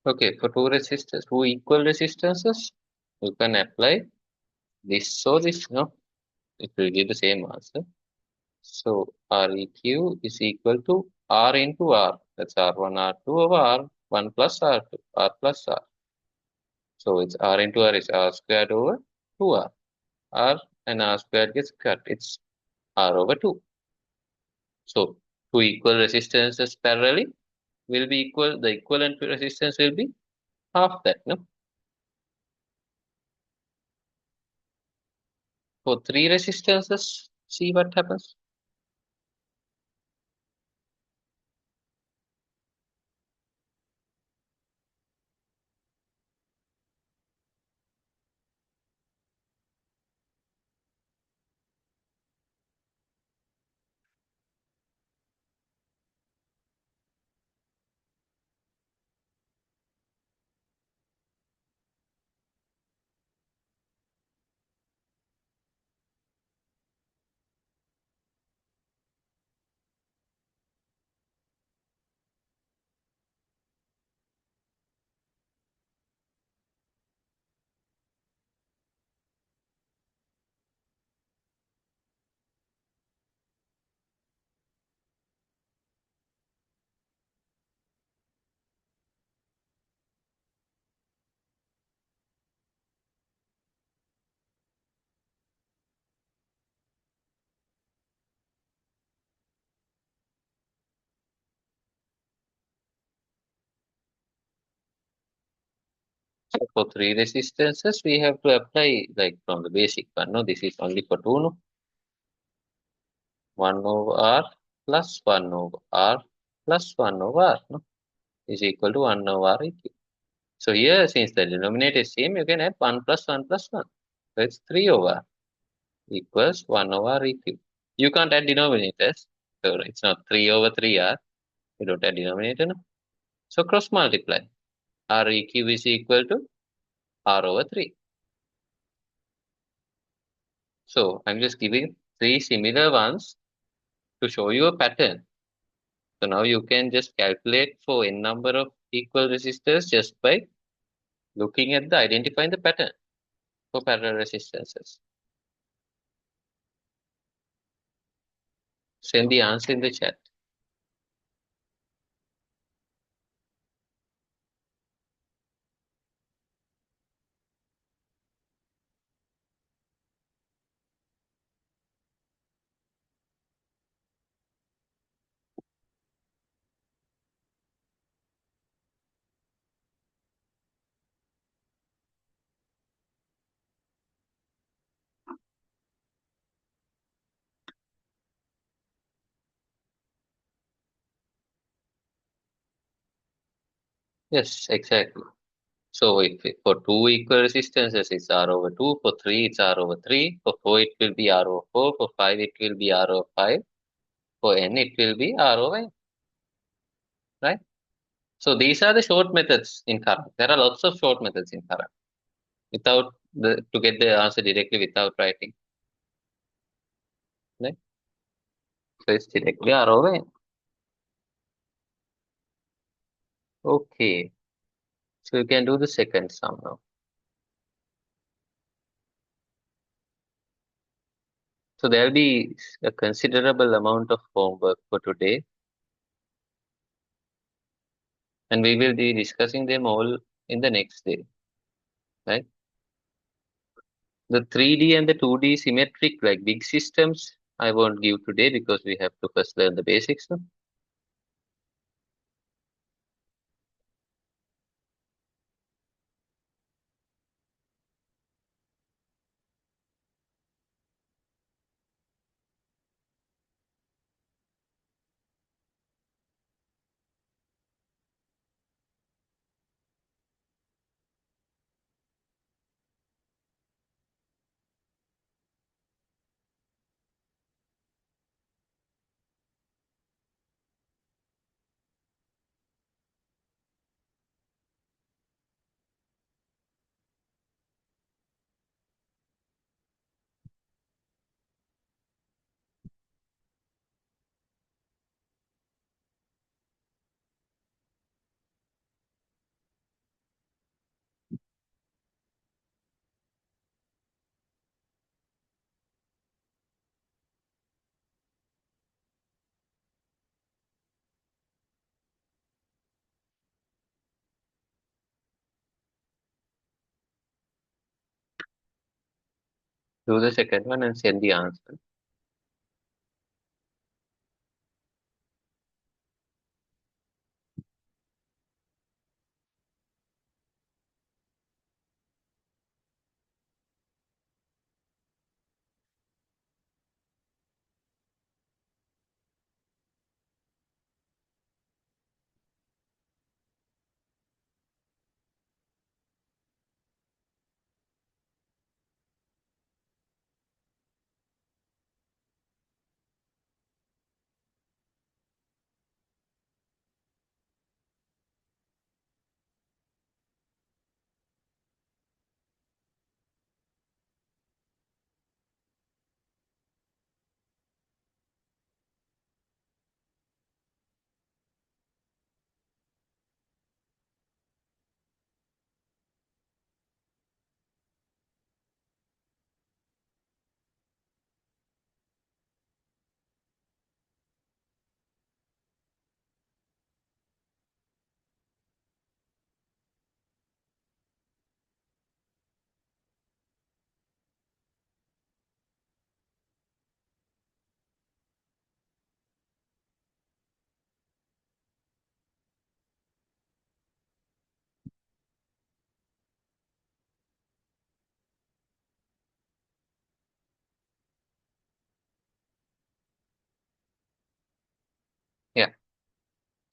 Okay, for two resistors, two equal resistances, you can apply this or this, no? It will give the same answer. So Req is equal to R into R. That's R1, R2 over R1 plus R2, R plus R. So it's R into R is R squared over 2R. R and R squared gets cut. It's R over 2. So two equal resistances parallelly will be equal. The equivalent resistance will be half that, no? For three resistances, see what happens. So for three resistances, we have to apply like from the basic one. No, this is only for two. No, 1 over r plus 1 over r plus 1 over r, no? Is equal to 1 over r eq. So here, since the denominator is same, you can add 1 plus 1 plus 1. So it's 3 over r equals 1 over r eq. You can't add denominators. So it's not 3 over 3r. You don't add denominator, no? So cross multiply. R eq is equal to r over 3. So I'm just giving 3 similar ones to show you a pattern. So now you can just calculate for n number of equal resistors just by looking at the identifying the pattern for parallel resistances. Send the answer in the chat. Yes, exactly. So if for 2 equal resistances it's R over 2, for 3 it's R over 3, for 4 it will be R over 4, for 5 it will be R over 5, for n it will be R over n, right? So these are the short methods in current. There are lots of short methods in current without to get the answer directly without writing, right? So it's directly R over n. Okay, so you can do the second sum now. So there'll be a considerable amount of homework for today, and we will be discussing them all in the next day, right? The 3D and the 2D symmetric, like big systems, I won't give today because we have to first learn the basics. No? Do the second one and send the answer.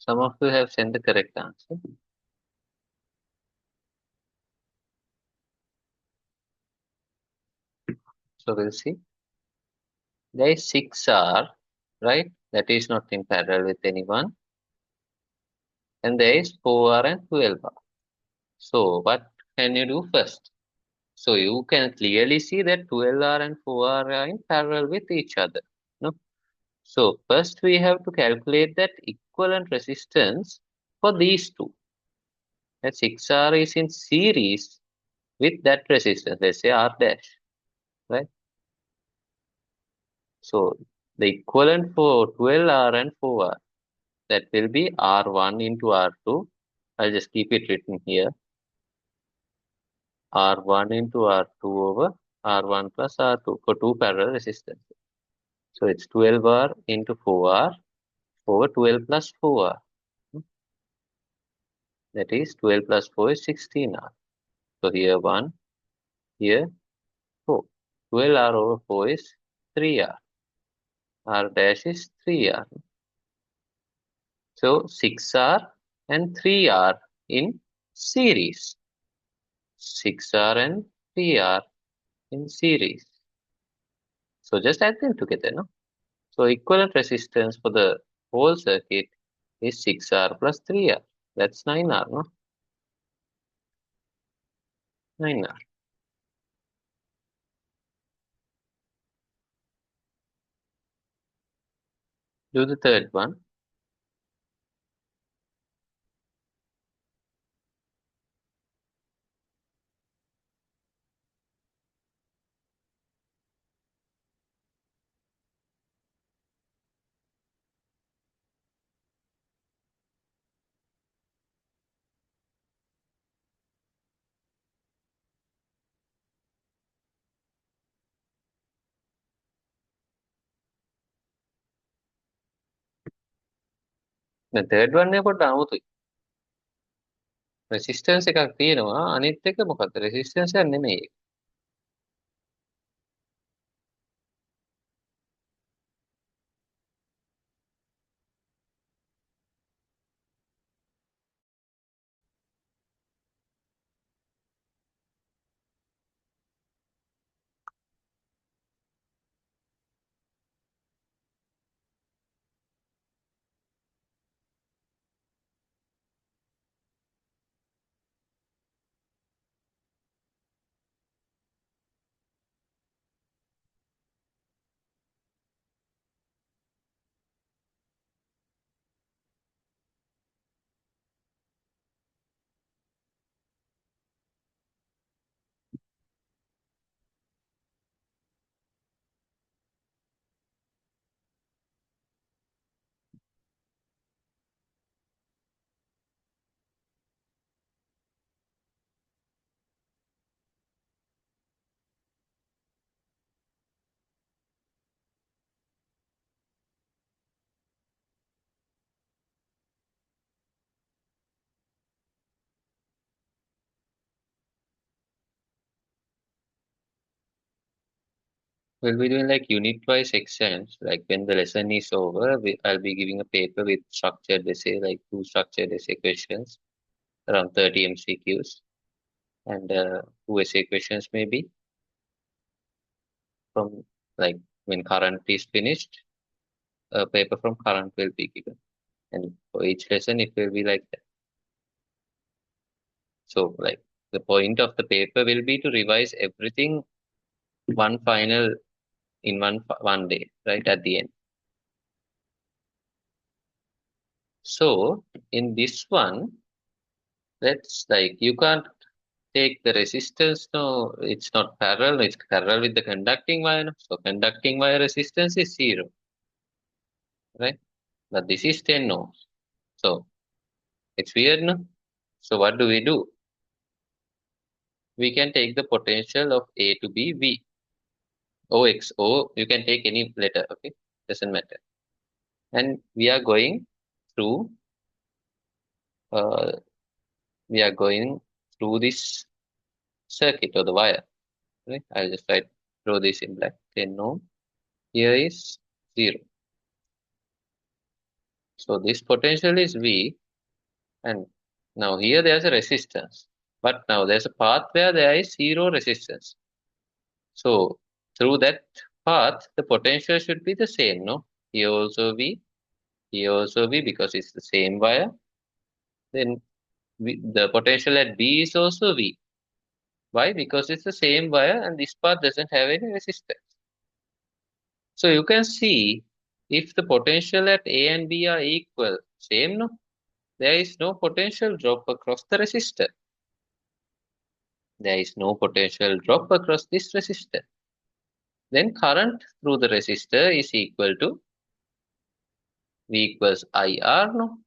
Some of you have sent the correct answer. So we'll see. There is 6R, right? That is not in parallel with anyone. And there is 4R and 12R. So what can you do first? So you can clearly see that 12R and 4R are in parallel with each other. No? So first we have to calculate that equivalent resistance for these two. That 6R is in series with that resistance, let's say R dash, right? So the equivalent for 12R and 4R, that will be R1 into R2. I'll just keep it written here. R1 into R2 over R1 plus R2 for two parallel resistance. So it's 12R into 4R over 12 plus 4R. That is 12 plus 4 is 16R. So here 1, here 4. 12R over 4 is 3R. R dash is 3R. So 6R and 3R in series. 6R and 3R in series. So just add them together, no? So equivalent resistance for the whole circuit is 6R plus 3R. That's 9R, no? 9R. Do the third one. The third one එක පොඩ්ඩක් අමුතුයි. resistance එකක් තියෙනවා. අනිත් එක මොකක්ද? resistance එකක් නෙමෙයි. We'll be doing like unit-wise sections. Like when the lesson is over, I'll be giving a paper with structured essay, like 2 structured essay questions, around 30 MCQs, and 2 essay questions maybe from like when current is finished, a paper from current will be given. And for each lesson, it will be like that. So like the point of the paper will be to revise everything one final in one day, right at the end. So in this one, let's like you can't take the resistance. No, it's not parallel. It's parallel with the conducting wire. No? So conducting wire resistance is 0, right? But this is 10 ohms. So it's weird, no? So what do? We can take the potential of A to be V. OX, O, you can take any letter, okay? Doesn't matter. And we are going through, uh, this circuit or the wire, right? I'll just draw this in black, 10 ohm. Here is 0. So this potential is V, and now here there's a resistance. But now there's a path where there is zero resistance. So through that path, the potential should be the same, no? Here also V, here also V, because it's the same wire. Then the potential at B is also V. Why? Because it's the same wire and this path doesn't have any resistance. So you can see if the potential at A and B are equal, same, no? There is no potential drop across the resistor. There is no potential drop across this resistor. Then current through the resistor is equal to V equals IR, no?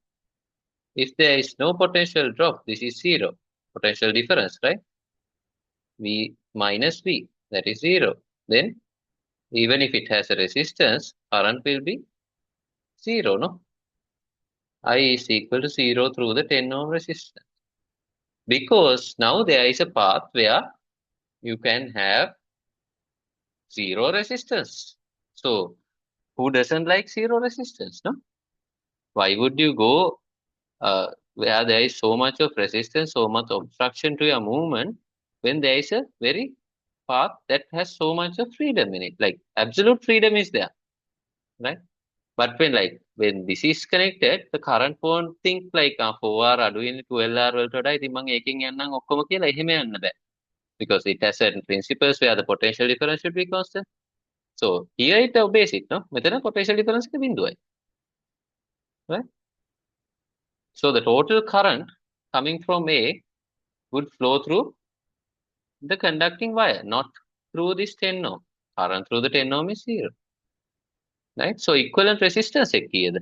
If there is no potential drop, this is zero. Potential difference, right? V minus V, that is zero. Then even if it has a resistance, current will be zero, no? I is equal to zero through the 10 ohm resistance. Because now there is a path where you can have zero resistance. So who doesn't like zero resistance, no? Why would you go where there is so much of resistance, so much obstruction to your movement, when there is a very path that has so much of freedom in it? Like absolute freedom is there, right? But when this is connected, the current won't think like 4R අඩුවෙන් 12R වලට වඩා ඉතින් මම ඒකෙන් යන්නම් ඔක්කොම කියලා එහෙම යන්න බෑ. Because it has certain principles where the potential difference should be constant. So here it obeys it, no? මෙතන potential difference එක බිඳුවයි. Right? So the total current coming from A would flow through the conducting wire, not through this 10 ohm. Current through the 10 ohm is 0. Right? So equivalent resistance එක කීයද?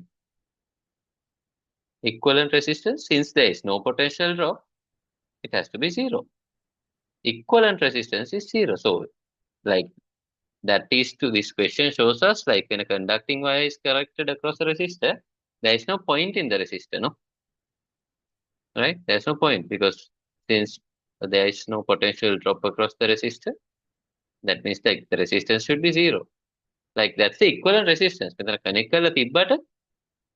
Equivalent resistance, since there is no potential drop, it has to be 0. Equivalent resistance is 0. So like that is to this question shows us like when a conducting wire is connected across a resistor, there is no point in the resistor, no? Right? There's no point because since there is no potential drop across the resistor, that means like the resistance should be 0. Like that's the equivalent resistance. මෙතන connect කරලා තිබ්බට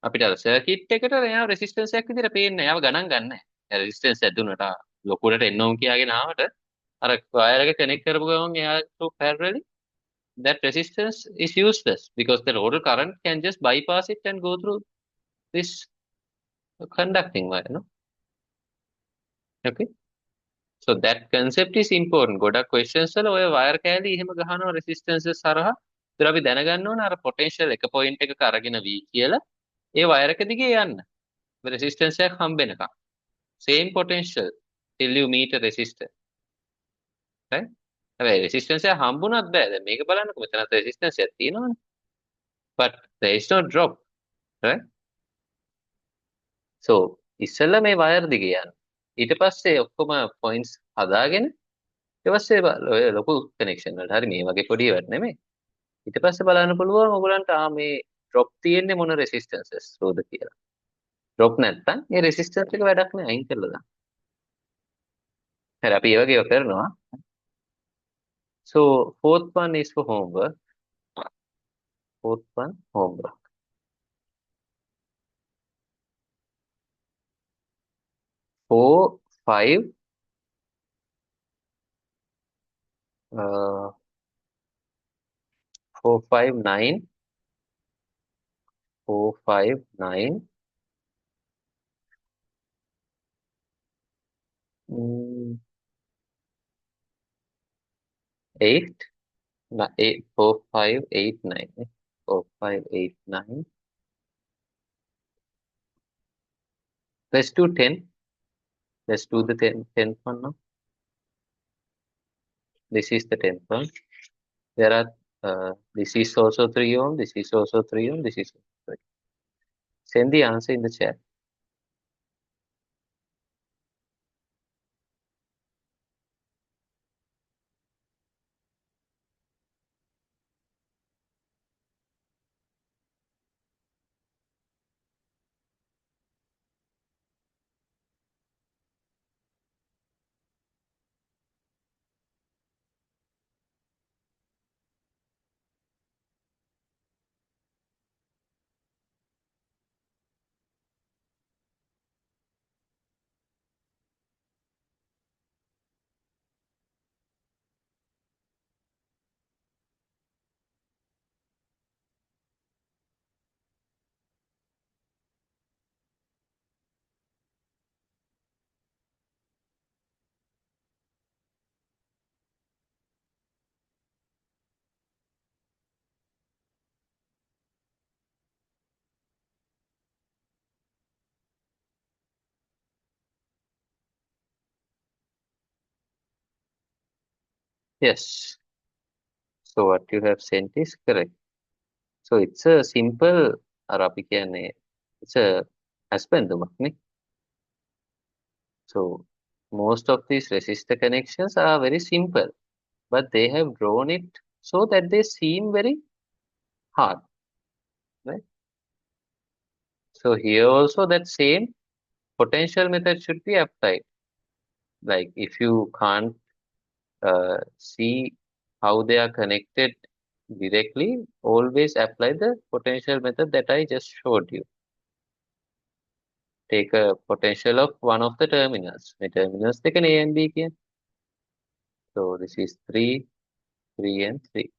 අපිට අර circuit එකට එයා resistance එකක් විදිහට පේන්නේ නැහැ. එයාව ගණන් ගන්න නැහැ. එයා resistance එක දුන්නට ලොකුවට එන්න ඕන කියාගෙන ආවට අර wire එක connect කරපු ගමන් එයා to parallelly that resistance is useless because the total current can just bypass it and go through this conducting wire, no? Okay. So that concept is important. ගොඩක් questions වල ඔය wire කෑලි එහෙම ගහනවා resistances හරහා. ඒතර අපි දැනගන්න ඕන අර potential එක point එකක අරගෙන V කියලා ඒ wire එක දිගේ යන්න. resistance එකක් හම්බෙනකම්. Same potential till you meet a resistor. Right? හැබැයි resistance එක හම්බුණත් බෑ. දැන් මේක බලන්නකො මෙතනත් resistance එකක් තියෙනවනේ. But there is no drop. Right? So ඉස්සෙල්ලා මේ wire දිගේ යන්න. ඊට පස්සේ ඔක්කොම points හදාගෙන ඊට පස්සේ ඔය ලොකු connection වලට හරි මේ වගේ පොඩි ඒවාට නෙමෙයි. ඊට පස්සේ බලන්න පුළුවන් ඔයගලන්ට මේ drop තියෙන්නේ මොන resistances රෝද කියලා. drop නැත්තම් ඒ resistance එක වැඩක් නෑ අයින් කරලා දාන්න. හරි අපි ඒ වගේ ඒවා කරනවා. So fourth one is for homework. Fourth one homework. 4, 5, 4, 5, 9, 4, 5, 9, 8, 8, 4, 5, 8, 9. 4, 5, 8, 9. Let's do 10. Let's do the 10th one now. This is the 10th one. There are, this is also 3 ohm, this is also 3 ohm, this is 3. Send the answer in the chat. Yes. So what you have sent is correct. So it's a simple අර අපි කියන්නේ it's a ඇස්පැන්දුමක් නේ. So most of these resistor connections are very simple, but they have drawn it so that they seem very hard, right? So here also that same potential method should be applied. Like if you can't see how they are connected directly, always apply the potential method that I just showed you. Take a potential of one of the terminals. The terminals taken A and B here. So this is 3, 3 and 3.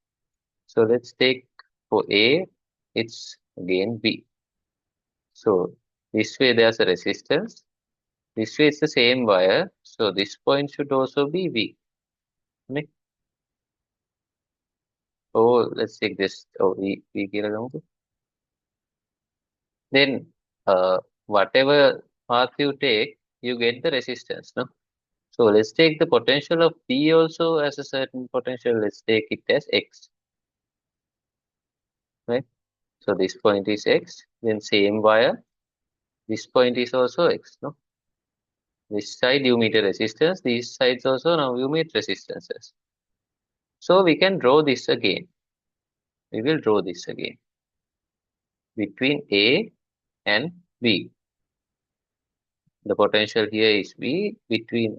So let's take for A, it's again B. So this way there's a resistance. This way it's the same wire. So this point should also be V. Right? Oh, let's take this. Oh, V කියලා ගමුකෝ. Then whatever path you take, you get the resistance, no? So let's take the potential of B also as a certain potential. Let's take it as X, right? So this point is X, then same wire. This point is also X, no? This side you meet a resistance, these sides also now you meet resistances. So we can draw this again. We will draw this again between A and B. The potential here is V, between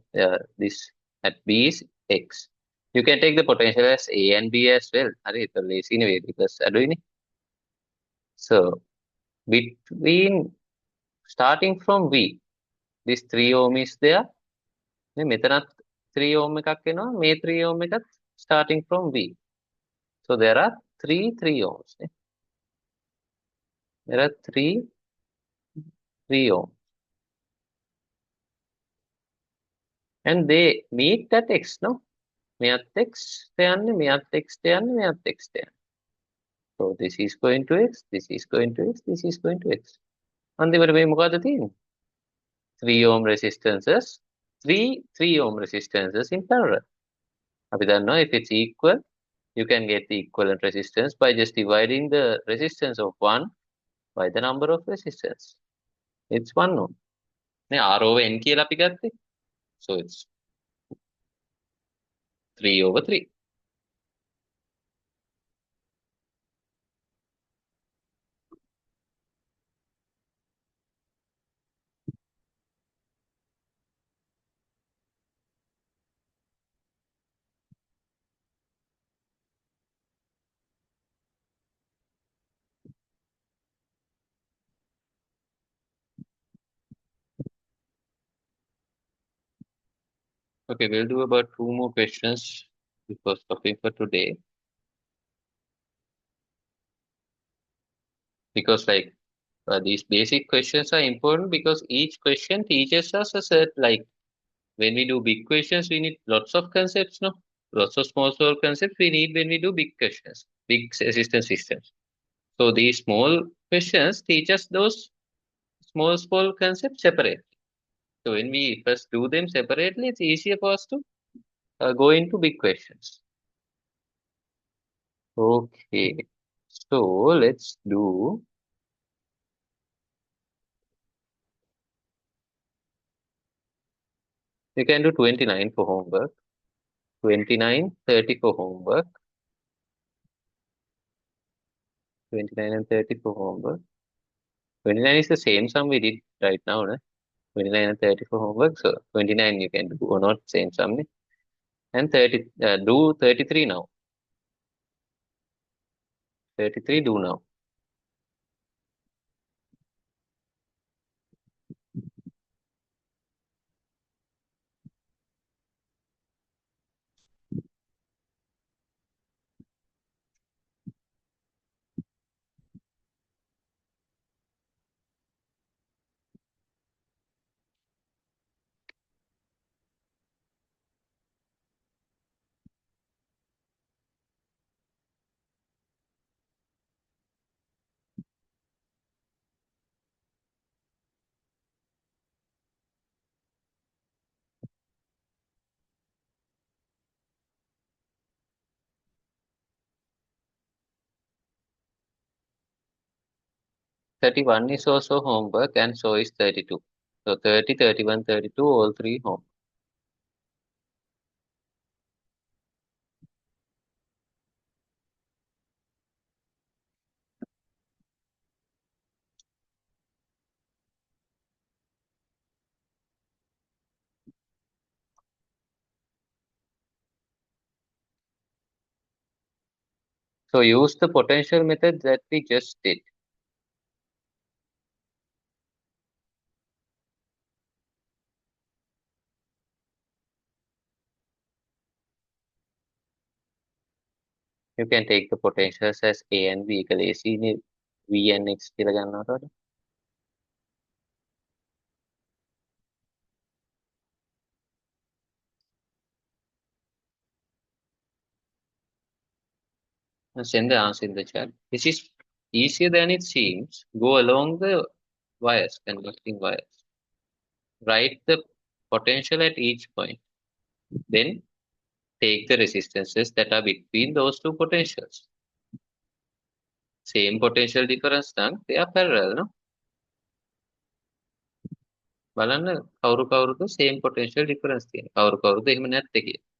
this at B is X. You can take the potential as A and B as well. හරි ඒක ලේසි නෙවෙයි because අඩුයිනේ. So between starting from V, this 3 ohm is there. මේ මෙතනත් 3 ohm එකක් එනවා. මේ 3 ohm එකත් starting from V. So there are 3 ohms. There are 3 ohms. And they meet that X, no? මෙයත් X යන්නේ, මෙයත් X යන්නේ, මෙයත් X යන්නේ. So this is going to X, this is going to X, this is going to X. අන්තිමට මේ මොකද්ද තියෙන්නේ? 3 ohm resistances, 3 ohm resistances in parallel. අපි දන්නවා if it's equal, you can get the equivalent resistance by just dividing the resistance of one by the number of resistance. It's 1 ohm. නේ R over N කියලා අපි ගත්තේ. So it's 3 over 3. Okay, we'll do about 2 more questions before stopping for today. Because like these basic questions are important because each question teaches us a certain, like when we do big questions, we need lots of concepts, no? Lots of small concepts we need when we do big questions, big assistance systems. So these small questions teach us those small concepts separately. So when we first do them separately, it's easier for us to go into big questions. Okay, so let's do. You can do 29 for homework, 29, 30 for homework, 29 and 30 for homework. 29 is the same sum we did right now, no? 29 and 30 for homework. So 29 you can do or not, same sum. Ne? And 30, do 33 now. 33 do now. 31 is also homework and so is 32. So 30, 31, 32, all three home. So use the potential method that we just did. You can take the potentials as A and B equal AC නේ V and X කියලා ගන්නවට and send the answer in the chat. This is easier than it seems. Go along the wires, conducting wires. Write the potential at each point. Then take the resistances that are between those two potentials. Same potential difference නම් they are parallel, no? බලන්න කවුරු කවුරුද same potential difference තියෙන. කවුරු කවුරුද එහෙම නැත්තේ කියලා.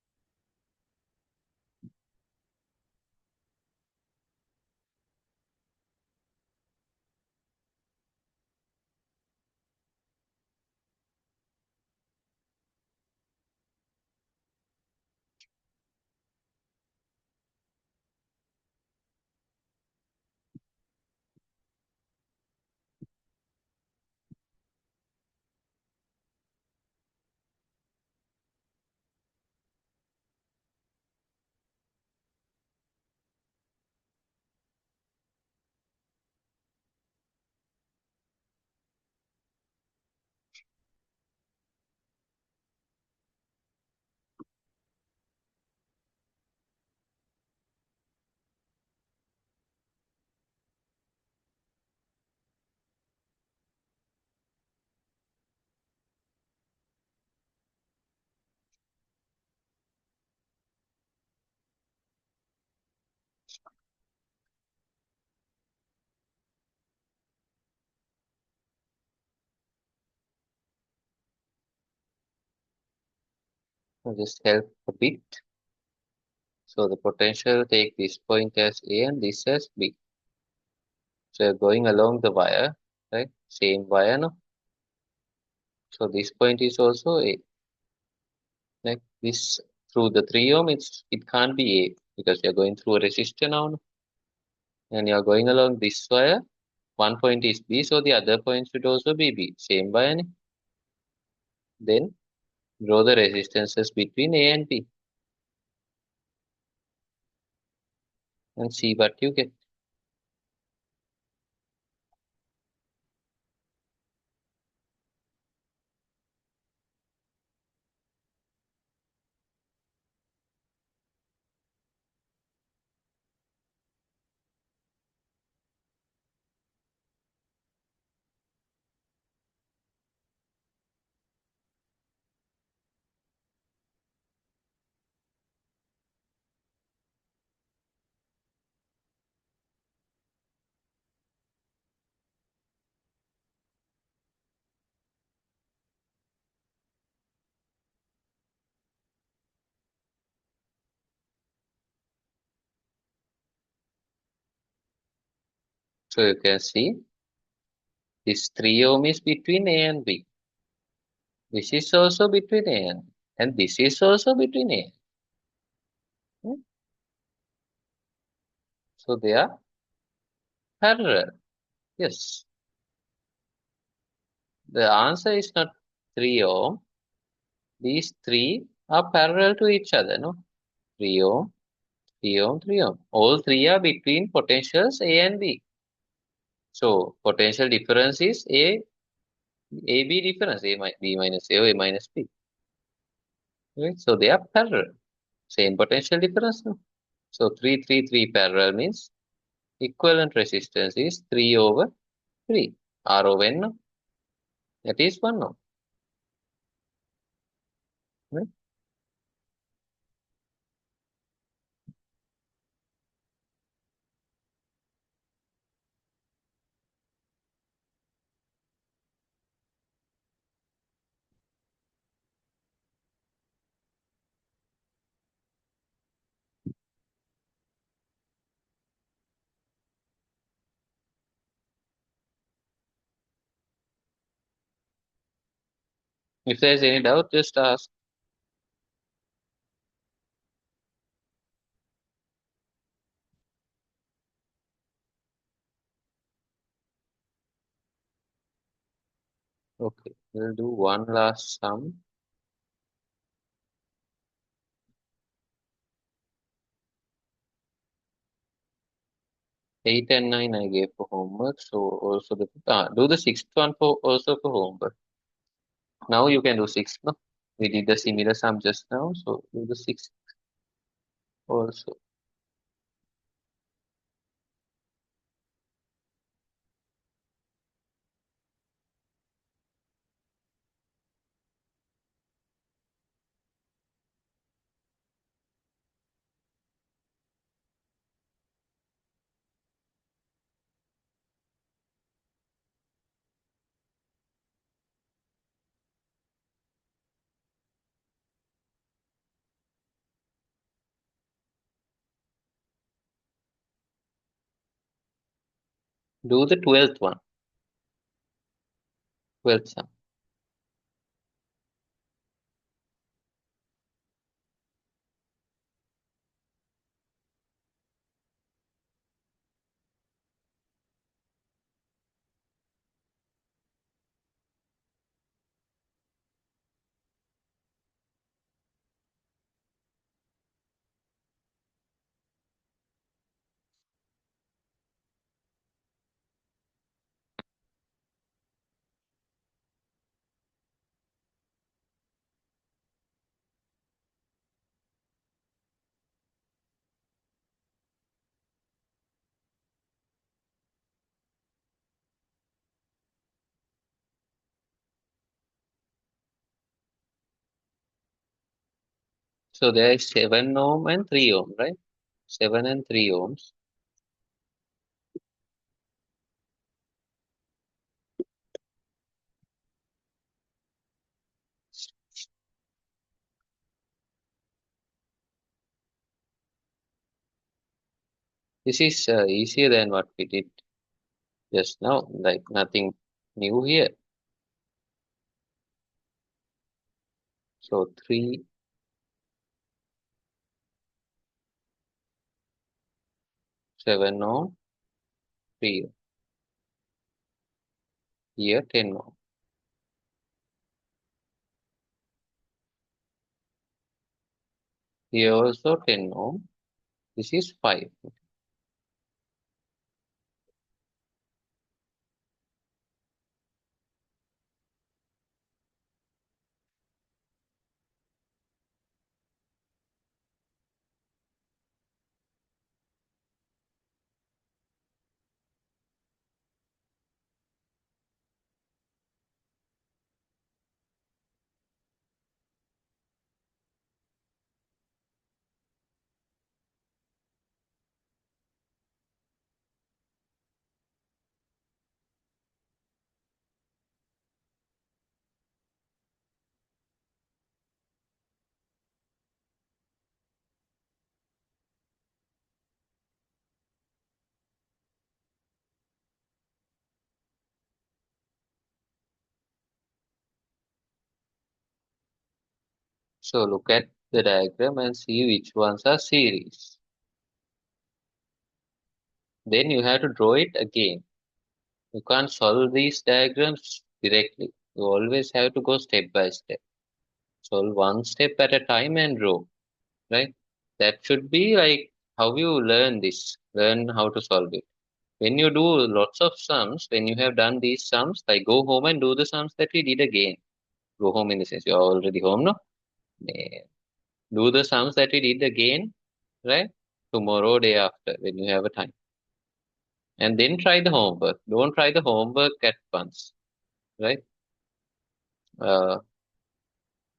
I'll just help a bit. So the potential take this point as A and this as B. So you're going along the wire, right? Same wire, no? So this point is also A. Like this through the 3 ohm, it can't be A because you're going through a resistor now, no? And you're going along this wire. One point is B, so the other point should also be B. Same wire, no? Then draw the resistances between A and B and see what you get. So you can see this 3 ohm is between A and B. This is also between A and this is also between A. Hmm? So they are parallel. Yes. The answer is not 3 ohm. These three are parallel to each other, no? 3 ohm, 3 ohm, 3 ohm. All three are between potentials A and B. So potential difference is B difference, B minus A or A minus B. Right? So they are parallel. Same potential difference, no? So 3, 3, 3 parallel means equivalent resistance is 3 over 3. R over N, no? That is 1 ohm. Right? If there's any doubt, just ask. Okay, we'll do one last sum. 8 and 9 I gave for homework, so also do the sixth one for also for homework. Now you can do sixth, no? We did the similar sum just now, so do the sixth also. Do the 12th one, 12th sum. So there is 7 ohm and 3 ohm, right? 7 and 3 ohms. This is easier than what we did just now, like nothing new here. So 3, 7 ohm, 3 ohm. Here 10 ohm. Here also 10 ohm. This is 5. So look at the diagram and see which ones are series. Then you have to draw it again. You can't solve these diagrams directly. You always have to go step by step. Solve one step at a time and draw, right? That should be like how you learn this, learn how to solve it. When you do lots of sums, when you have done these sums, like go home and do the sums that we did again. Go home in the sense you're already home, no? Eh, Do the sums that we did again, right? Tomorrow, day after, when you have a time. And then try the homework. Don't try the homework at once, right? Uh,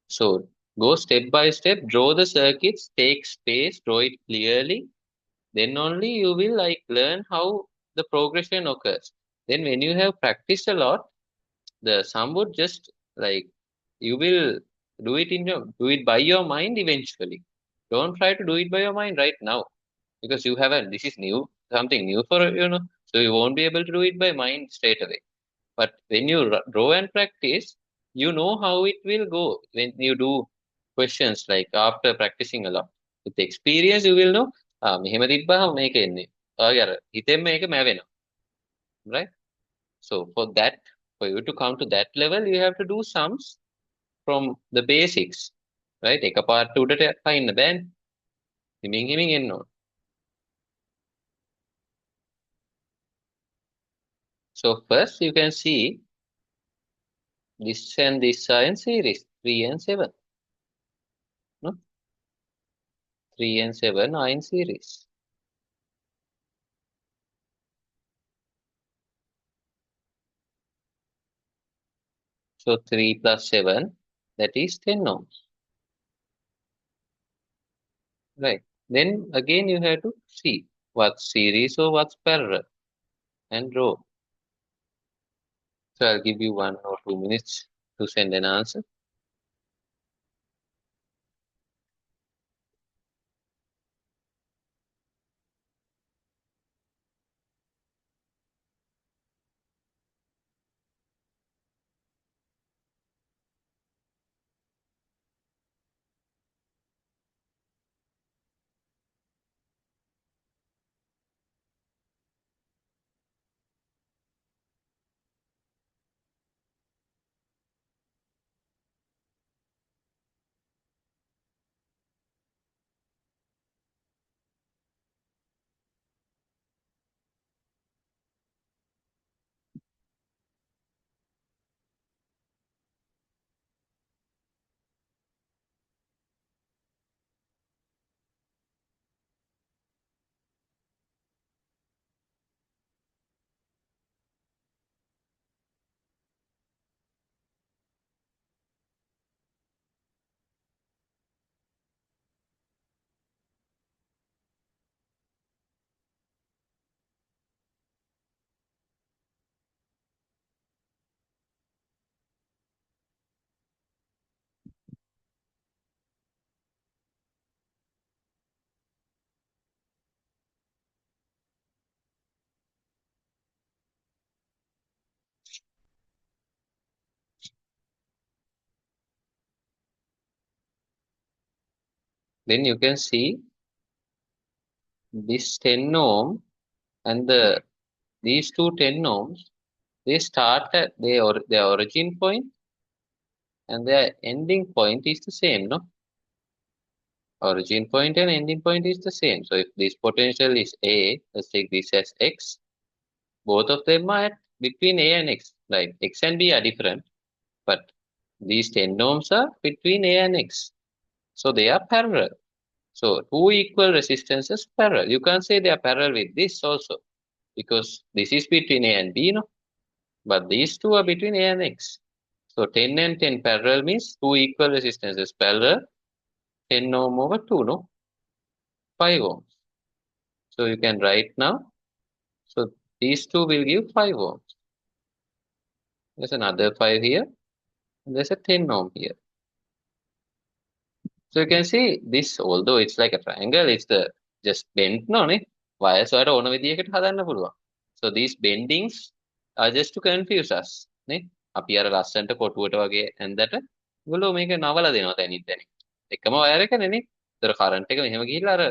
so go step by step, draw the circuits, take space, draw it clearly. Then only you will like learn how the progression occurs. Then when you have practiced a lot, the sum would just like you will do it by your mind eventually. Don't try to do it by your mind right now because you haven't. This is new, something new for so you won't be able to do it by mind straight away. But when you draw and practice, You know how it will go when you do questions like after practicing a lot. With experience, you will know. මෙහෙම තිබ්බහම මේක එන්නේ. ඔයාගේ අර හිතෙන් මේක මැවෙනවා. Right? So for that, for you to come to that level, you have to do sums from the basics. Right? එකපාරට උඩට පයින්න බෑනේ. හිමින් හිමින් එන්න ඕන. So first you can see this and this are in series, 3 and 7. No? 3 and 7 are in series. So 3 plus 7, that is 10 ohms. Right. Then again you have to see what's series or what's parallel and draw. So I'll give you 1 or 2 minutes to send an answer. Then you can see this 10 ohm and these two 10 ohms, they start at their origin point and their ending point is the same, no? Origin point and ending point is the same. So if this potential is A, let's take this as X, both of them are at between A and X. Like X and B are different, but these 10 ohms are between A and X. So they are parallel. So two equal resistances parallel. You can't say they are parallel with this also, because this is between A and B, no? But these two are between A and X. So 10 and 10 parallel means two equal resistances parallel, 10 ohm over 2, no? 5 ohms. So you can write now. So these two will give 5 ohms. There's another 5 here. And there's a 10 ohm here. So you can see this, although it's like a triangle, it's the just bent no ne. Wires වලට ඕන විදියකට හදන්න පුළුවන්. So these bendings are just to confuse us. නේ? අපි අර ලස්සන්ට කොටුවට වගේ ඇඳට ඒගොල්ලෝ මේක නවලා දෙනවා තැනින් තැනින්. එකම වයර් එකනේ නේ. ඒතර කරන්ට් එක මෙහෙම ගිහිල්ලා අර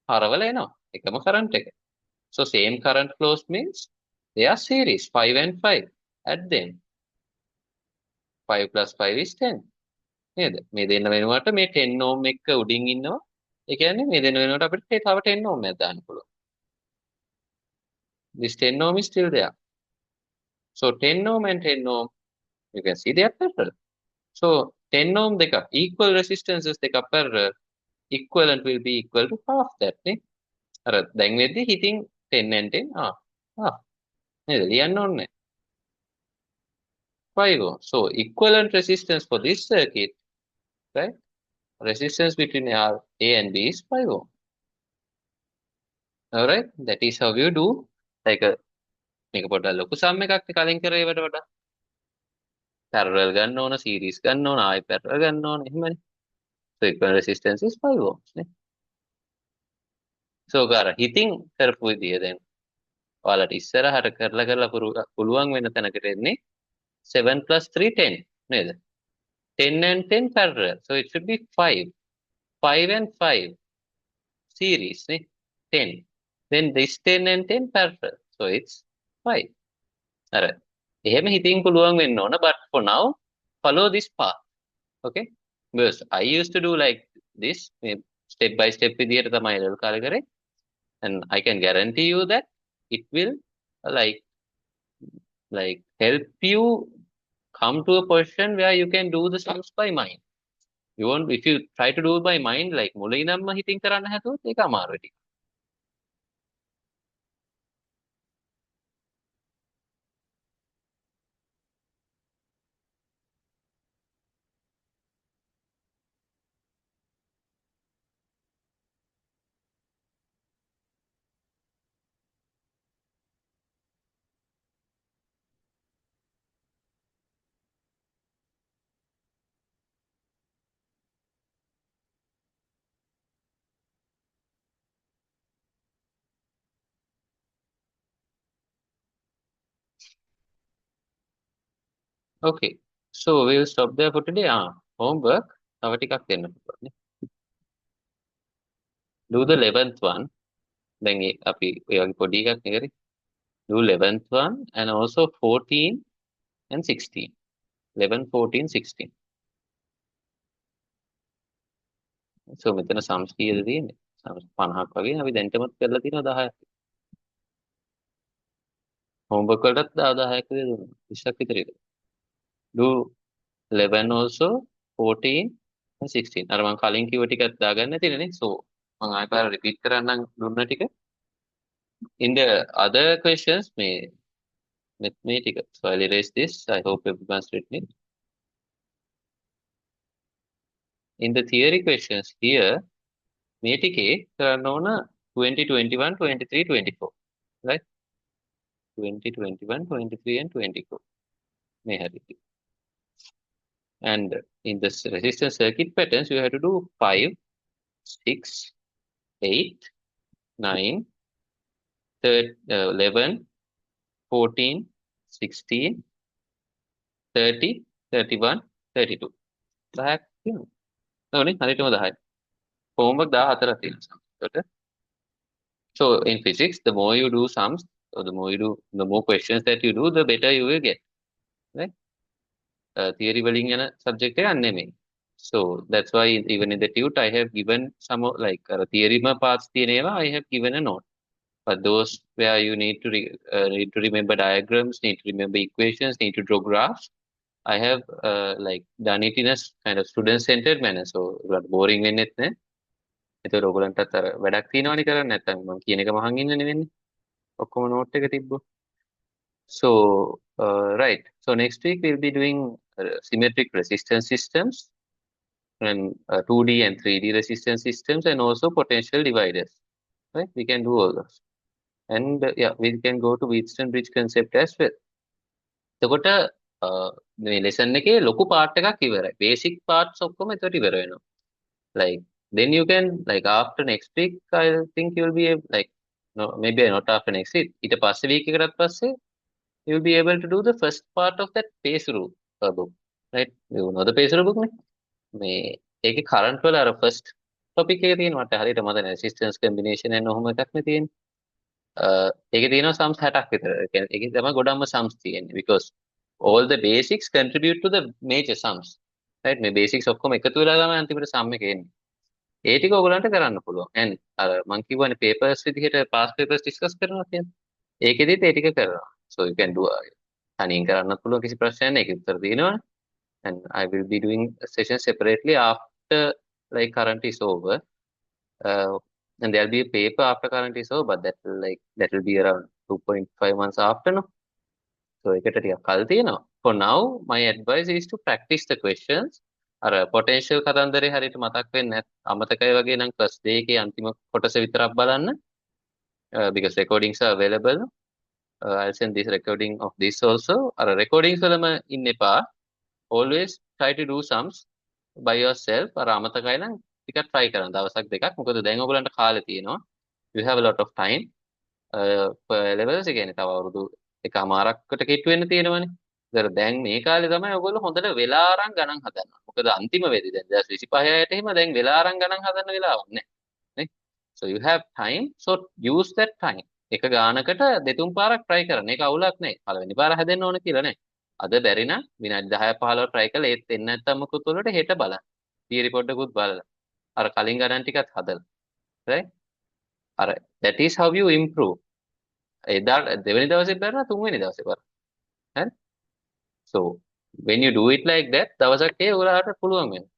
හරවල එනවා. එකම කරන්ට් එක. So same current flows means they are series 5 and 5. Add them. 5 plus 5 is 10. නේද? මේ දෙන්න වෙනුවට මේ 10 ohm එක උඩින් ඉන්නවා. ඒ කියන්නේ මේ දෙන්න වෙනුවට අපිට තව 10 ohm එකක් දාන්න පුළුවන්. This 10 ohm is still there. So 10 ohm and 10 ohm, you can see they are parallel. So 10 ohm දෙකක් equal resistances දෙකක් parallel, equivalent will be equal to half that නේ. අර දැන් වෙද්දි හිතින් 10 and 10 නේද? ලියන්න ඕනේ. 5 ohm. So equivalent resistance for this circuit, right? Resistance between A and B is 5 ohm. Alright, that is how you do like a මේක පොඩ්ඩක් ලොකු සම් එකක් නේ කලින් කරේ ඒවට වඩා. parallel ගන්න ඕන, series ගන්න ඕන, ආයෙ parallel ගන්න ඕන එහෙමනේ. So equivalent resistance is 5 ohms නේ. So අර හිතින් කරපු විදිය දැන් ඔයාලට ඉස්සරහට කරලා පුළුවන් වෙන තැනකට එන්නේ 7 plus 3 10. නේද? 10 and 10 parallel. So it should be 5. 5 and 5 series නේ. 10. Then this 10 and 10 parallel. So it's 5. අර එහෙම හිතින් පුළුවන් වෙන්න ඕන, but for now follow this path. Okay? Because I used to do like this, step by step විදියට තමයි level කාලේ කරේ, and I can guarantee you that it will uh, like help you come to a position where you can do the sums by mind. You won't, if you try to do it by mind, like මුලින්ම හිතින් කරන්න හැදුවොත් ඒක අමාරුයි. Okay, so we will stop there for today. Homework තව ටිකක් දෙන්න පුළුවන් නේ. Do the 11th one. දැන් අපි ඔය වගේ පොඩි එකක් නේ කරේ. Do 11th one and also 14 and 16. 11, 14, 16. So මෙතන sums කීයද තියෙන්නේ? sums 50ක් වගේ. අපි දැන්ටමත් කරලා තියෙනවා 10ක්. homework වලටත් 10ක් විතර දුන්නා. 20ක් විතර ඒක. Do 11 also, 14 and 16. අර මම කලින් කිව්ව ටිකත් දාගන්න තියෙන්නේ නේ. So මම ආයෙ පාර repeat කරන්නම් දුන්න ටික. In the other questions මේ ටික. So I'll erase this. I hope everyone's written it. In the theory questions here, මේ ටිකේ කරන්න ඕන 20, 21, 23, 24. Right? 20, 21, 23 and 24. මේ හැටි. And in the resistance circuit patterns, you have to do 5, 6, 8, 9, 11, 14, 16, 30, 31, 32. 10ක් තියෙනවා. නෝනේ හරියටම 10යි. homework 14ක් තියෙනවා. So in physics, the more you do sums, or the more questions that you do, the better you will get. Right? Theory වලින් යන subject එක නෙමෙයි. So that's why even in the tute I have given some like theory parts තියෙන ඒවා I have given a note. But those where you need to remember diagrams, need to remember equations, need to draw graphs, I have like done it in a kind of student-centered manner. So boring වෙන්නෙත් නෑ. ඒතකොට ඔයගොල්ලන්ටත් අර වැඩක් තියෙනවනේ කරන්න. නැත්නම් මම කියන එක මහන් ඉන්නනේ වෙන්නේ. ඔක්කොම note එක තිබ්බොත්. So right. So next week we'll be doing symmetric resistance systems and 2D and 3D resistance systems and also potential dividers. Right? We can do all those. And yeah, we can go to Wheatstone bridge concept as well. එතකොට මේ lesson එකේ ලොකු part එකක් ඉවරයි. Basic parts ඔක්කොම එතකොට ඉවර වෙනවා. Like then you can like after next week I think you'll be able, like no maybe not after next week. ඊට පස්සේ week එකකට පස්සේ you'll be able to do the first part of that Pesuru book. Right? You know the Pesuru book නේ? මේ ඒකේ current වල අර first topic එක තියෙනවා. මට හරියට මතක නැහැ. Resistance combination and ඔහොම එකක් නේ තියෙන්නේ. ඒකේ තියෙනවා sums 60ක් විතර. ඒකේ තමයි ගොඩක්ම sums තියෙන්නේ because all the basics contribute to the major sums. Right? මේ basics ඔක්කොම එකතු වෙලා තමයි අන්තිමට sum එක එන්නේ. ඒ ටික ඔයගලන්ට කරන්න පුළුවන්. and අර මම කියවනේ papers විදිහට past papers discuss කරනවා කියන්නේ. ඒකෙදිත් ඒ ටික කරනවා. So you can do තනියෙන් කරන්නත් පුළුවන් කිසි ප්‍රශ්නයක් නැහැ. ඒක උත්තර තියෙනවනේ. And I will be doing a session separately after like current is over. And there'll be a paper after current is over, but that will be around 2.5 months after, no? So ඒකට ටිකක් කල් තියෙනවා. For now, my advice is to practice the questions. අර potential කතන්දරේ හරියට මතක් වෙන්නේ අමතකයි වගේ නම් +2 එකේ අන්තිම කොටස විතරක් බලන්න. Because recordings are available. I'll send this recording of this also. අර recordings වලම ඉන්න එපා. Always try to do sums by yourself. අර අමතකයි නම් ටිකක් try කරන්න දවසක් දෙකක්. මොකද දැන් ඔයගලන්ට කාලේ තියෙනවා. You have a lot of time. levels කියන්නේ තව අවුරුදු එකමාරක්කට කෙටි වෙන්න තියෙනවනේ. ඒතර දැන් මේ කාලේ තමයි ඔයගොල්ලෝ හොඳට වෙලා අරන් ගණන් හදනවා. මොකද අන්තිම වෙලේ දැන් 2025ට එහෙම දැන් වෙලා අරන් ගණන් හදන්න වෙලාවක් නැහැ. නේ? So you have time, so use that time. එක ගානකට දෙතුන් පාරක් try කරන්න. ඒක අවුලක් නැහැ. පළවෙනි පාර හැදෙන්න ඕන කියලා නෑ. අද බැරි නම් විනාඩි 10 15 try කරලා ඒත් එන්නේ නැත්නම් මොකද උඩට හෙට බලන්න. theory පොඩ්ඩකුත් බලලා. අර කලින් ගණන් ටිකත් හදලා. right? අර that is how you improve. එදා දෙවෙනි දවසේ බලනවා තුන්වෙනි දවසේ බලන්න. හරි? So when you do it like that, දවසක් ඒ ඔයාලට පුළුවන් වෙනවා.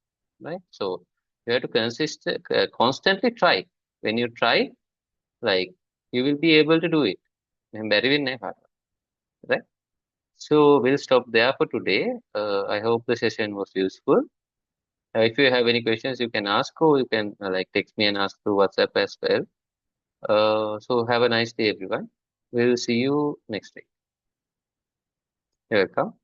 Right? So you have to constantly try. When you try, like you will be able to do it. එහෙනම් බැරි වෙන්නේ නැහැ කාටවත්. Right? So we'll stop there for today. I hope the session was useful. If you have any questions, you can ask, or you can like text me and ask through WhatsApp as well. So have a nice day, everyone. We'll see you next week. You're welcome.